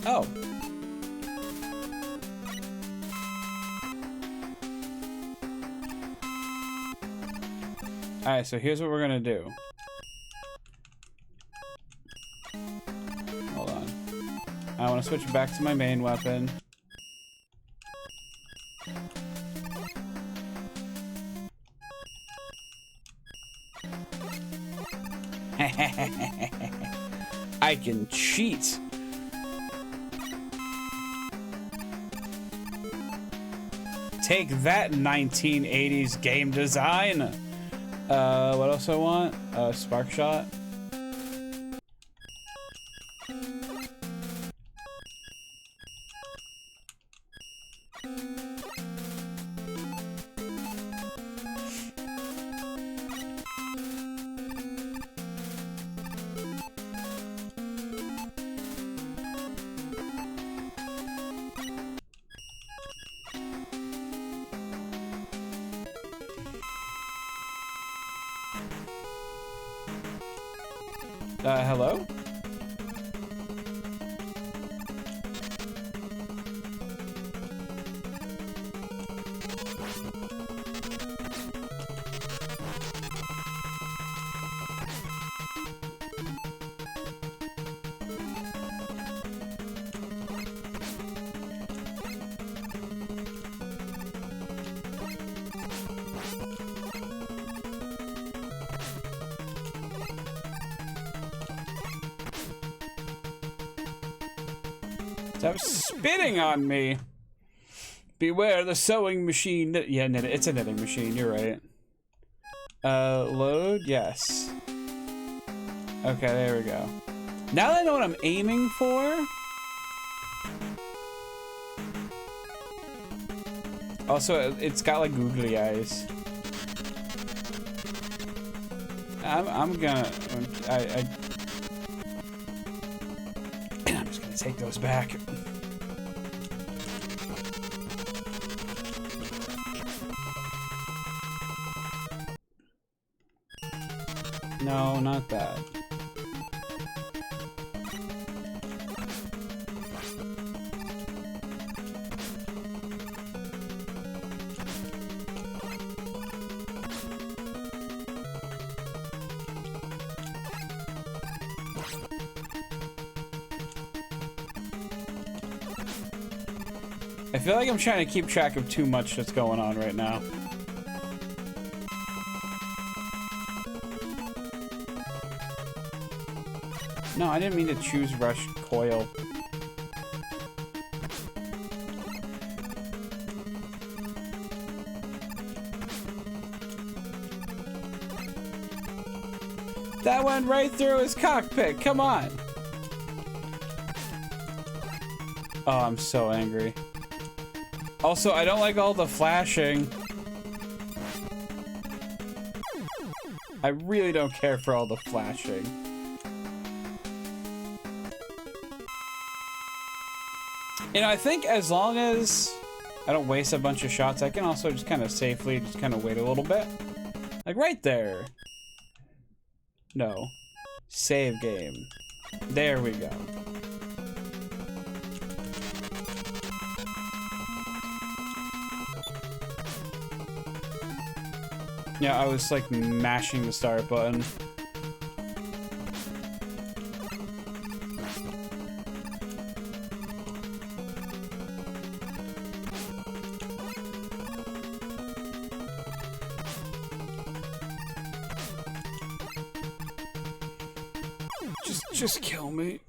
Oh. Alright, so here's what we're gonna do. Hold on. I want to switch back to my main weapon. I can cheat. Take that, 1980s game design. What else I want? Spark shot. Hello? Stop spitting on me. Beware the sewing machine. Yeah, it's a knitting machine. You're right. Load. Yes. Okay, there we go. Now that I know what I'm aiming for. Also, it's got like googly eyes. I'm gonna. I'm just gonna take those back. No, not that. I feel like I'm trying to keep track of too much that's going on right now. No, I didn't mean to choose Rush Coil. That went right through his cockpit. Come on. Oh, I'm so angry. Also, I don't like all the flashing. I really don't care for all the flashing. You know, I think as long as I don't waste a bunch of shots, I can also just kind of safely just kind of wait a little bit. Like right there. No. Save game. There we go. Yeah, I was like mashing the start button. Just kill me.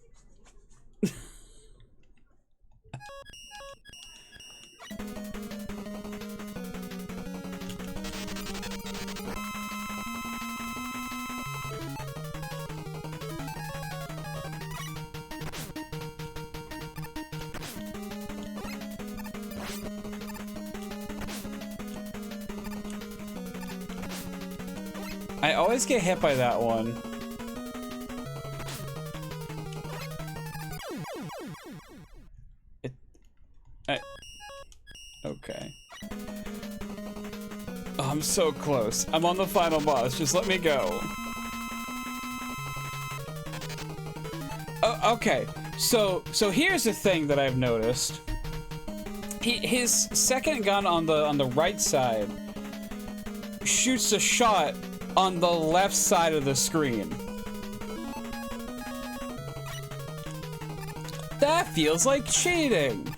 I always get hit by that one. Okay. Oh, I'm so close. I'm on the final boss. Just let me go. Oh, okay. So here's the thing that I've noticed. His second gun on the right side shoots a shot on the left side of the screen. That feels like cheating.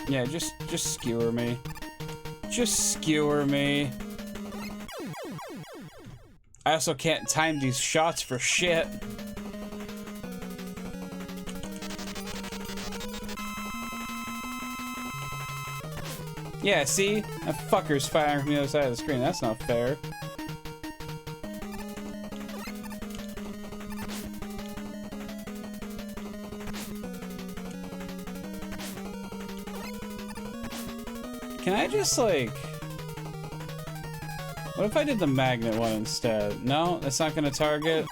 Yeah, just skewer me. Just skewer me. I also can't time these shots for shit. Yeah, see? That fucker's firing from the other side of the screen. That's not fair. Can I just, like... What if I did the magnet one instead? No? That's not gonna target?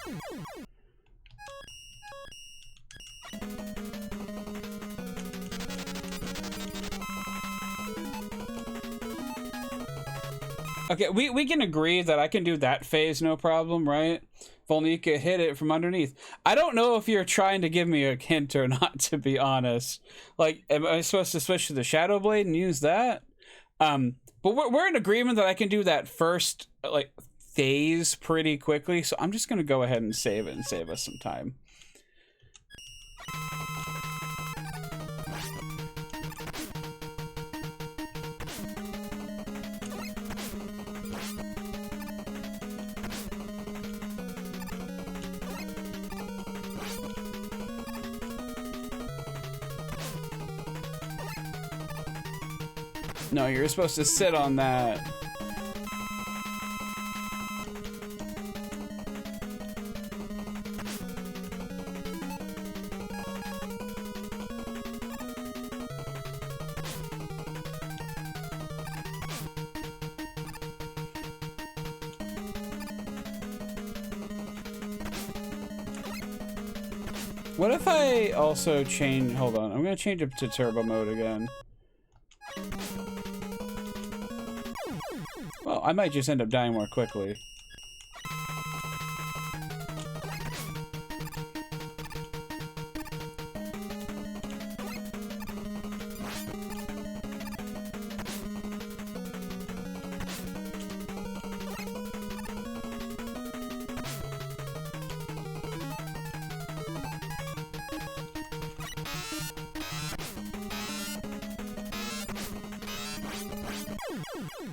Okay, we can agree that I can do that phase no problem, right? If only you could hit it from underneath. I don't know if you're trying to give me a hint or not, to be honest. Like, am I supposed to switch to the Shadow Blade and use that? But we're in agreement that I can do that first, like, phase pretty quickly, so I'm just gonna go ahead and save it and save us some time. No, you're supposed to sit on that. What if I also change... Hold on, I'm gonna change it to turbo mode again. Well, I might just end up dying more quickly.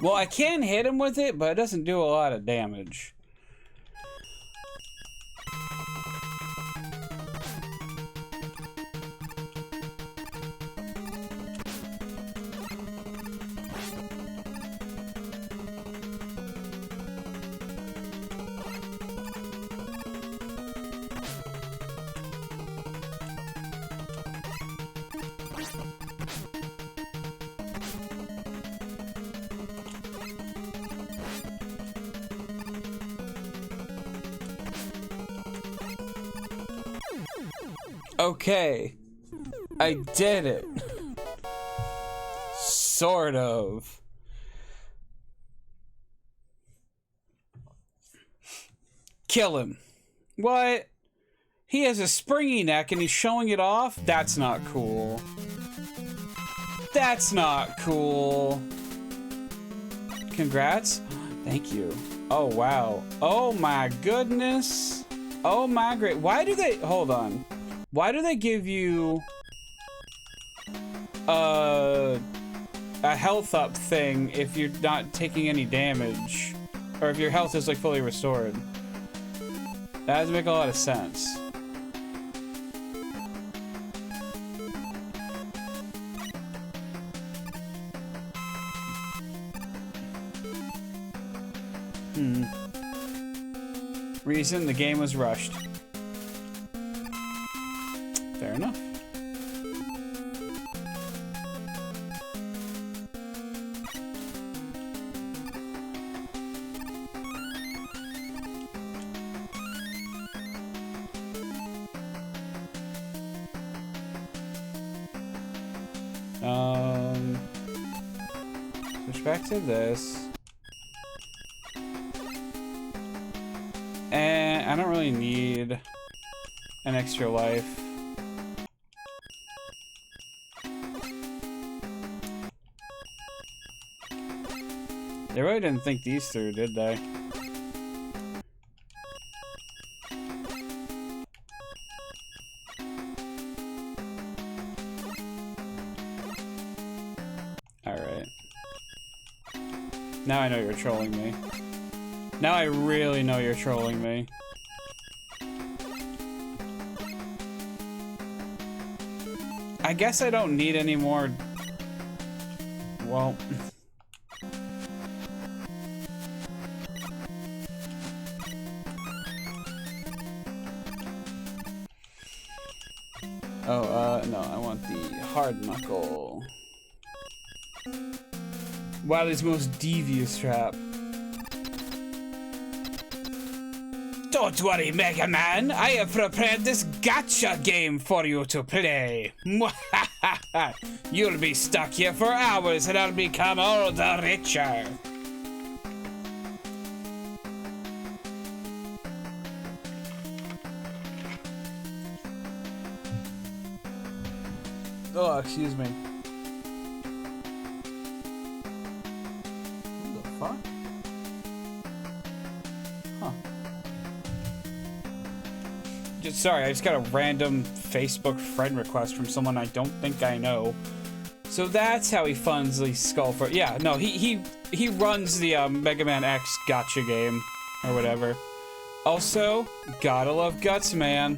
Well, I can hit him with it, but it doesn't do a lot of damage. Okay, I did it. Sort of. Kill him. What? He has a springy neck and he's showing it off? That's not cool. That's not cool. Congrats. Thank you. Oh, wow. Oh, my goodness. Oh, my great. Why do they... Hold on. Why do they give you a health up thing if you're not taking any damage? Or if your health is like fully restored? That doesn't make a lot of sense. Reason the game was rushed. Fair enough. Switch back to this. And I don't really need an extra life. They really didn't think these through, did they? Alright. Now I know you're trolling me. Now I really know you're trolling me. I guess I don't need any more... Well... no, I want the hard knuckle. Wily's most devious trap. Don't worry, Mega Man. I have prepared this gacha game for you to play. You'll be stuck here for hours and I'll become all the richer. Oh, excuse me. What the fuck? Huh. Sorry, I just got a random Facebook friend request from someone I don't think I know. So that's how he funds the Skull for. Yeah, no, he runs the Mega Man X gacha game or whatever. Also, gotta love Guts, man.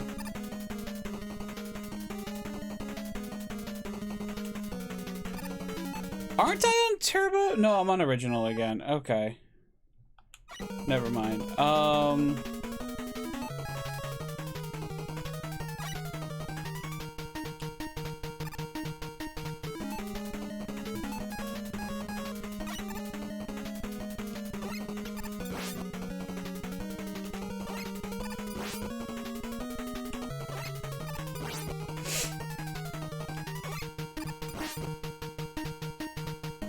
Aren't I on Turbo? No, I'm on Original again. Okay. Never mind.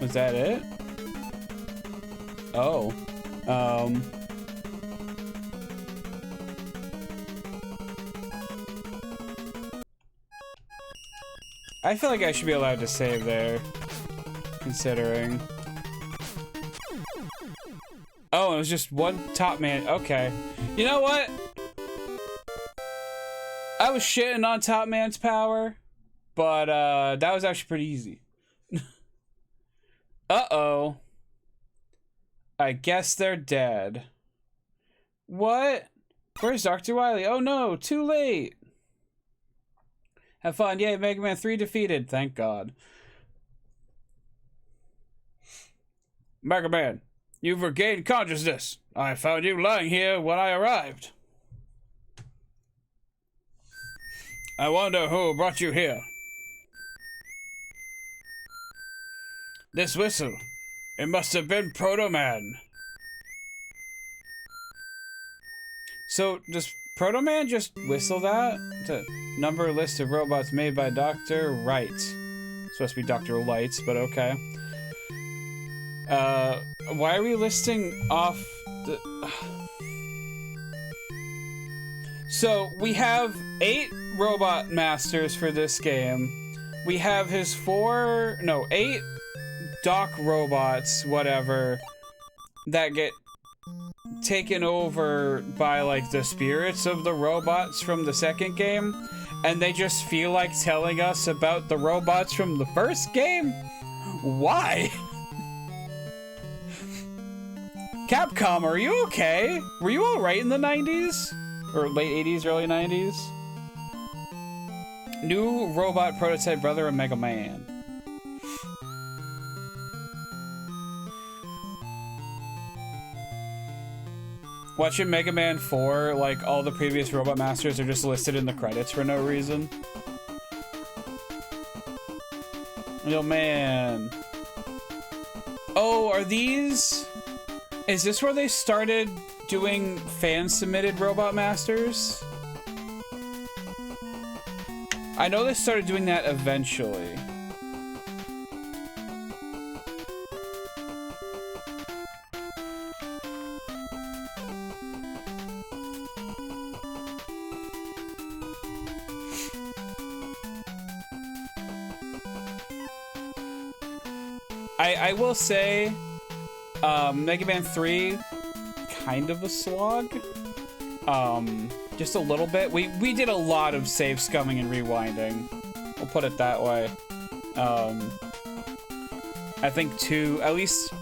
Was that it? Oh. I feel like I should be allowed to save there, considering. Oh, it was just one top man. Okay. You know what? I was shitting on Top Man's power, but that was actually pretty easy. Uh-oh. I guess they're dead. What? Where's Dr. Wily? Oh no, too late. Have fun. Yay, Mega Man 3 defeated. Thank God. Mega Man, you've regained consciousness. I found you lying here when I arrived. I wonder who brought you here. This whistle. It must have been Proto Man. So, does Proto Man just whistle that? To number list of robots made by Dr. Wright. It's supposed to be Dr. Lights, but okay. Why are we listing off the... So, we have 8 robot masters for this game. We have his 8 Doc robots, whatever, that get taken over by, like, the spirits of the robots from the second game, and they just feel like telling us about the robots from the first game? Why? Capcom, are you okay? Were you alright in the 90s? Or late 80s, early 90s? New robot prototype brother of Mega Man. Watching Mega Man 4, like, all the previous Robot Masters are just listed in the credits for no reason. Yo, man. Oh, are these... Is this where they started doing fan-submitted Robot Masters? I know they started doing that eventually. I will say, Mega Man 3, kind of a slog. Just a little bit. We did a lot of save scumming and rewinding. We'll put it that way. I think 2, at least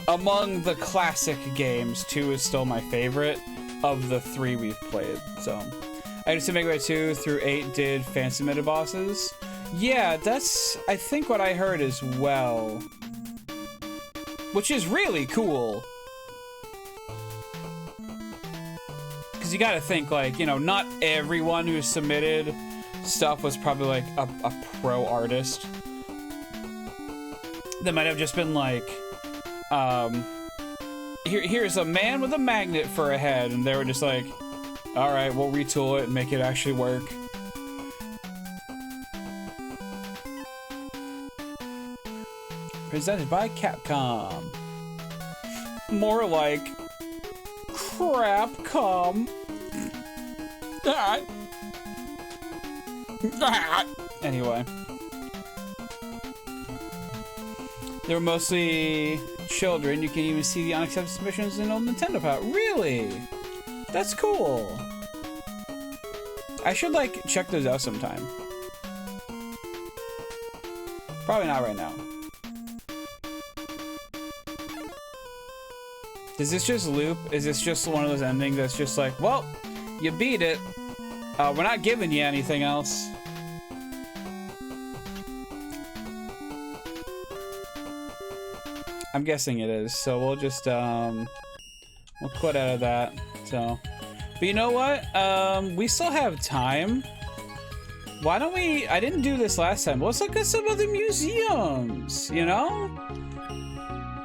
among the classic games, 2 is still my favorite of the 3 we've played. So, I understand Mega Man 2 through 8 did fan submitted bosses. Yeah, that's, I think, what I heard as well. Which is really cool. Because you gotta think, like, you know, not everyone who submitted stuff was probably, like, a pro artist. They might have just been like, here's a man with a magnet for a head, and they were just like, alright, we'll retool it and make it actually work. Presented by Capcom. More like Crapcom. Anyway. They were mostly children. You can even see the unaccepted submissions in old Nintendo Power. Really? That's cool. I should, like, check those out sometime. Probably not right now. Does this just loop? Is this just one of those endings that's just like, well, you beat it. We're not giving you anything else. I'm guessing it is, so we'll just, we'll quit out of that, so. But you know what? We still have time. Why don't we, I didn't do this last time, let's look at some of the museums, you know?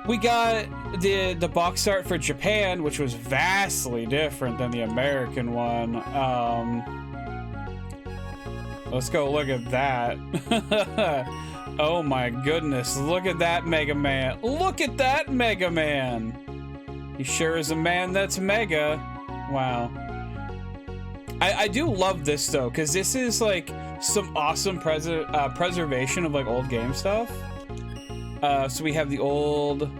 We got the box art for Japan, which was vastly different than the American one. Let's go look at that. Oh my goodness, look at that Mega Man. Look at that Mega Man. He sure is a man that's mega. Wow. I do love this though, because this is like some awesome preservation of like old game stuff. So we have the old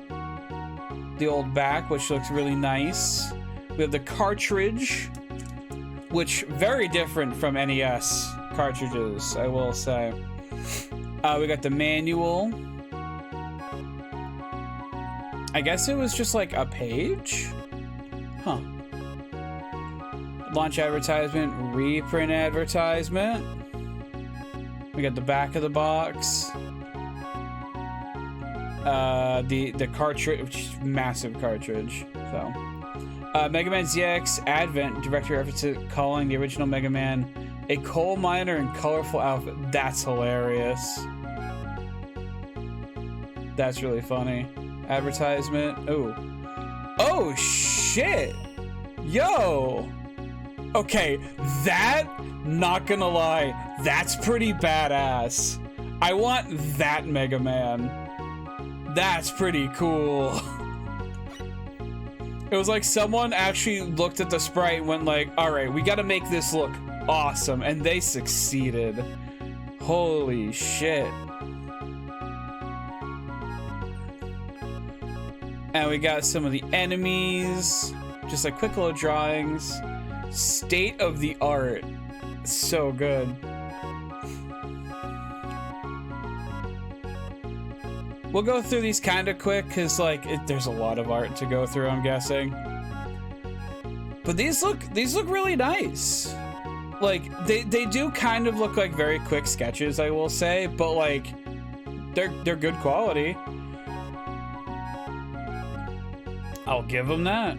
back, which looks really nice. We have the cartridge, which very different from NES cartridges, I will say. We got the manual. I guess it was just like a page? Huh. Launch advertisement, reprint advertisement. We got the back of the box. The cartridge, which is massive cartridge. So, Mega Man ZX Advent, director reference to calling the original Mega Man a coal miner in colorful outfit. That's hilarious. That's really funny. Advertisement. Oh. Oh shit. Yo. Okay, that, not gonna lie, that's pretty badass. I want that Mega Man. That's pretty cool. It was like someone actually looked at the sprite and went like, all right, we gotta make this look awesome, and they succeeded. Holy shit. And we got some of the enemies, just like quick little drawings. State of the art. So good. We'll go through these kind of quick because like there's a lot of art to go through, I'm guessing. But these look really nice. Like they do kind of look like very quick sketches, I will say, but like they're good quality. I'll give them that.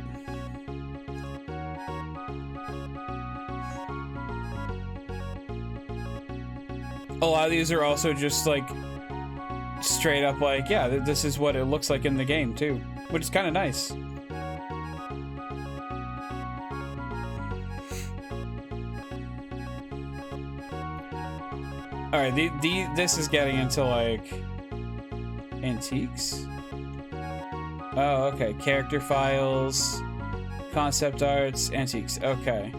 A lot of these are also just like straight up like, yeah, this is what it looks like in the game too, which is kind of nice. All right, this is getting into like antiques. Oh, okay. Character files, concept arts, antiques. Okay.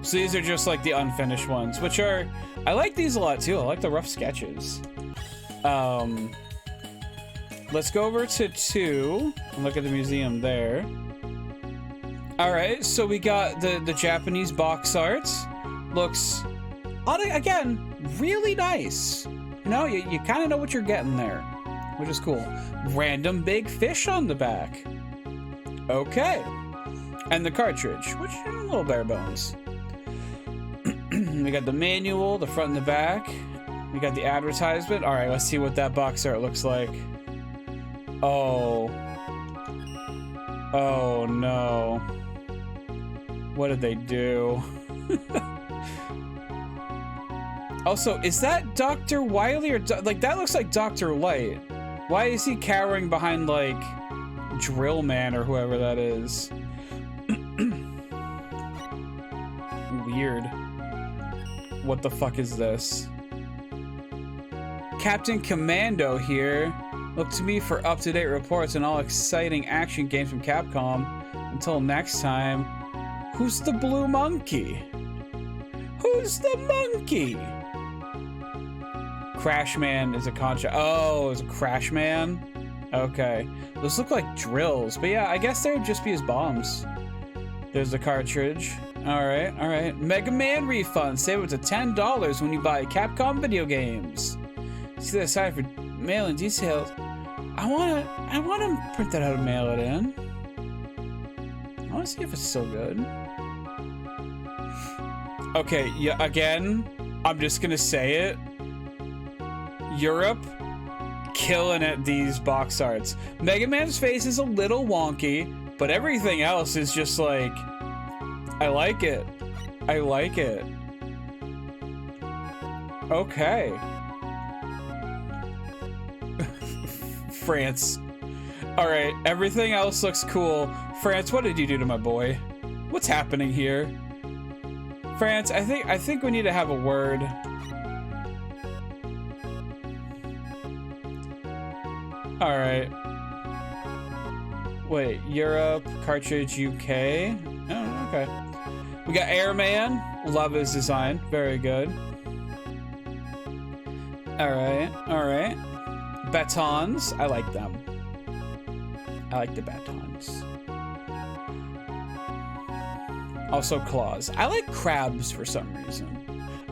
So these are just like the unfinished ones, which are, I like these a lot too. I like the rough sketches. Let's go over to 2 and look at the museum there. All right, so we got the Japanese box art. Looks, again, really nice. You know, you kind of know what you're getting there, which is cool. Random big fish on the back. Okay. And the cartridge, which is a little bare bones. We got the manual, the front and the back. We got the advertisement. All right, let's see what that box art looks like. Oh. Oh, no. What did they do? Also, is that Dr. Wily or like that looks like Dr. Light? Why is he cowering behind like Drill Man or whoever that is? Weird. What the fuck is this? Captain Commando here. Look to me for up-to-date reports on all exciting action games from Capcom. Until next time, who's the blue monkey? Who's the monkey? Crashman is a contra. Oh, it's a Crashman? Okay. Those look like drills, but yeah, I guess they would just be his bombs. There's the cartridge. Alright, alright. Mega Man refund. Save up to $10 when you buy Capcom video games. See that side for mailing details. I wanna print that out and mail it in. I wanna see if it's still good. Okay, yeah, again, I'm just gonna say it. Europe, killing at these box arts. Mega Man's face is a little wonky, but everything else is just like, I like it. I like it. Okay. France. All right, everything else looks cool. France, what did you do to my boy? What's happening here? France, I think we need to have a word. All right. Wait, Europe, cartridge, UK. Oh, okay. We got Airman. Love his design. Very good. All right, all right. Batons. I like them. I like the batons. Also claws. I like crabs for some reason.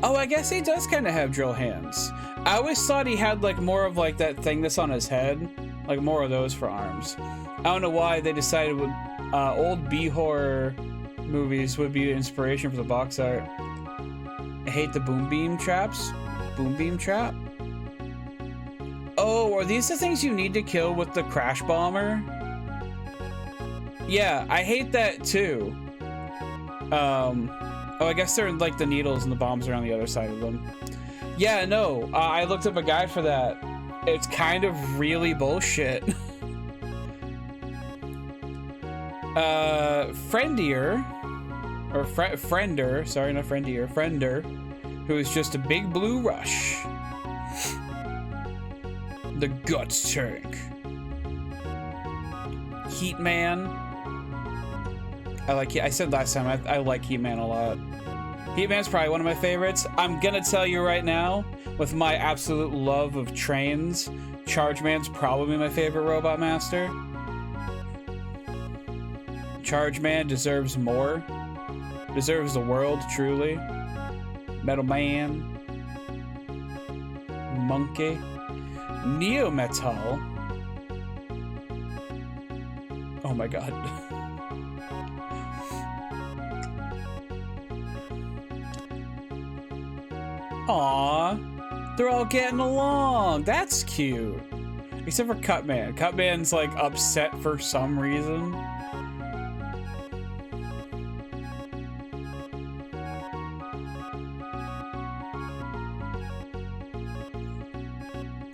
Oh, I guess he does kind of have drill hands. I always thought he had like more of like that thing that's on his head. Like more of those for arms. I don't know why they decided with old B-horror movies would be the inspiration for the box art. I hate the boom beam traps. Boom beam trap. Oh, are these the things you need to kill with the crash bomber? Yeah, I hate that too. Oh, I guess they're like the needles and the bombs are on the other side of them. Yeah, no, I looked up a guide for that. It's kind of really bullshit. Friendier, or Friender, sorry, not Friendier, Friender, who is just a big blue rush. The Guts Tank. Heat Man. I said last time, I like Heat Man a lot. Heat Man's probably one of my favorites. I'm gonna tell you right now, with my absolute love of trains, Charge Man's probably my favorite Robot Master. Charge Man deserves more. Deserves the world, truly. Metal Man. Monkey. Neo Metal. Oh my god. Aww. They're all getting along. That's cute. Except for Cutman. Cutman's like upset for some reason.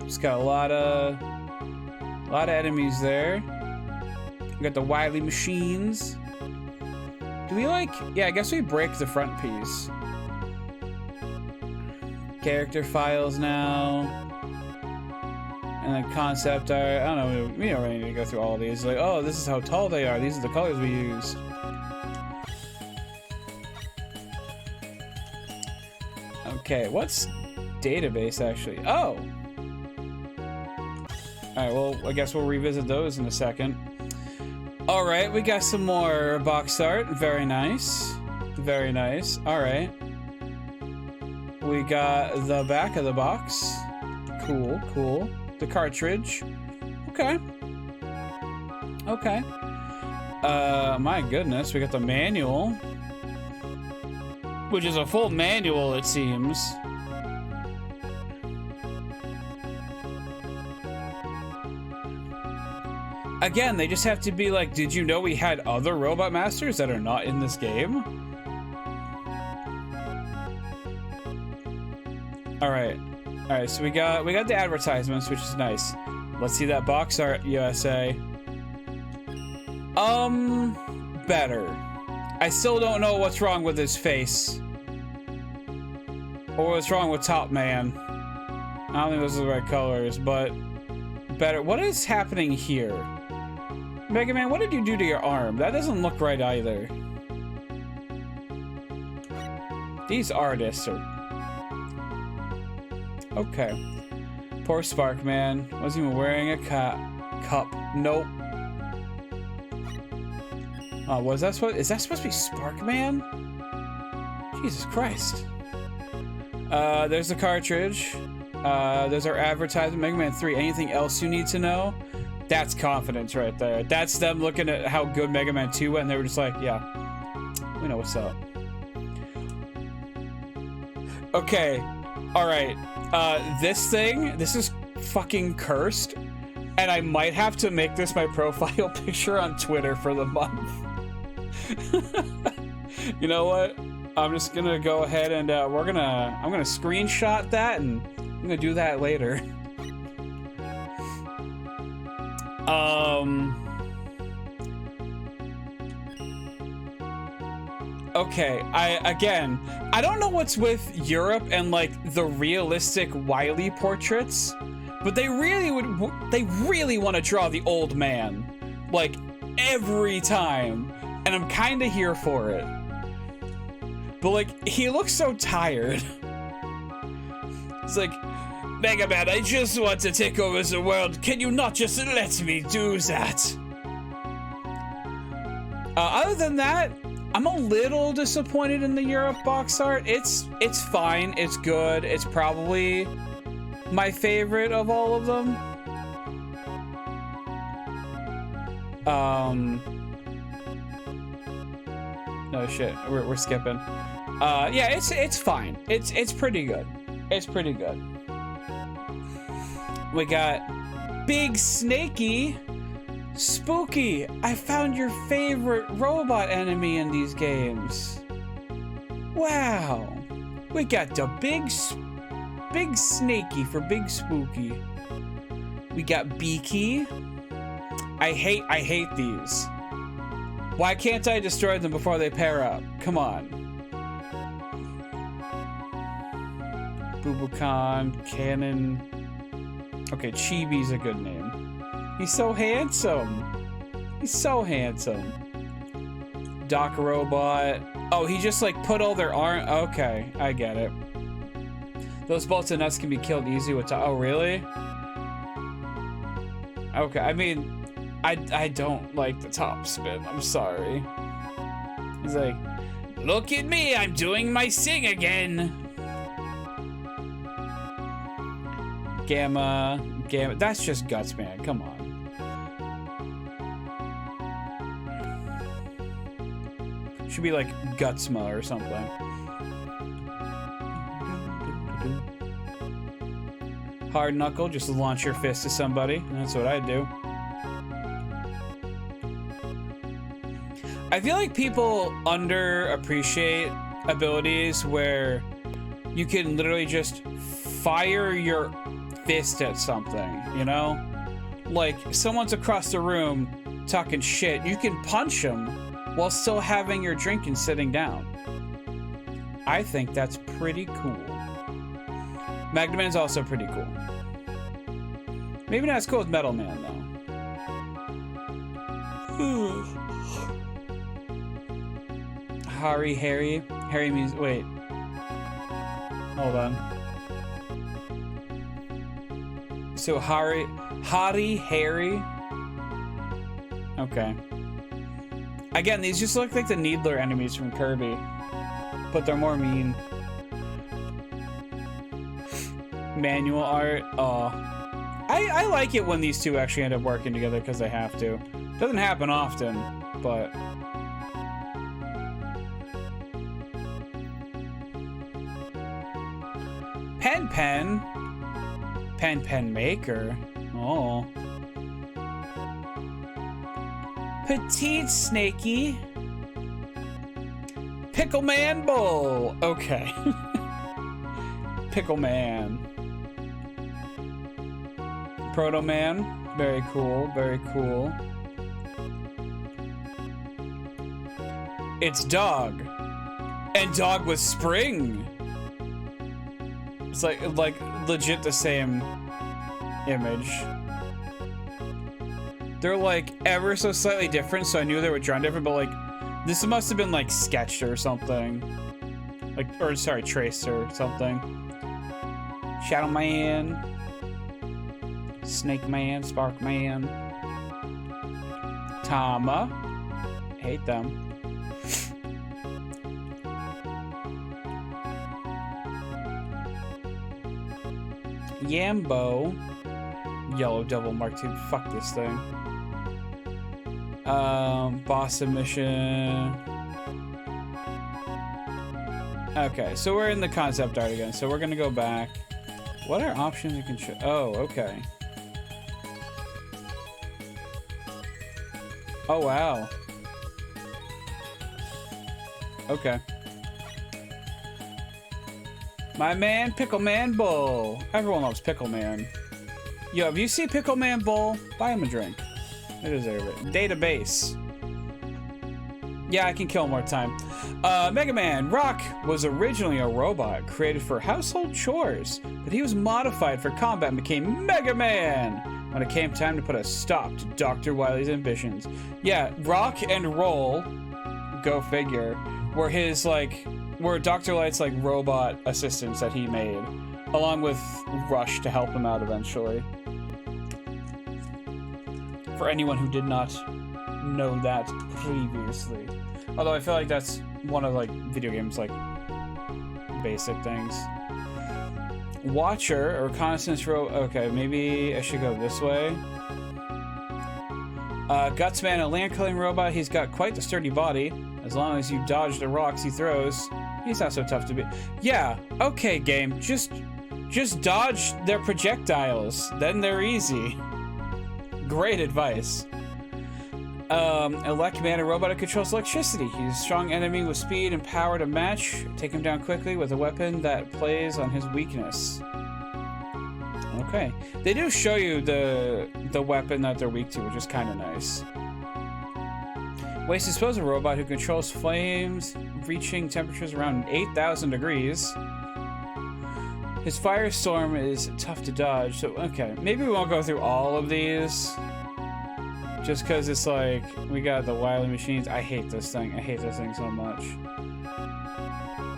Just got a lot of enemies there. We got the Wily machines. Do we like? Yeah, I guess we break the front piece. Character files now. And then concept art. I don't know, we don't really need to go through all of these. Like, oh, this is how tall they are. These are the colors we used. Okay, what's database actually? Oh! All right, well, I guess we'll revisit those in a second. All right, we got some more box art. Very nice. Very nice. All right. We got the back of the box. Cool, cool. The cartridge. Okay. Okay. My goodness, we got the manual. Which is a full manual, it seems. Again, they just have to be like, did you know we had other Robot Masters that are not in this game? All right, so we got the advertisements, which is nice. Let's see that box art, USA. Better. I still don't know what's wrong with his face. Or what's wrong with Top Man. I don't think those are the right colors, but better. What is happening here? Mega Man, what did you do to your arm? That doesn't look right either. These artists are... Okay. Poor Spark Man. Wasn't even wearing a cup. Nope. Was that supposed... Is that supposed to be Spark Man? Jesus Christ. There's the cartridge. There's our advertisement. Mega Man 3. Anything else you need to know? That's confidence right there. That's them looking at how good Mega Man 2 went, and they were just like, yeah, we know what's up. Okay, all right. This is fucking cursed, and I might have to make this my profile picture on Twitter for the month. You know what? I'm just gonna go ahead and I'm gonna screenshot that, and I'm gonna do that later. Okay, I don't know what's with Europe and like the realistic Wily portraits, but they really want to draw the old man like every time, and I'm kind of here for it. But like, he looks so tired. It's like, Mega Man, I just want to take over the world. Can you not just let me do that? Other than that, I'm a little disappointed in the Europe box art. It's fine. It's good. It's probably my favorite of all of them. No shit. We're skipping. Yeah, it's fine. It's pretty good. It's pretty good. We got Big Snakey. Spooky, I found your favorite robot enemy in these games. Wow. We got the Big Snakey for Big Spooky. We got Beaky. I hate these. Why can't I destroy them before they pair up? Come on. Bubukan, Cannon. Okay, Chibi's a good name. He's so handsome. He's so handsome. Doc Robot. Oh, he just like put all their arm. Okay, I get it. Those bolts and nuts can be killed easy with. Oh, really? Okay, I mean, I don't like the top spin. I'm sorry. He's like, look at me, I'm doing my sing again. Gamma. That's just Guts, man. Come on. Should be like Gutsma or something. Hard Knuckle, just launch your fist to somebody. That's what I do. I feel like people underappreciate abilities where you can literally just fire your fist at something, you know? Like, someone's across the room talking shit. You can punch them while still having your drink and sitting down. I think that's pretty cool. Magna Man's also pretty cool. Maybe not as cool as Metal Man, though. Harry means... Wait. Hold on. So Harry. Okay. Again, these just look like the Needler enemies from Kirby, but they're more mean. Manual art. Oh, I like it when these two actually end up working together because they have to. Doesn't happen often, but. Pen maker. Oh. Petite Snakey. Pickle Man Bowl. Okay. Pickle Man. Proto Man. Very cool. Very cool. It's Dog. And Dog with Spring. It's like legit the same image. They're like ever so slightly different, so I knew they were drawn different, but like this must have been like sketched or something. Like, or sorry, traced or something. Shadow Man. Snake Man, Spark Man. Tama. Hate them. Yambo. Yellow Devil Mark II. Fuck this thing. Boss submission. Okay, so we're in the concept art again. So we're gonna go back. What are options you can show? Oh, okay. Oh, wow. Okay. My man, Pickle Man Bull. Everyone loves Pickle Man. Yo, if you see Pickle Man Bull, buy him a drink. They deserve it. Database. Yeah, I can kill him more time. Mega Man. Rock was originally a robot created for household chores, but he was modified for combat and became Mega Man when it came time to put a stop to Dr. Wily's ambitions. Yeah, Rock and Roll, go figure, were his, like, were Dr. Light's, like, robot assistants that he made, along with Rush to help him out eventually. For anyone who did not know that previously. Although I feel like that's one of, like, video games, like, basic things. Watcher, or reconnaissance row. Okay, maybe I should go this way. Gutsman, a land-clearing robot. He's got quite the sturdy body. As long as you dodge the rocks he throws, he's not so tough to beat. Yeah, okay, game. Just dodge their projectiles. Then they're easy. Great advice. Electman, a robot that controls electricity. He's a strong enemy with speed and power to match. Take him down quickly with a weapon that plays on his weakness. Okay. They do show you the weapon that they're weak to, which is kind of nice. Waste disposal robot who controls flames reaching temperatures around 8,000 degrees. His firestorm is tough to dodge, so okay. Maybe we won't go through all of these. Just because it's like, we got the Wily machines. I hate this thing. I hate this thing so much.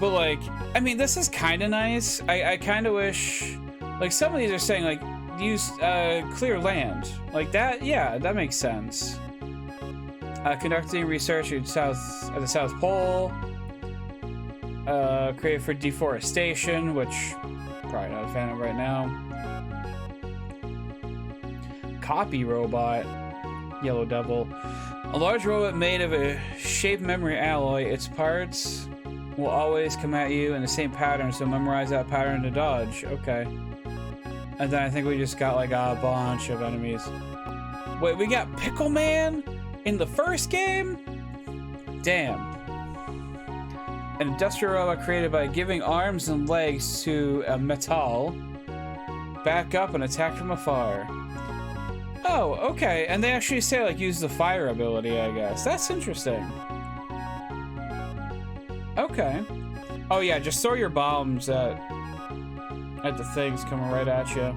But like, I mean, this is kind of nice. I kind of wish, like some of these are saying like, use clear land. Like that, yeah, that makes sense. Conducting research at the South Pole. Created for deforestation, which probably not a fan of right now. Copy robot. Yellow Devil. A large robot made of a shape memory alloy. Its parts will always come at you in the same pattern, so memorize that pattern to dodge. Okay. And then I think we just got like a bunch of enemies. Wait, we got Pickle Man in the first game? Damn. An industrial robot created by giving arms and legs to a metal. Back up and attack from afar. Oh, okay. And they actually say, like, use the fire ability, I guess. That's interesting. Okay. Oh, yeah, just throw your bombs at the things coming right at you.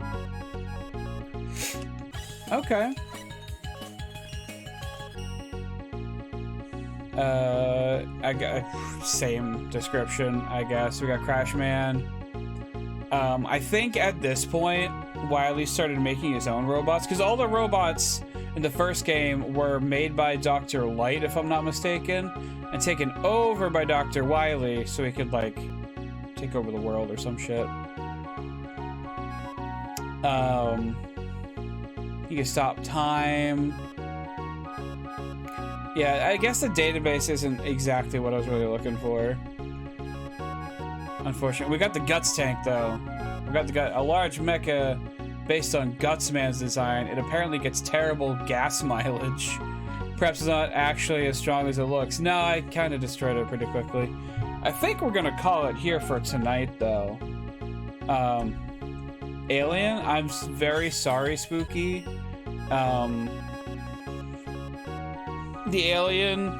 Okay. I got same description, I guess. We got Crash Man. I think at this point, Wily started making his own robots, because all the robots in the first game were made by Dr. Light, if I'm not mistaken, and taken over by Dr. Wily so he could, like, take over the world or some shit. He can stop time. Yeah, I guess the database isn't exactly what I was really looking for. Unfortunately. We got the Guts tank, though. We got a large mecha based on Gutsman's design. It apparently gets terrible gas mileage. Perhaps it's not actually as strong as it looks. No, I kind of destroyed it pretty quickly. I think we're gonna call it here for tonight, though. Alien, I'm very sorry, Spooky. The alien,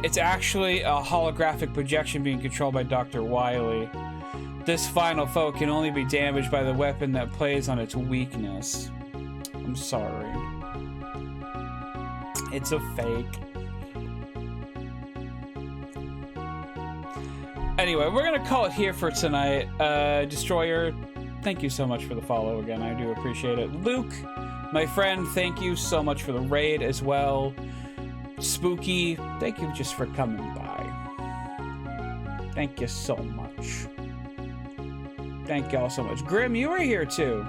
it's actually a holographic projection being controlled by Dr. Wily. This final foe can only be damaged by the weapon that plays on its weakness. I'm sorry. It's a fake. Anyway, we're gonna call it here for tonight. Destroyer, thank you so much for the follow again. I do appreciate it. Luke, my friend, thank you so much for the raid as well. Spooky, thank you just for coming by. Thank you so much. Thank y'all so much. Grim, you were here too.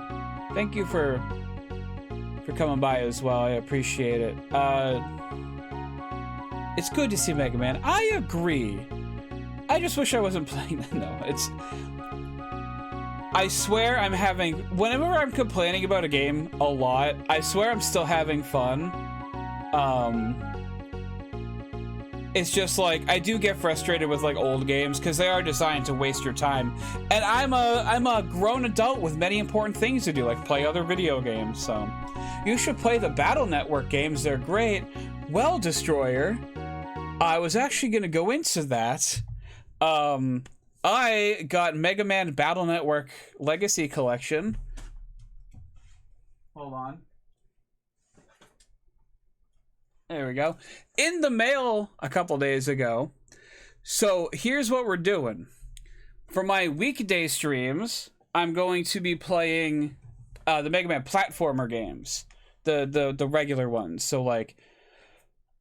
Thank you for coming by as well. I appreciate it. It's good to see Mega Man. I agree. I just wish I wasn't playing that. No, it's... I swear I'm having... Whenever I'm complaining about a game a lot, I swear I'm still having fun. It's just like, I do get frustrated with like old games because they are designed to waste your time. And I'm a grown adult with many important things to do, like play other video games, so. You should play the Battle Network games, they're great. Well, Destroyer, I was actually gonna go into that. I got Mega Man Battle Network Legacy Collection. Hold on. There we go. In the mail a couple days ago. So here's what we're doing. For my weekday streams, I'm going to be playing the Mega Man platformer games. The regular ones. So like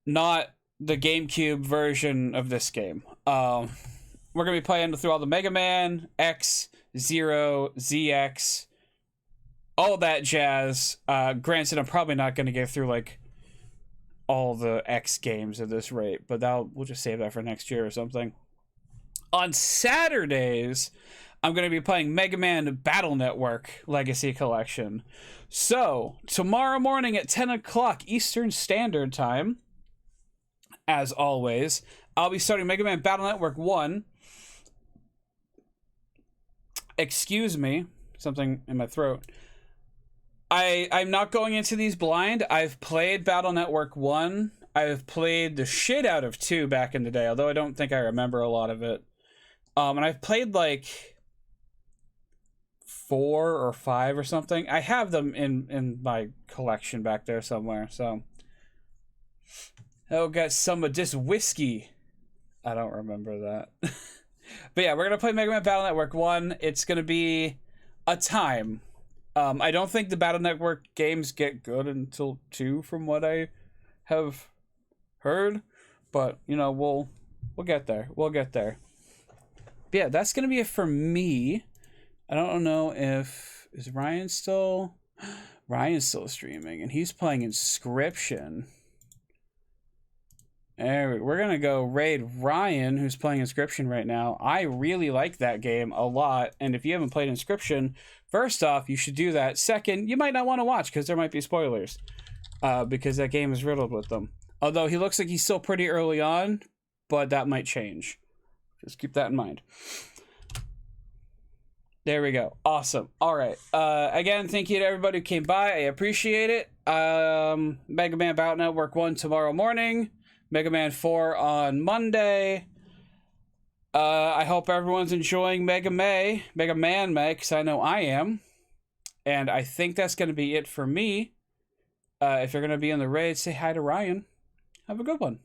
not the GameCube version of this game. We're going to be playing through all the Mega Man, X, Zero, ZX, all that jazz. Granted, I'm probably not going to get through like all the X games at this rate, but we'll just save that for next year or something. On Saturdays, I'm going to be playing Mega Man Battle Network Legacy Collection. So, tomorrow morning at 10 o'clock Eastern Standard Time, as always, I'll be starting Mega Man Battle Network 1. Excuse me, something in my throat. I'm not going into these blind. I've played Battle Network 1. I've played the shit out of 2 back in the day, although I don't think I remember a lot of it. And I've played like 4 or 5 or something. I have them in my collection back there somewhere, so. Oh, got some of this whiskey. I don't remember that. But yeah, we're going to play Mega Man Battle Network 1. It's going to be a time. I don't think the Battle Network games get good until 2 from what I have heard. But, you know, we'll get there. We'll get there. But yeah, that's going to be it for me. I don't know if... Is Ryan still... Ryan's still streaming, and he's playing Inscription. We're going to go raid Ryan, who's playing Inscription right now. I really like that game a lot, and if you haven't played Inscription, first off, you should do that. Second, you might not want to watch, because there might be spoilers, because that game is riddled with them. Although he looks like he's still pretty early on, but that might change. Just keep that in mind. There we go. Awesome. All right. Again, thank you to everybody who came by. I appreciate it. Mega Man Battle Network 1 tomorrow morning. Mega Man 4 on Monday. I hope everyone's enjoying Mega Man May, because I know I am. And I think that's going to be it for me. If you're going to be in the raid, say hi to Ryan. Have a good one.